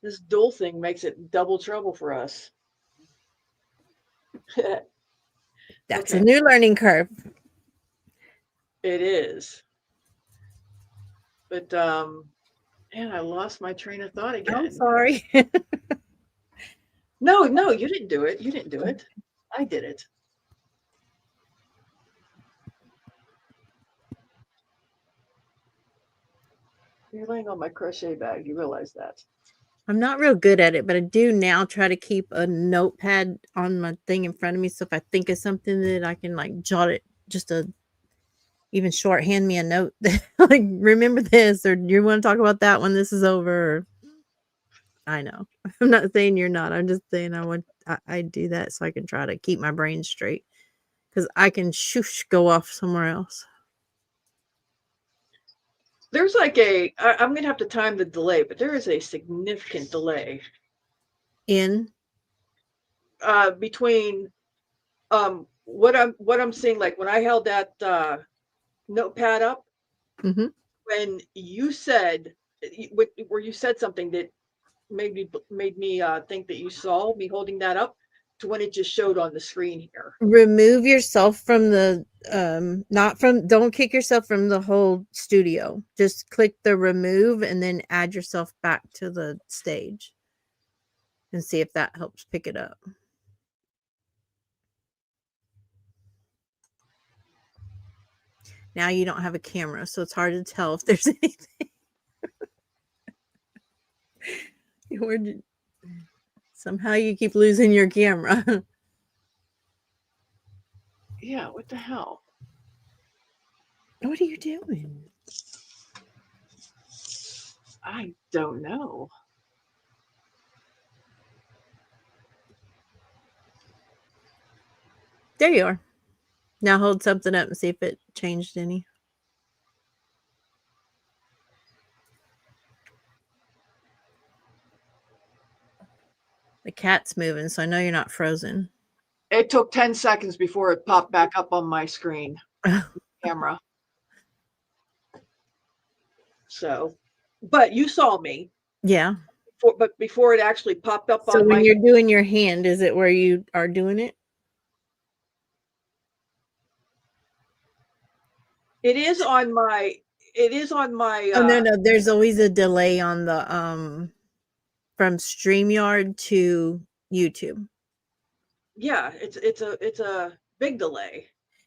This dual thing makes it double trouble for us. That's Okay. a new learning curve. It is. But man, I lost my train of thought again. I'm sorry. No, you didn't do it. You didn't do it. I did it. You're laying on my crochet bag. You realize that. I'm not real good at it, but I do now try to keep a notepad on my thing in front of me. So if I think of something that I can like jot it, just a even shorthand me a note like remember this, or you want to talk about that when this is over. Or, I know. I'm not saying you're not. I'm just saying I do that so I can try to keep my brain straight because I can shoosh go off somewhere else. There's like I'm gonna have to time the delay, but there is a significant delay In between what I'm seeing. Like when I held that notepad up, mhm. when you said where you said something that made me think that you saw me holding that up to when it just showed on the screen here. Remove yourself from the not from don't kick yourself from the whole studio. Just click the remove and then add yourself back to the stage and see if that helps pick it up. Now you don't have a camera, so it's hard to tell if there's anything. Somehow you keep losing your camera. Yeah, what the hell? What are you doing? I don't know. There you are. Now hold something up and see if it changed any. The cat's moving, so I know you're not frozen. It took 10 seconds before it popped back up on my screen camera. So, but you saw me. Yeah. But before it actually popped up So on when my, you're doing your hand, is it where you are doing it? it is on my, Oh no, there's always a delay on the from StreamYard to YouTube. yeah, it's a big delay.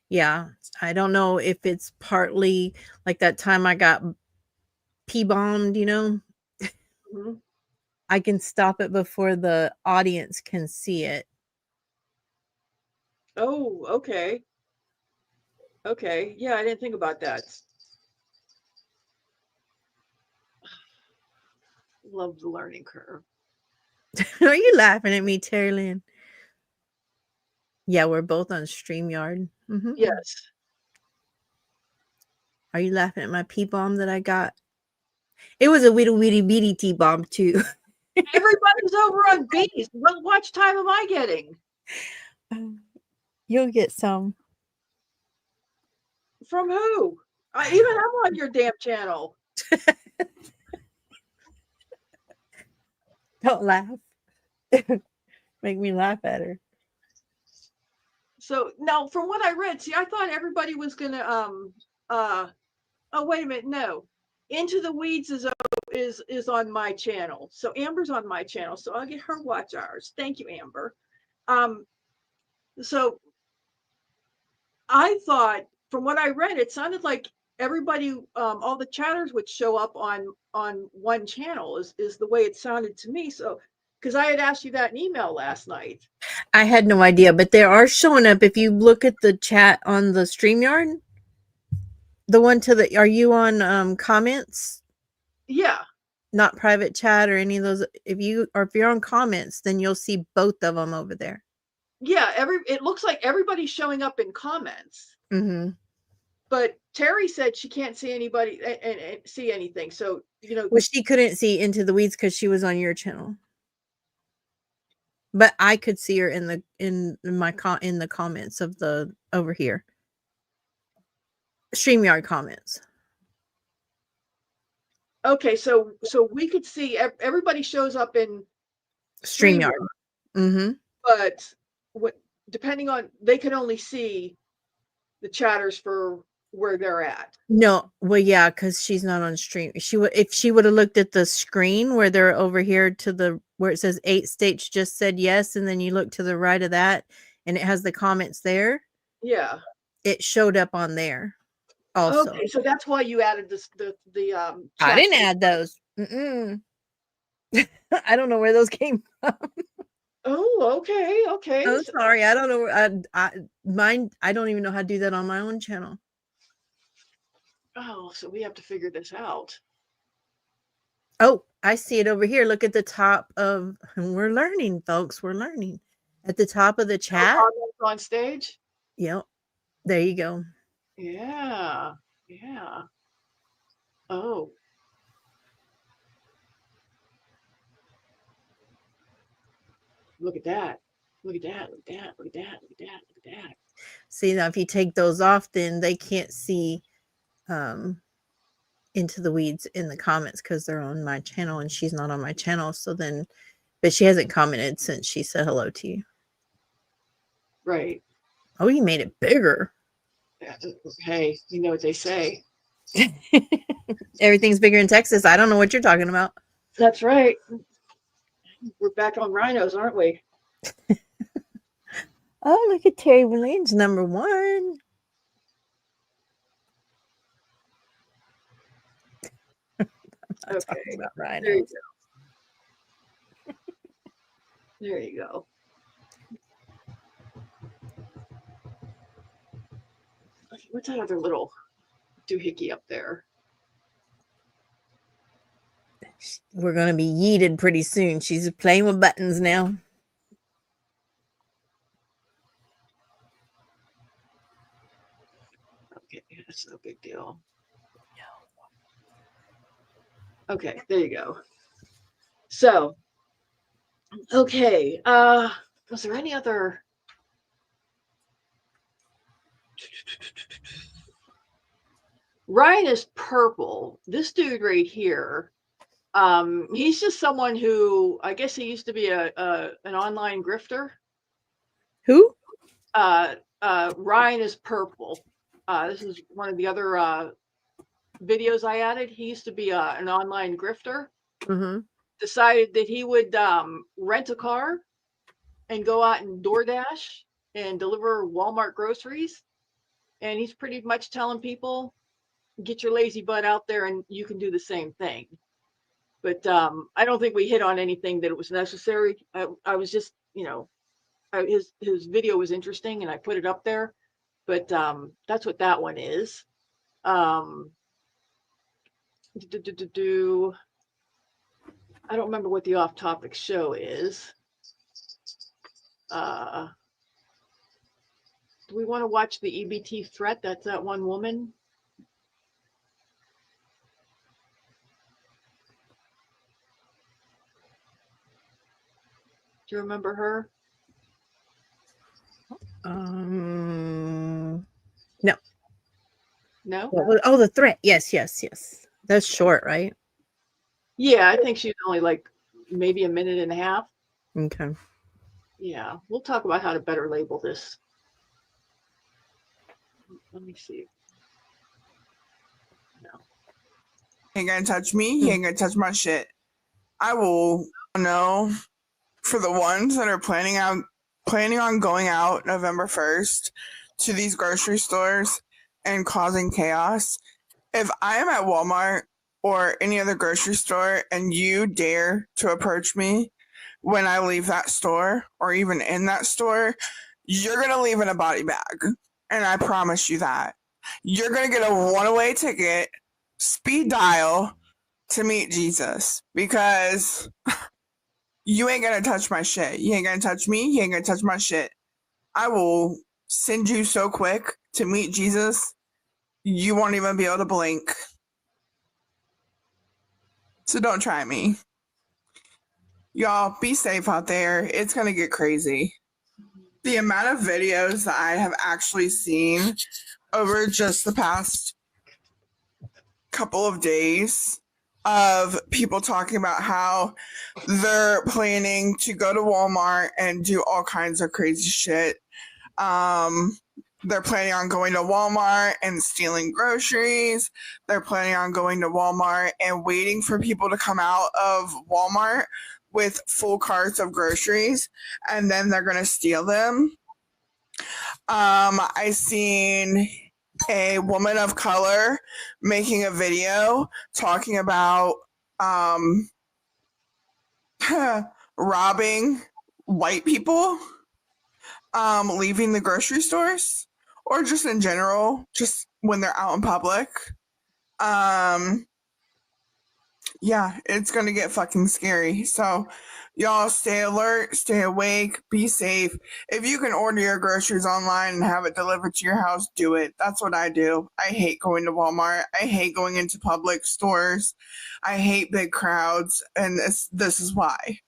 Yeah. I don't know if it's partly like that time I got P-bombed, you know. Mm-hmm. I can stop it before the audience can see it. Oh, okay. Okay. Yeah, I didn't think about that. Love the learning curve. Are you laughing at me, Terry Lynn? Yeah, we're both on StreamYard. Mm-hmm. Yes. Are you laughing at my P-bomb that I got? It was a witty bitty T-bomb too. Everybody's over on B's. What watch time am I getting? You'll get some. From who? Even I'm on your damn channel. Don't laugh. Make me laugh at her. So now, from what I read, see, I thought everybody was gonna oh wait a minute, no. Into the Weeds is on my channel. So Amber's on my channel. So I'll get her watch hours. Thank you, Amber. So I thought, from what I read, it sounded like everybody, all the chatters would show up on one channel is the way it sounded to me. So, because I had asked you that in email last night. I had no idea, but they are showing up. If you look at the chat on the StreamYard, the one to the, are you on comments? Yeah. Not private chat or any of those. If you're on comments, then you'll see both of them over there. Yeah, it looks like everybody's showing up in comments. Mm-hmm. But Terry said she can't see anybody and see anything. So, well, she couldn't see Into the Weeds because she was on your channel. But I could see her in the comments of the over here. StreamYard comments. Okay, so we could see everybody shows up in StreamYard. Mm-hmm. But depending on, they can only see the chatters for where they're at. No, well, yeah, because she's not on stream. If she would have looked at the screen where they're over here where it says 8 states just said yes, and then you look to the right of that, and it has the comments there. Yeah, it showed up on there. Also, okay, so that's why you added the I didn't add those. I don't know where those came from. Oh, okay. Oh, sorry, I don't know. I don't even know how to do that on my own channel. Oh, so we have to figure this out. Oh, I see it over here. Look at the top of. We're learning, folks. We're learning. At the top of the chat. On stage. Yep. There you go. Yeah. Yeah. Oh. Look at that. Look at that. Look at that. Look at that. Look at that. Look at that. See, now if you take those off, then they can't see Into the Weeds in the comments because they're on my channel and she's not on my channel. So then, but she hasn't commented since she said hello to you. Right. Oh, you made it bigger. Hey, you know what they say. Everything's bigger in Texas. I don't know what you're talking about. That's right. We're back on rhinos, aren't we? Oh, look at Terry Williams, number 1. I'm not talking about rhinos. There you go. What's that other little doohickey up there? We're going to be yeeted pretty soon. She's playing with buttons now. Okay, that's no big deal. Okay, there you go. So, okay, was there any other? Ryan is purple. This dude right here, he's just someone who, I guess he used to be an online grifter. Who? Ryan is purple. This is one of the other videos I added. He used to be an online grifter. Mm-hmm. Decided that he would rent a car and go out and DoorDash and deliver Walmart groceries. And he's pretty much telling people, get your lazy butt out there and you can do the same thing. But I don't think we hit on anything that it was necessary. I was just, his video was interesting and I put it up there. But that's what that one is. I don't remember what the off-topic show is. Do we want to watch the EBT threat? That's that one woman. Do you remember her? No. No? Oh, the threat. Yes. That's short, right? Yeah, I think she's only like maybe a minute and a half. Okay. Yeah, we'll talk about how to better label this. Let me see. No. He ain't gonna touch me. He ain't gonna touch my shit. I will know for the ones that are planning on going out November 1st to these grocery stores and causing chaos. If I am at Walmart or any other grocery store and you dare to approach me when I leave that store or even in that store, you're going to leave in a body bag. And I promise you that. You're going to get a one-way ticket, speed dial to meet Jesus, because you ain't going to touch my shit. You ain't going to touch me. You ain't going to touch my shit. I will send you so quick to meet Jesus, you won't even be able to blink. So don't try me. Y'all, be safe out there. It's going to get crazy. The amount of videos that I have actually seen over just the past couple of days of people talking about how they're planning to go to Walmart and do all kinds of crazy shit. They're planning on going to Walmart and stealing groceries. They're planning on going to Walmart and waiting for people to come out of Walmart with full carts of groceries, and then they're going to steal them. I seen a woman of color making a video talking about robbing white people leaving the grocery stores, or just in general, just when they're out in public. Yeah, it's gonna get fucking scary. So y'all stay alert, stay awake, be safe. If you can order your groceries online and have it delivered to your house, do it. That's what I do. I hate going to Walmart. I hate going into public stores. I hate big crowds, and this is why.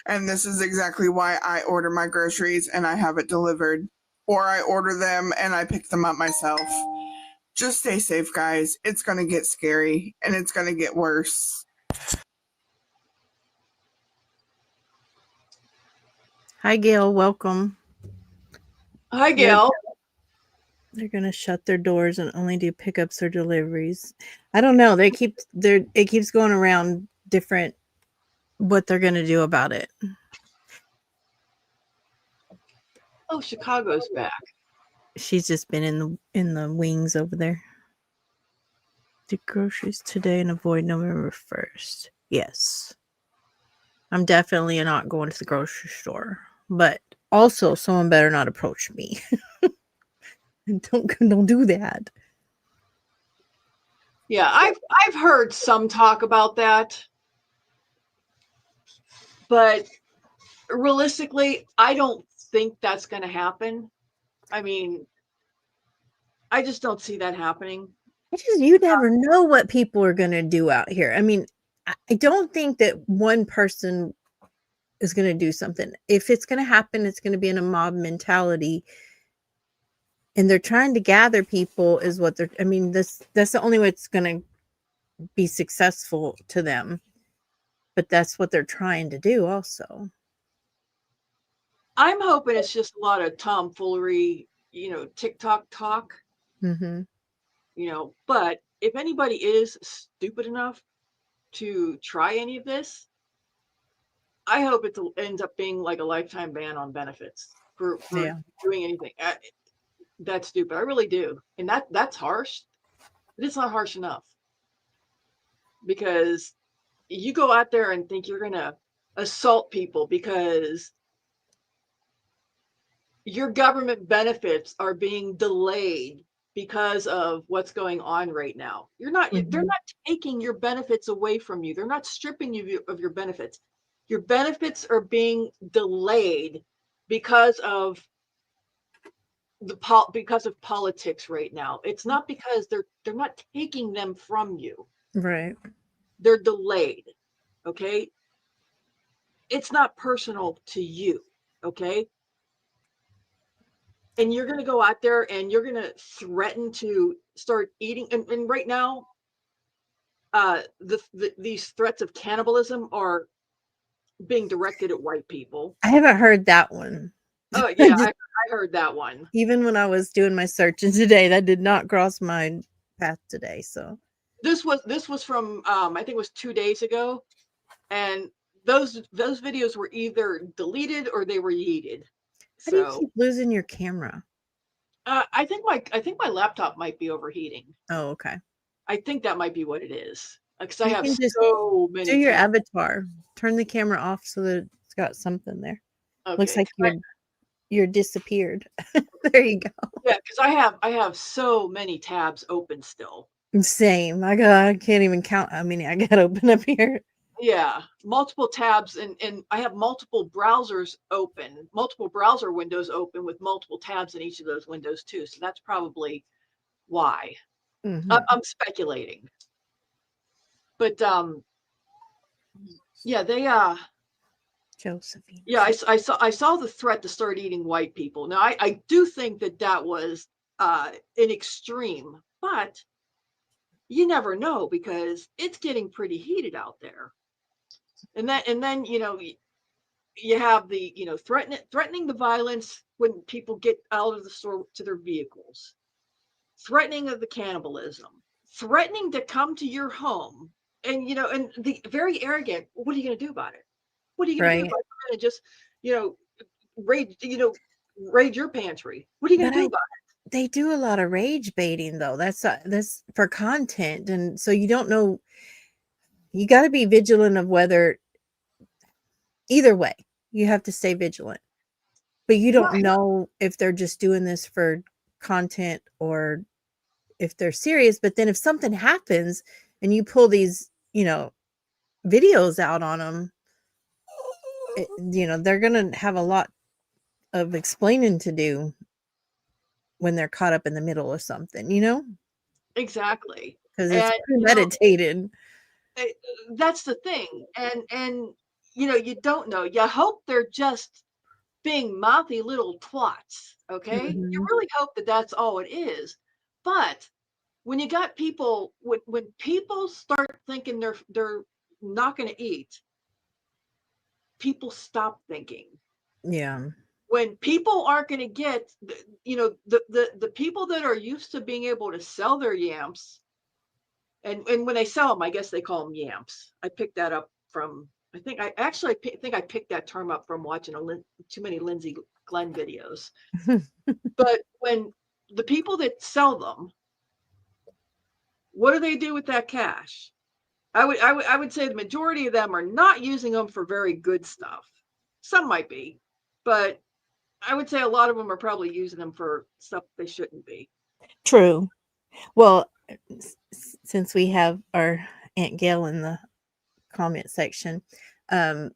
And this is exactly why I order my groceries and I have it delivered. Or I order them and I pick them up myself. Just stay safe, guys. It's going to get scary and it's going to get worse. Hi, Gail. Welcome. Hi, Gail. They're going to shut their doors and only do pickups or deliveries. I don't know. It keeps going around different what they're going to do about it. Oh, Chicago's back. She's just been in the wings over there. Do groceries today and avoid November 1st. Yes. I'm definitely not going to the grocery store. But also, someone better not approach me. Don't do that. Yeah, I've heard some talk about that. But realistically, I don't think that's going to happen. I mean, I just don't see that happening. You never know what people are going to do out here. I mean, I don't think that one person is going to do something. If it's going to happen, it's going to be in a mob mentality. And they're trying to gather people is what they're, I mean, that's the only way it's going to be successful to them. But that's what they're trying to do also. I'm hoping it's just a lot of tomfoolery, TikTok talk. Mm-hmm. But if anybody is stupid enough to try any of this, I hope it ends up being like a lifetime ban on benefits for doing anything. That's stupid. I really do. And that's harsh, but it's not harsh enough. Because you go out there and think you're going to assault people because your government benefits are being delayed because of what's going on right now. They're not taking your benefits away from you. They're not stripping you of your benefits. Your benefits are being delayed because of politics right now. It's not because they're not taking them from you. Right. They're delayed. Okay? It's not personal to you. Okay? And you're going to go out there and you're going to threaten to start eating. And right now, these threats of cannibalism are being directed at white people. I haven't heard that one. Oh, yeah, I heard that one. Even when I was doing my searching today, that did not cross my path today. So this was from I think it was 2 days ago, and those videos were either deleted or they were yeeted. How do you keep losing your camera? I think my laptop might be overheating. Oh, okay. I think that might be what it is, because I You have can just so do many your tabs. avatar. Turn the camera off so that it's got something there. Looks Okay, like you're disappeared. There you go. yeah, because I have so many tabs open still. Same. I can't even count how many I got open up here. Yeah, multiple tabs, and I have multiple browsers open, multiple browser windows open with multiple tabs in each of those windows too. So that's probably why. Mhm. I'm speculating, but yeah, they Josephine. yeah, I saw the threat to start eating white people. Now I do think that that was an extreme, but you never know because it's getting pretty heated out there. And then you have the threatening the violence when people get out of the store to their vehicles, threatening of the cannibalism, threatening to come to your home, and the very arrogant. What are you going to do about it? What are you going to do Right. about it? And just you know raid raid your pantry. What are you going But to do about they do a lot of rage baiting though. That's for content, and so you don't know. You got to be vigilant of whether either way. You have to stay vigilant, but you it? don't Right. know if they're just doing this for content or if they're serious. But then if something happens and you pull these, videos out on them, they're gonna have a lot of explaining to do when they're caught up in the middle of something, Exactly. because it's And premeditated. eh, that's the thing. And you don't know. You hope they're just being mouthy little twats. Okay, you Mhm. really hope that that's all it is. But when you got people, when people start thinking they're not going to eat, people stop thinking. Yeah. When people aren't going to get, the people that are used to being able to sell their yams, and when they sell them, I guess they call them yamps. I picked that up from. I think I picked that term up from watching too many Lindsay Glenn videos. But when the people that sell them, what do they do with that cash? I would say the majority of them are not using them for very good stuff. Some might be, but I would say a lot of them are probably using them for stuff they shouldn't be. True. Well, since we have our Aunt Gail in the comment section, um,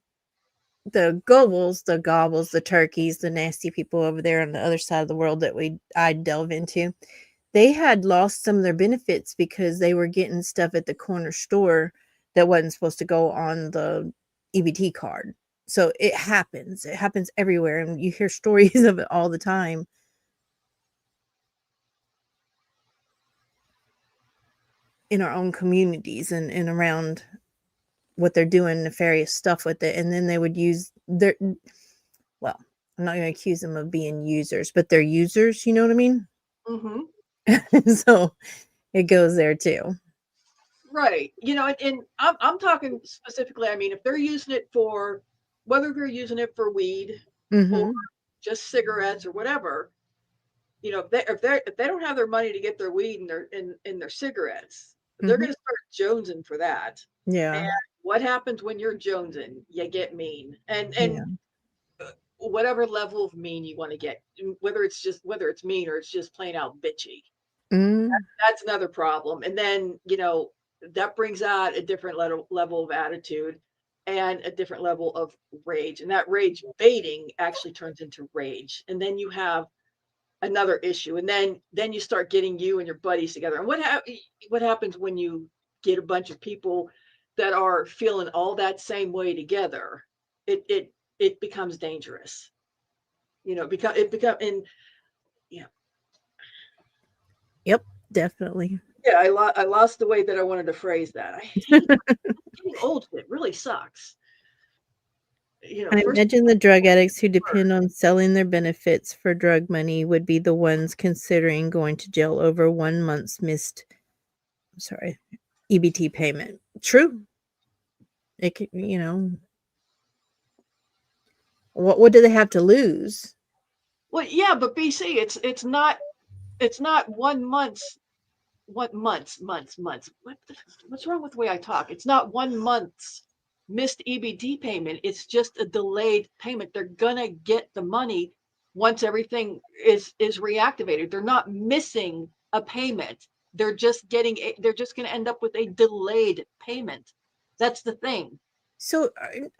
the gobbles, the turkeys, the nasty people over there on the other side of the world that I delve into, they had lost some of their benefits because they were getting stuff at the corner store that wasn't supposed to go on the EBT card. So it happens. It happens everywhere, and you hear stories of it all the time in our own communities and around what they're doing nefarious stuff with it. And then they would use well, I'm not going to accuse them of being users, but they're users, you know what I mean? Hmm. So it goes there too. Right. And I'm talking specifically. I mean, if they're using it for whether they're using it for weed or Mm-hmm. just cigarettes or whatever, if they don't have their money to get their weed and their cigarettes, they're Mm-hmm. going to start jonesing for that. And Yeah. what happens when you're jonesing? You get mean, and Yeah. whatever level of mean you want to get, whether it's mean or it's just plain out bitchy. Mm, That's another problem. And then that brings out a different level of attitude and a different level of rage, and that rage baiting actually turns into rage, and then you have another issue, and then you start getting you and your buddies together. And what happens when you get a bunch of people that are feeling all that same way together? It becomes dangerous. Because it become and yeah. yep, definitely. Yeah, I lost the way that I wanted to phrase that. I hate getting old. It really sucks. I First imagine the drug addicts who depend on selling their benefits for drug money would be the ones considering going to jail over 1 month's missed, sorry, EBT payment. True. It could, what do they have to lose? well, yeah, but BC, it's not. it's not 1 month's months. What's wrong with the way I talk? It's not 1 month's missed EBT payment. It's just a delayed payment. They're gonna get the money once everything is reactivated. They're not missing a payment. They're just going to end up with a delayed payment. That's the thing. So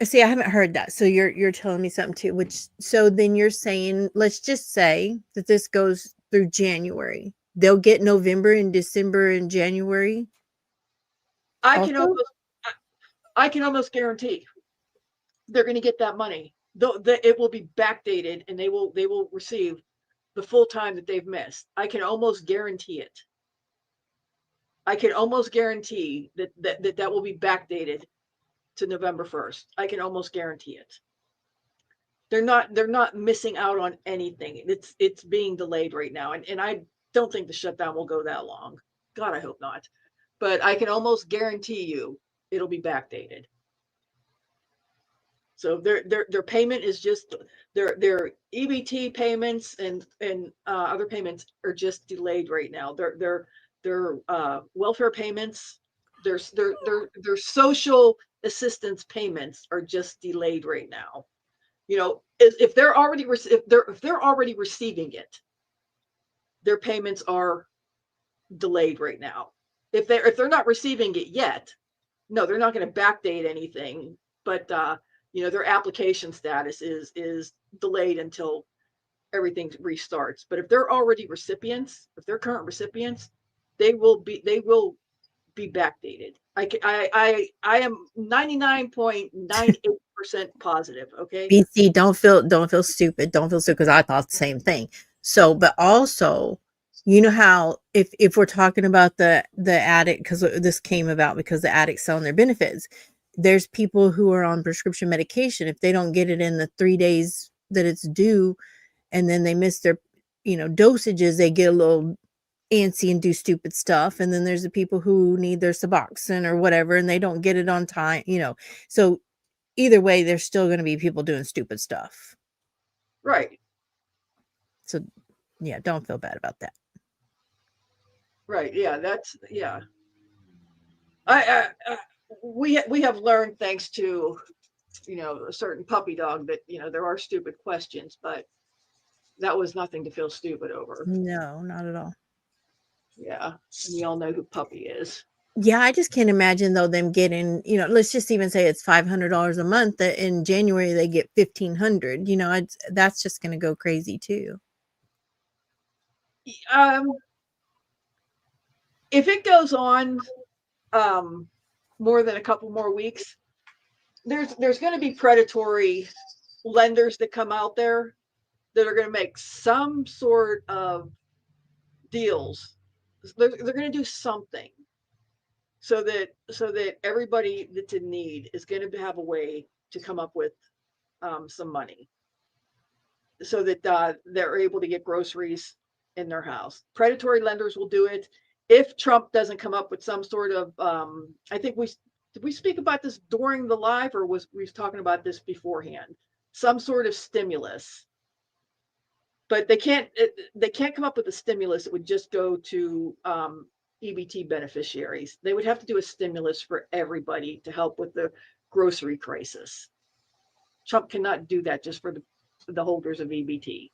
see, I haven't heard that. So you're telling me something too, which so then you're saying, let's just say that this goes through January. They'll get November and December and January. I Also? can almost guarantee they're going to get that money. It will be backdated, and they will receive the full time that they've missed. I can almost guarantee it. I can almost guarantee that will be backdated to November 1st. I can almost guarantee it. They're not missing out on anything. It's being delayed right now, and I don't think the shutdown will go that long. God, I hope not. But I can almost guarantee you it'll be backdated. So their payment is just their EBT payments and other payments are just delayed right now. Their welfare payments, their social assistance payments are just delayed right now. You know, if they're already receiving it, their payments are delayed right now. If they're not receiving it yet, no, they're not going to backdate anything. But their application status is delayed until everything restarts. But if they're already recipients, if they're current recipients, they will be backdated. I am 99.98% positive. Okay. BC, don't feel stupid. Don't feel stupid because I thought the same thing. So, but also, you know how if we're talking about the addict, because this came about because the addicts selling their benefits, there's people who are on prescription medication. If they don't get it in the 3 days that it's due, and then they miss their dosages, they get a little antsy and do stupid stuff. And then there's the people who need their Suboxone or whatever, and they don't get it on time. So either way, there's still going to be people doing stupid stuff. Right. So, yeah, don't feel bad about that. Right. Yeah. Yeah. We have learned, thanks to a certain puppy dog, that there are stupid questions, but that was nothing to feel stupid over. No, not at all. Yeah, and we all know who Puppy is. Yeah, I just can't imagine though them getting, let's just even say it's $500 a month, that in January they get $1,500. That's just going to go crazy too. If it goes on more than a couple more weeks, there's going to be predatory lenders that come out there that are going to make some sort of deals. They're going to do something so that everybody that's in need is going to have a way to come up with some money, so that they're able to get groceries in their house. Predatory lenders will do it if Trump doesn't come up with some sort of. I think did we speak about this during the live, or was we talking about this beforehand? Some sort of stimulus, but they can't come up with a stimulus that would just go to EBT beneficiaries. They would have to do a stimulus for everybody to help with the grocery crisis. Trump cannot do that just for the holders of EBT.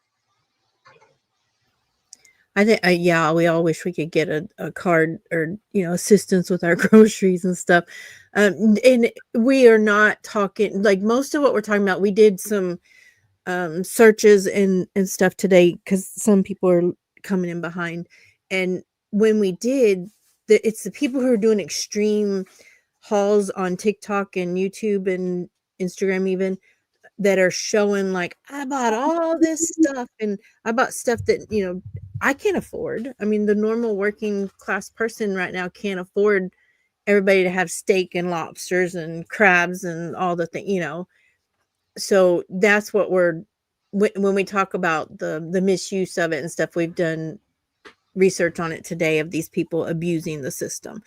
I think, yeah, we all wish we could get a card or, assistance with our groceries and stuff. And we are not talking, like most of what we're talking about, we did some searches and stuff today because some people are coming in behind. And when we did, it's the people who are doing extreme hauls on TikTok and YouTube and Instagram even, that are showing like, I bought all this stuff and I bought stuff that, I can't afford. I mean, the normal working class person right now can't afford everybody to have steak and lobsters and crabs and all the things, So that's what when we talk about the misuse of it and stuff, we've done research on it today of these people abusing the system.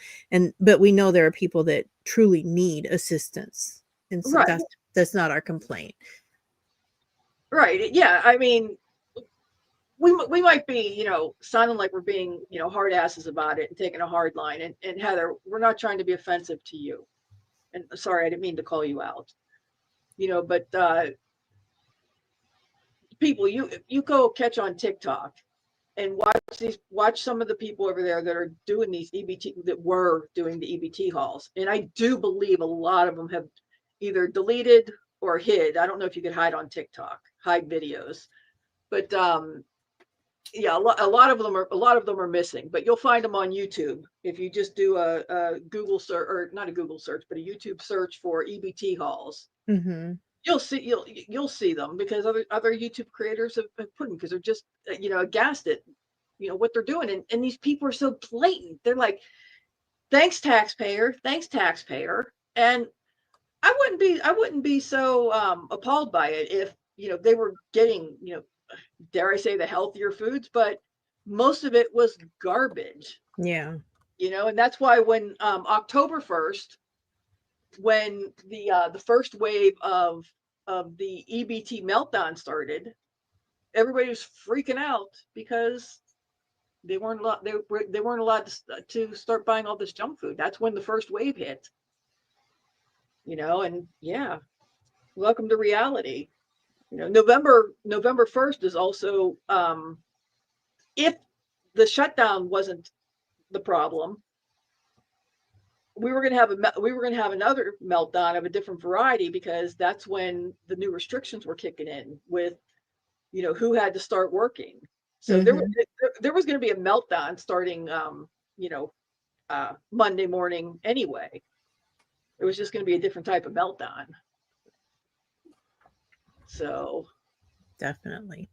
But we know there are people that truly need assistance. And so that's not our complaint. Right. Yeah. I mean, we might be, sounding like we're being, hard asses about it and taking a hard line. And Heather, we're not trying to be offensive to you. And sorry, I didn't mean to call you out. But people, you go catch on TikTok and watch some of the people over there that are doing these EBT, that were doing the EBT hauls. And I do believe a lot of them have either deleted or hid. I don't know if you could hide on TikTok, hide videos, but yeah, a lot of them are missing. But you'll find them on YouTube if you just do a Google search, or not a Google search, but a YouTube search for EBT hauls. Mm-hmm. You'll see them, because other YouTube creators have put them, because they're just aghast at what they're doing. And these people are so blatant. They're like, thanks taxpayer, and I wouldn't be so appalled by it if they were getting dare I say, the healthier foods, but most of it was garbage. Yeah. And that's why when October 1st, when the first wave of the EBT meltdown started, everybody was freaking out because they weren't allowed to start buying all this junk food. That's when the first wave hit. And yeah, welcome to reality. November 1st is also, if the shutdown wasn't the problem, we were going to have another meltdown of a different variety, because that's when the new restrictions were kicking in with who had to start working. So Mm-hmm. there was going to be a meltdown starting Monday morning anyway. It was just going to be a different type of meltdown. So Definitely.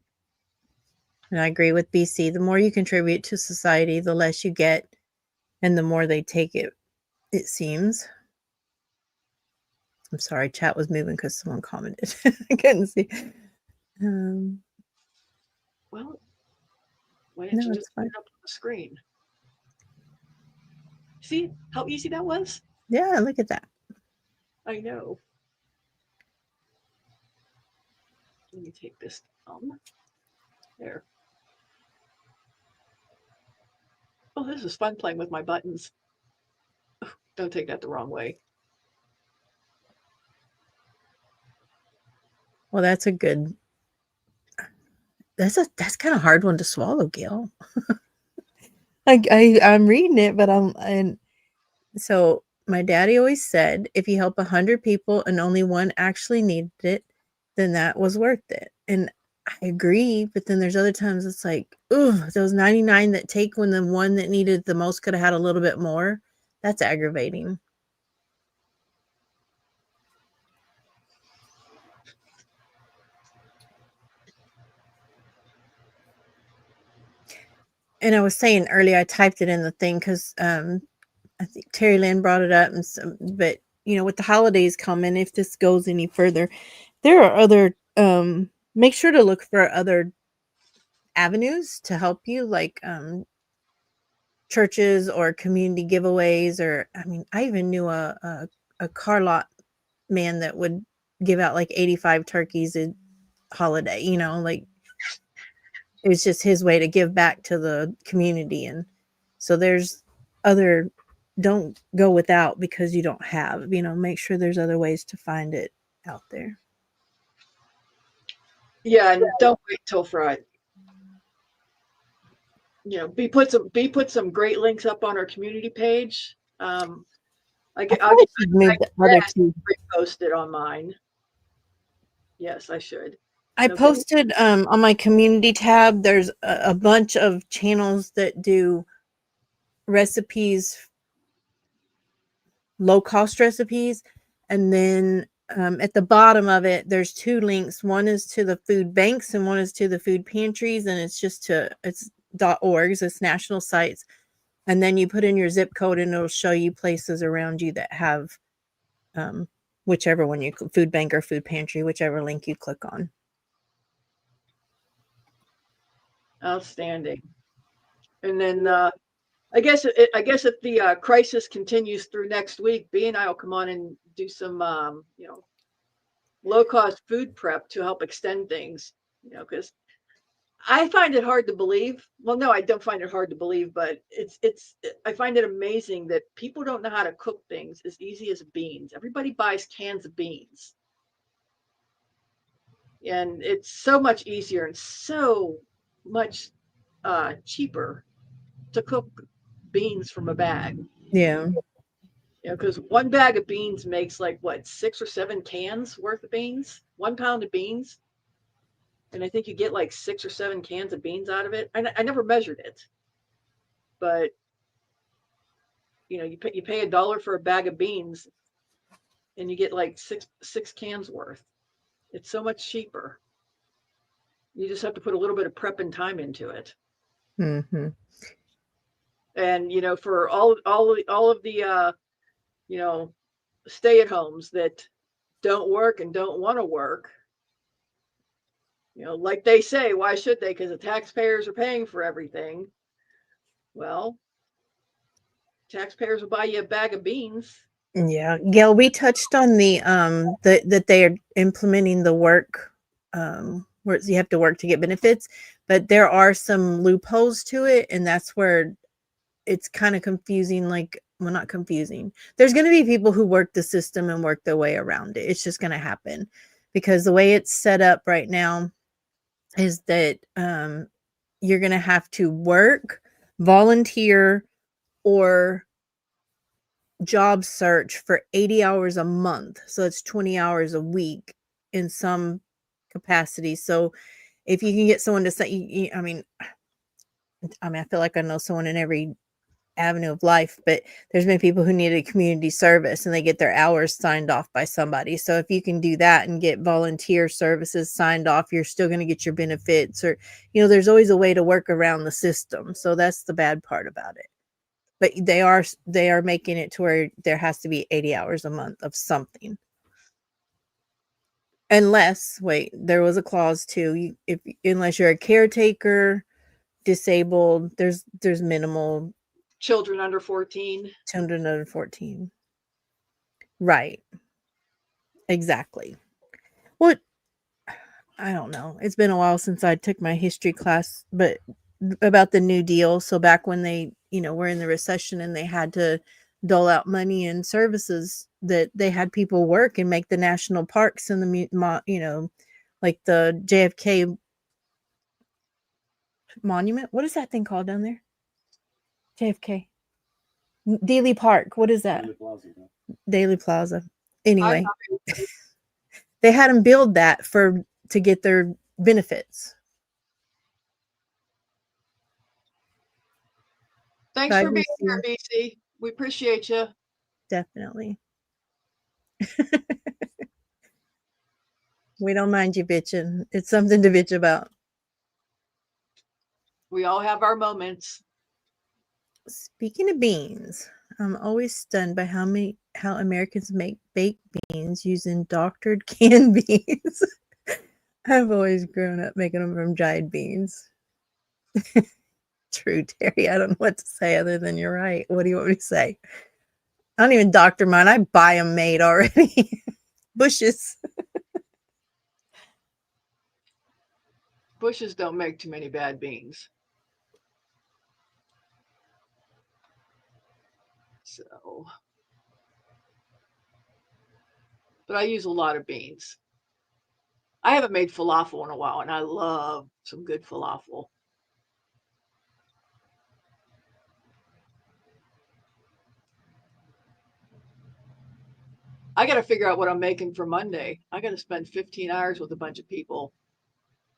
And I agree with BC. The more you contribute to society, the less you get, and the more they take it, it seems. I'm sorry, chat was moving because someone commented. I couldn't see. Well, why didn't you just put it up on the screen? See how easy that was? Yeah, look at that. I know. Let me take this there. Oh, this is fun playing with my buttons. Oh, don't take that the wrong way. Well, that's a good. That's kind of hard one to swallow, Gail. I'm reading it, but so my daddy always said, if you help 100 people and only one actually needed it, then that was worth it. And I agree, but then there's other times it's like, those 99 that take when the one that needed the most could have had a little bit more. That's aggravating. And I was saying earlier, I typed it in the thing because I think Terry Lynn brought it up, but with the holidays coming, if this goes any further, there are other. Make sure to look for other avenues to help you, like churches or community giveaways, or I even knew a car lot man that would give out like 85 turkeys a holiday. Like it was just his way to give back to the community. And so there's other. Don't go without because you don't have. Make sure there's other ways to find it out there. Yeah, and don't wait till Friday. Be put some great links up on our community page. I'll repost it on mine. Yes, I should. I posted on my community tab. There's a bunch of channels that do recipes, low cost recipes, and then at the bottom of it, there's two links. One is to the food banks and one is to the food pantries, and it's .orgs, it's national sites. And then you put in your zip code and it'll show you places around you that have whichever one you food bank or food pantry, whichever link you click on. Outstanding. And then I guess if the crisis continues through next week, B and I will come on and do some low cost food prep to help extend things. Because I find it hard to believe. Well, no, I don't find it hard to believe, but I find it amazing that people don't know how to cook things as easy as beans. Everybody buys cans of beans. And it's so much easier and so much cheaper to cook beans from a bag. Yeah. Because one bag of beans makes like what, 6 or 7 cans worth of beans, 1 pound of beans. And I think you get like 6 or 7 cans of beans out of it. I never measured it, but you pay $1 for a bag of beans, and you get like six cans worth. It's so much cheaper. You just have to put a little bit of prep and time into it. Mm-hmm. And for all of the stay-at-homes that don't work and don't want to work, like they say, why should they? Because the taxpayers are paying for everything. Well, taxpayers will buy you a bag of beans. Yeah, Gail, we touched on that they are implementing the work where you have to work to get benefits, but there are some loopholes to it, and that's where it's kind of confusing. Like, well, not confusing. There's going to be people who work the system and work their way around it. It's just going to happen because the way it's set up right now is that you're going to have to work, volunteer, or job search for 80 hours a month. So it's 20 hours a week in some capacity. So if you can get someone to say, I feel like I know someone in every avenue of life, but there's been people who need a community service and they get their hours signed off by somebody. So if you can do that and get volunteer services signed off, you're still going to get your benefits, or, there's always a way to work around the system. So that's the bad part about it. But they are making it to where there has to be 80 hours a month of something. Unless, wait, there was a clause too. Unless you're a caretaker, disabled, there's minimal Children under 14. children under 14. Right. Exactly. What? I don't know. It's been a while since I took my history class, but about the New Deal. So back when they, were in the recession and they had to dole out money and services, that they had people work and make the national parks and like the JFK monument. What is that thing called down there? JFK. Daily Park. What is that? Daily Plaza. Anyway, they had them build that to get their benefits. Thanks for being here, BC. We appreciate you. Definitely. We don't mind you bitching. It's something to bitch about. We all have our moments. Speaking of beans, I'm always stunned by how Americans make baked beans using doctored canned beans. I've always grown up making them from dried beans. True, Terry. I don't know what to say other than you're right. What do you want me to say? I don't even doctor mine. I buy them made already. Bushes. Bushes don't make too many bad beans. So, but I use a lot of beans. I haven't made falafel in a while, and I love some good falafel. I got to figure out what I'm making for Monday. I got to spend 15 hours with a bunch of people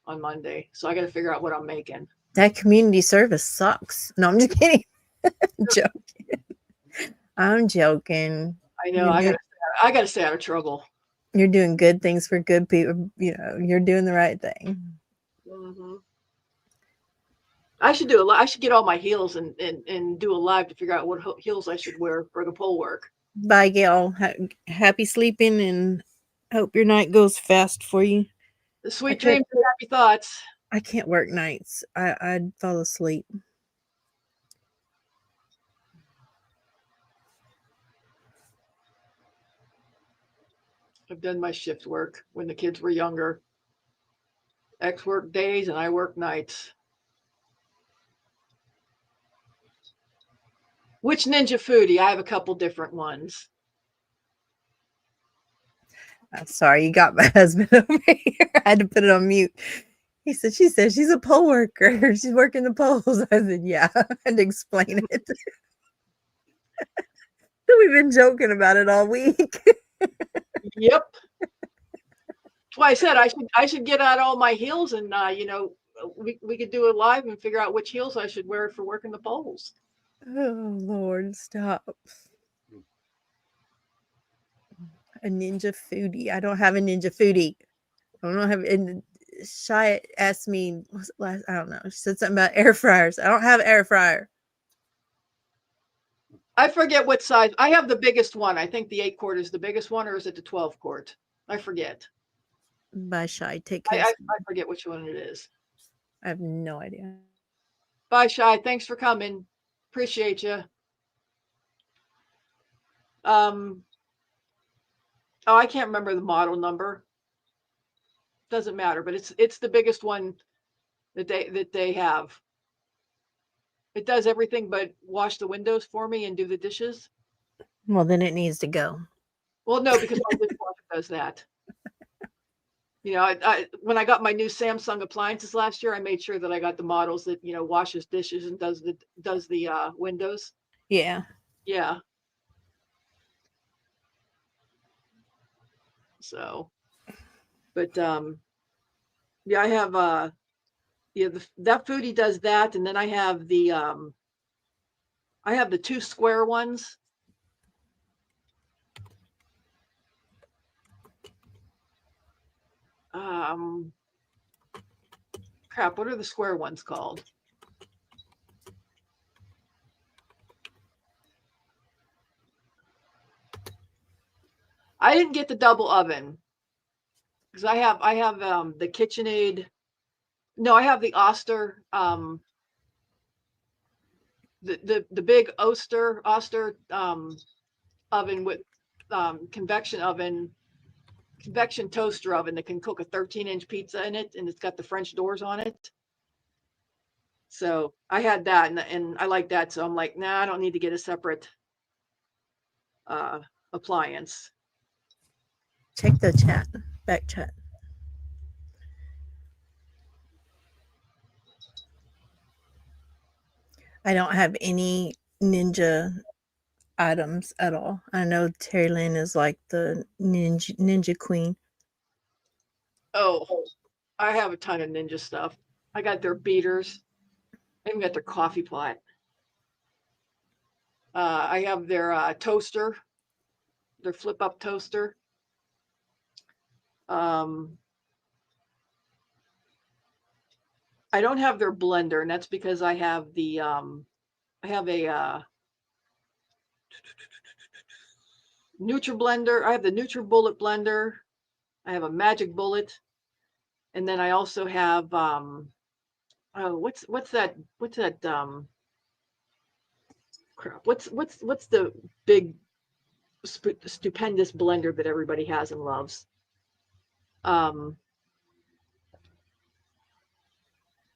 on Monday. So I got to figure out what I'm making. That community service sucks. No, I'm just kidding. I'm joking. I know. I got to stay out of trouble. You're doing good things for good people. You're doing the right thing. Mm-hmm. I should do I should get all my heels and do a live to figure out what heels I should wear for the pole work. Bye, Gail. Happy sleeping, and hope your night goes fast for you. Sweet dreams and happy thoughts. I can't work nights. I'd fall asleep. I've done my shift work when the kids were younger. X work days and I work nights. Which Ninja Foodie? I have a couple different ones. I'm sorry, you got my husband over here. I had to put it on mute. She said she's a pole worker. She's working the poles. I said, yeah, I had to explain it. We've been joking about it all week. Yep. That's why I said I should get out all my heels and we could do a live and figure out which heels I should wear for working the poles. Oh Lord, stop. A Ninja Foodie. I don't have a Ninja Foodie. I don't have. And Shy asked me, was it last? I don't know. She said something about air fryers. I don't have an air fryer. I forget what size. I have the biggest one. I think the 8-quart is the biggest one, or is it the 12-quart? I forget. Bye, Shy. Take care. I forget which one it is. I have no idea. Bye, Shy. Thanks for coming. Appreciate you. Oh, I can't remember the model number. Doesn't matter, but it's the biggest one that they have. It does everything but wash the windows for me and do the dishes. Well, then it needs to go. Well, no, because my dishwasher does that. When I got my new Samsung appliances last year, I made sure that I got the models that washes dishes and does the windows. Yeah. Yeah. So, but yeah, I have that Foodie does that, and then I have the 2 square ones. Crap, what are the square ones called? I didn't get the double oven because I have the KitchenAid. No, I have the Oster, the big Oster oven with convection toaster oven that can cook a 13-inch pizza in it, and it's got the French doors on it. So I had that, and I like that. So I'm like, nah, I don't need to get a separate appliance. Check the chat. Back chat. I don't have any Ninja items at all. I know Terry Lynn is like the ninja queen. Oh, I have a ton of Ninja stuff. I got their beaters. I even got their coffee pot. I have their toaster, their flip-up toaster. I don't have their blender, and that's because I have I have a NutriBlender. I have the NutriBullet blender. I have a Magic Bullet, and then I also have what's that crap? What's the big stupendous blender that everybody has and loves?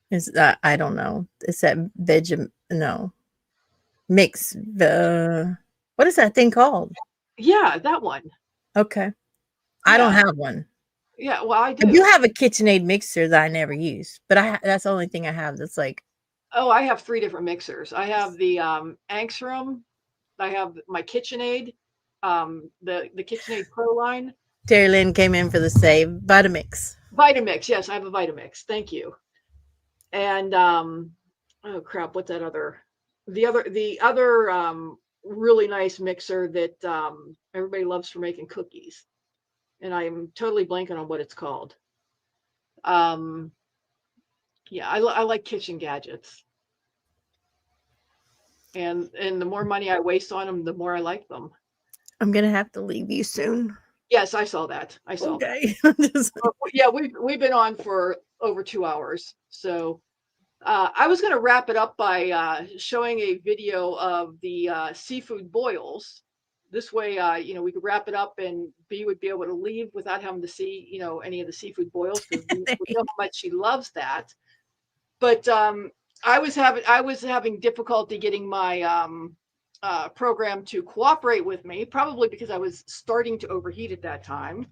Is that I don't know. It's that no mix. What is that thing called? Yeah, that one. Okay, I don't have one. Yeah, well, I do. I do have a KitchenAid mixer that I never use, but that's the only thing I have that's like. Oh, I have 3 different mixers. I have the Angstrom. I have my KitchenAid, the KitchenAid Pro line. Terry Lynn came in for the save. Vitamix. Vitamix, yes, I have a Vitamix. Thank you. And oh crap, what's that other? The other really nice mixer that everybody loves for making cookies, and I'm totally blanking on what it's called. Yeah, I like kitchen gadgets, and the more money I waste on them, the more I like them. I'm gonna have to leave you soon. Yes, I saw that. I saw okay. that. Yeah, we've been on for over 2 hours. So I was going to wrap it up by showing a video of the seafood boils. this way, we could wrap it up and B would be able to leave without having to see, any of the seafood boils because we know how much she loves that. But I was having difficulty getting my program to cooperate with me, probably because I was starting to overheat at that time.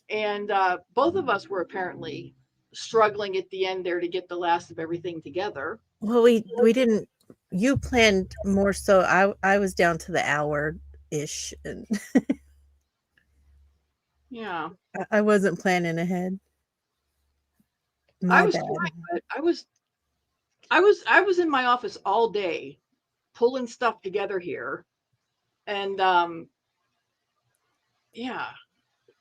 And both of us were apparently struggling at the end there to get the last of everything together. Well, we didn't. You planned more, so I was down to the hour ish, and Yeah, I wasn't planning ahead. I My was bad. trying, but I was in my office all day pulling stuff together here, and yeah,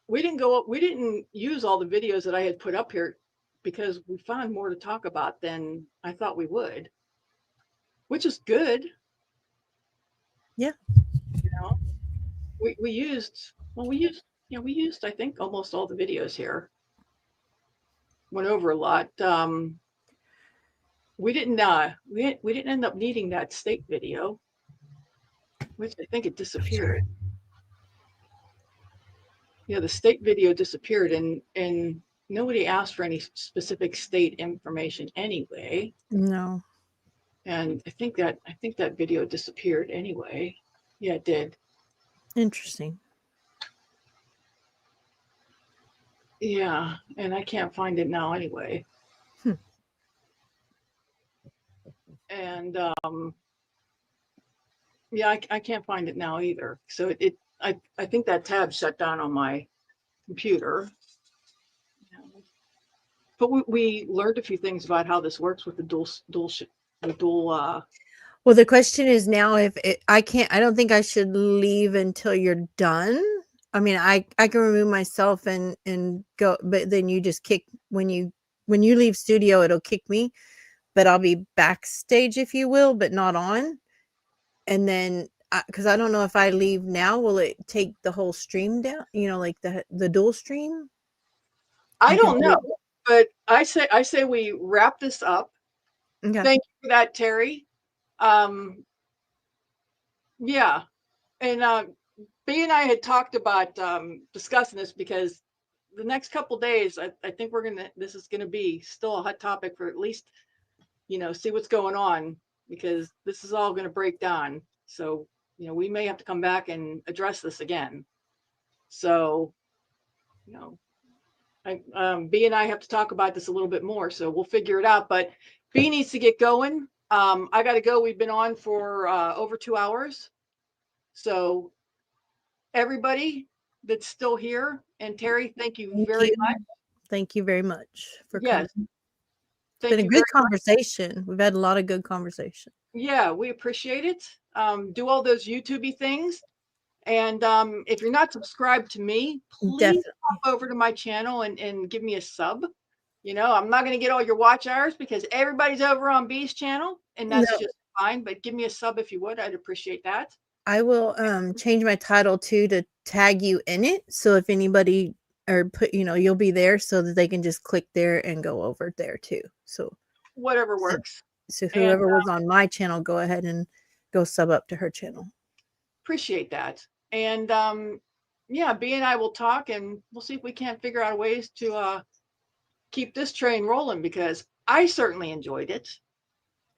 we didn't use all the videos that I had put up here because we found more to talk about than I thought we would, which is good. Yeah. We used I think almost all the videos here. Went over a lot. We didn't end up needing that state video, which I think it disappeared. Yeah, the state video disappeared, and nobody asked for any specific state information anyway. No. And I think that video disappeared anyway. Yeah, it did. Interesting. Yeah, and I can't find it now anyway. And yeah, I can't find it now either. So I think that tab shut down on my computer. But we learned a few things about how this works with the dual. Well, the question is now if I don't think I should leave until you're done. I mean, I can remove myself and go, but then you just kick when you leave studio, it'll kick me, but I'll be backstage, if you will, but not on. And then because I don't know if I leave now, will it take the whole stream down? Like the dual stream. I don't know, but I say we wrap this up. Okay. Thank you for that, Terry. Yeah, and B and I had talked about discussing this because the next couple days, I think this is gonna be still a hot topic for at least, see what's going on, because this is all gonna break down. So, we may have to come back and address this again. So, B and I have to talk about this a little bit more, so we'll figure it out. But B needs to get going. I got to go. We've been on for over 2 hours. So everybody that's still here, and Terry, thank you very much. Thank you very much for coming. It's been a good conversation. We've had a lot of good conversation. Yeah, we appreciate it. Do all those YouTubey things. And if you're not subscribed to me, please hop over to my channel and give me a sub. I'm not going to get all your watch hours because everybody's over on B's channel, and that's just fine. But give me a sub if you would. I'd appreciate that. I will change my title too to tag you in it. So if anybody you'll be there so that they can just click there and go over there too. So whatever works. So whoever was on my channel, go ahead and go sub up to her channel. Appreciate that. And yeah, B and I will talk, and we'll see if we can't figure out ways to keep this train rolling, because I certainly enjoyed it.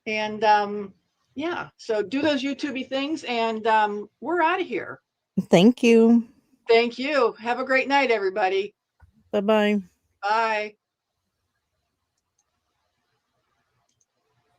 And yeah, so do those YouTubey things, and we're out of here. Thank you. Thank you. Have a great night, everybody. Bye-bye. Bye.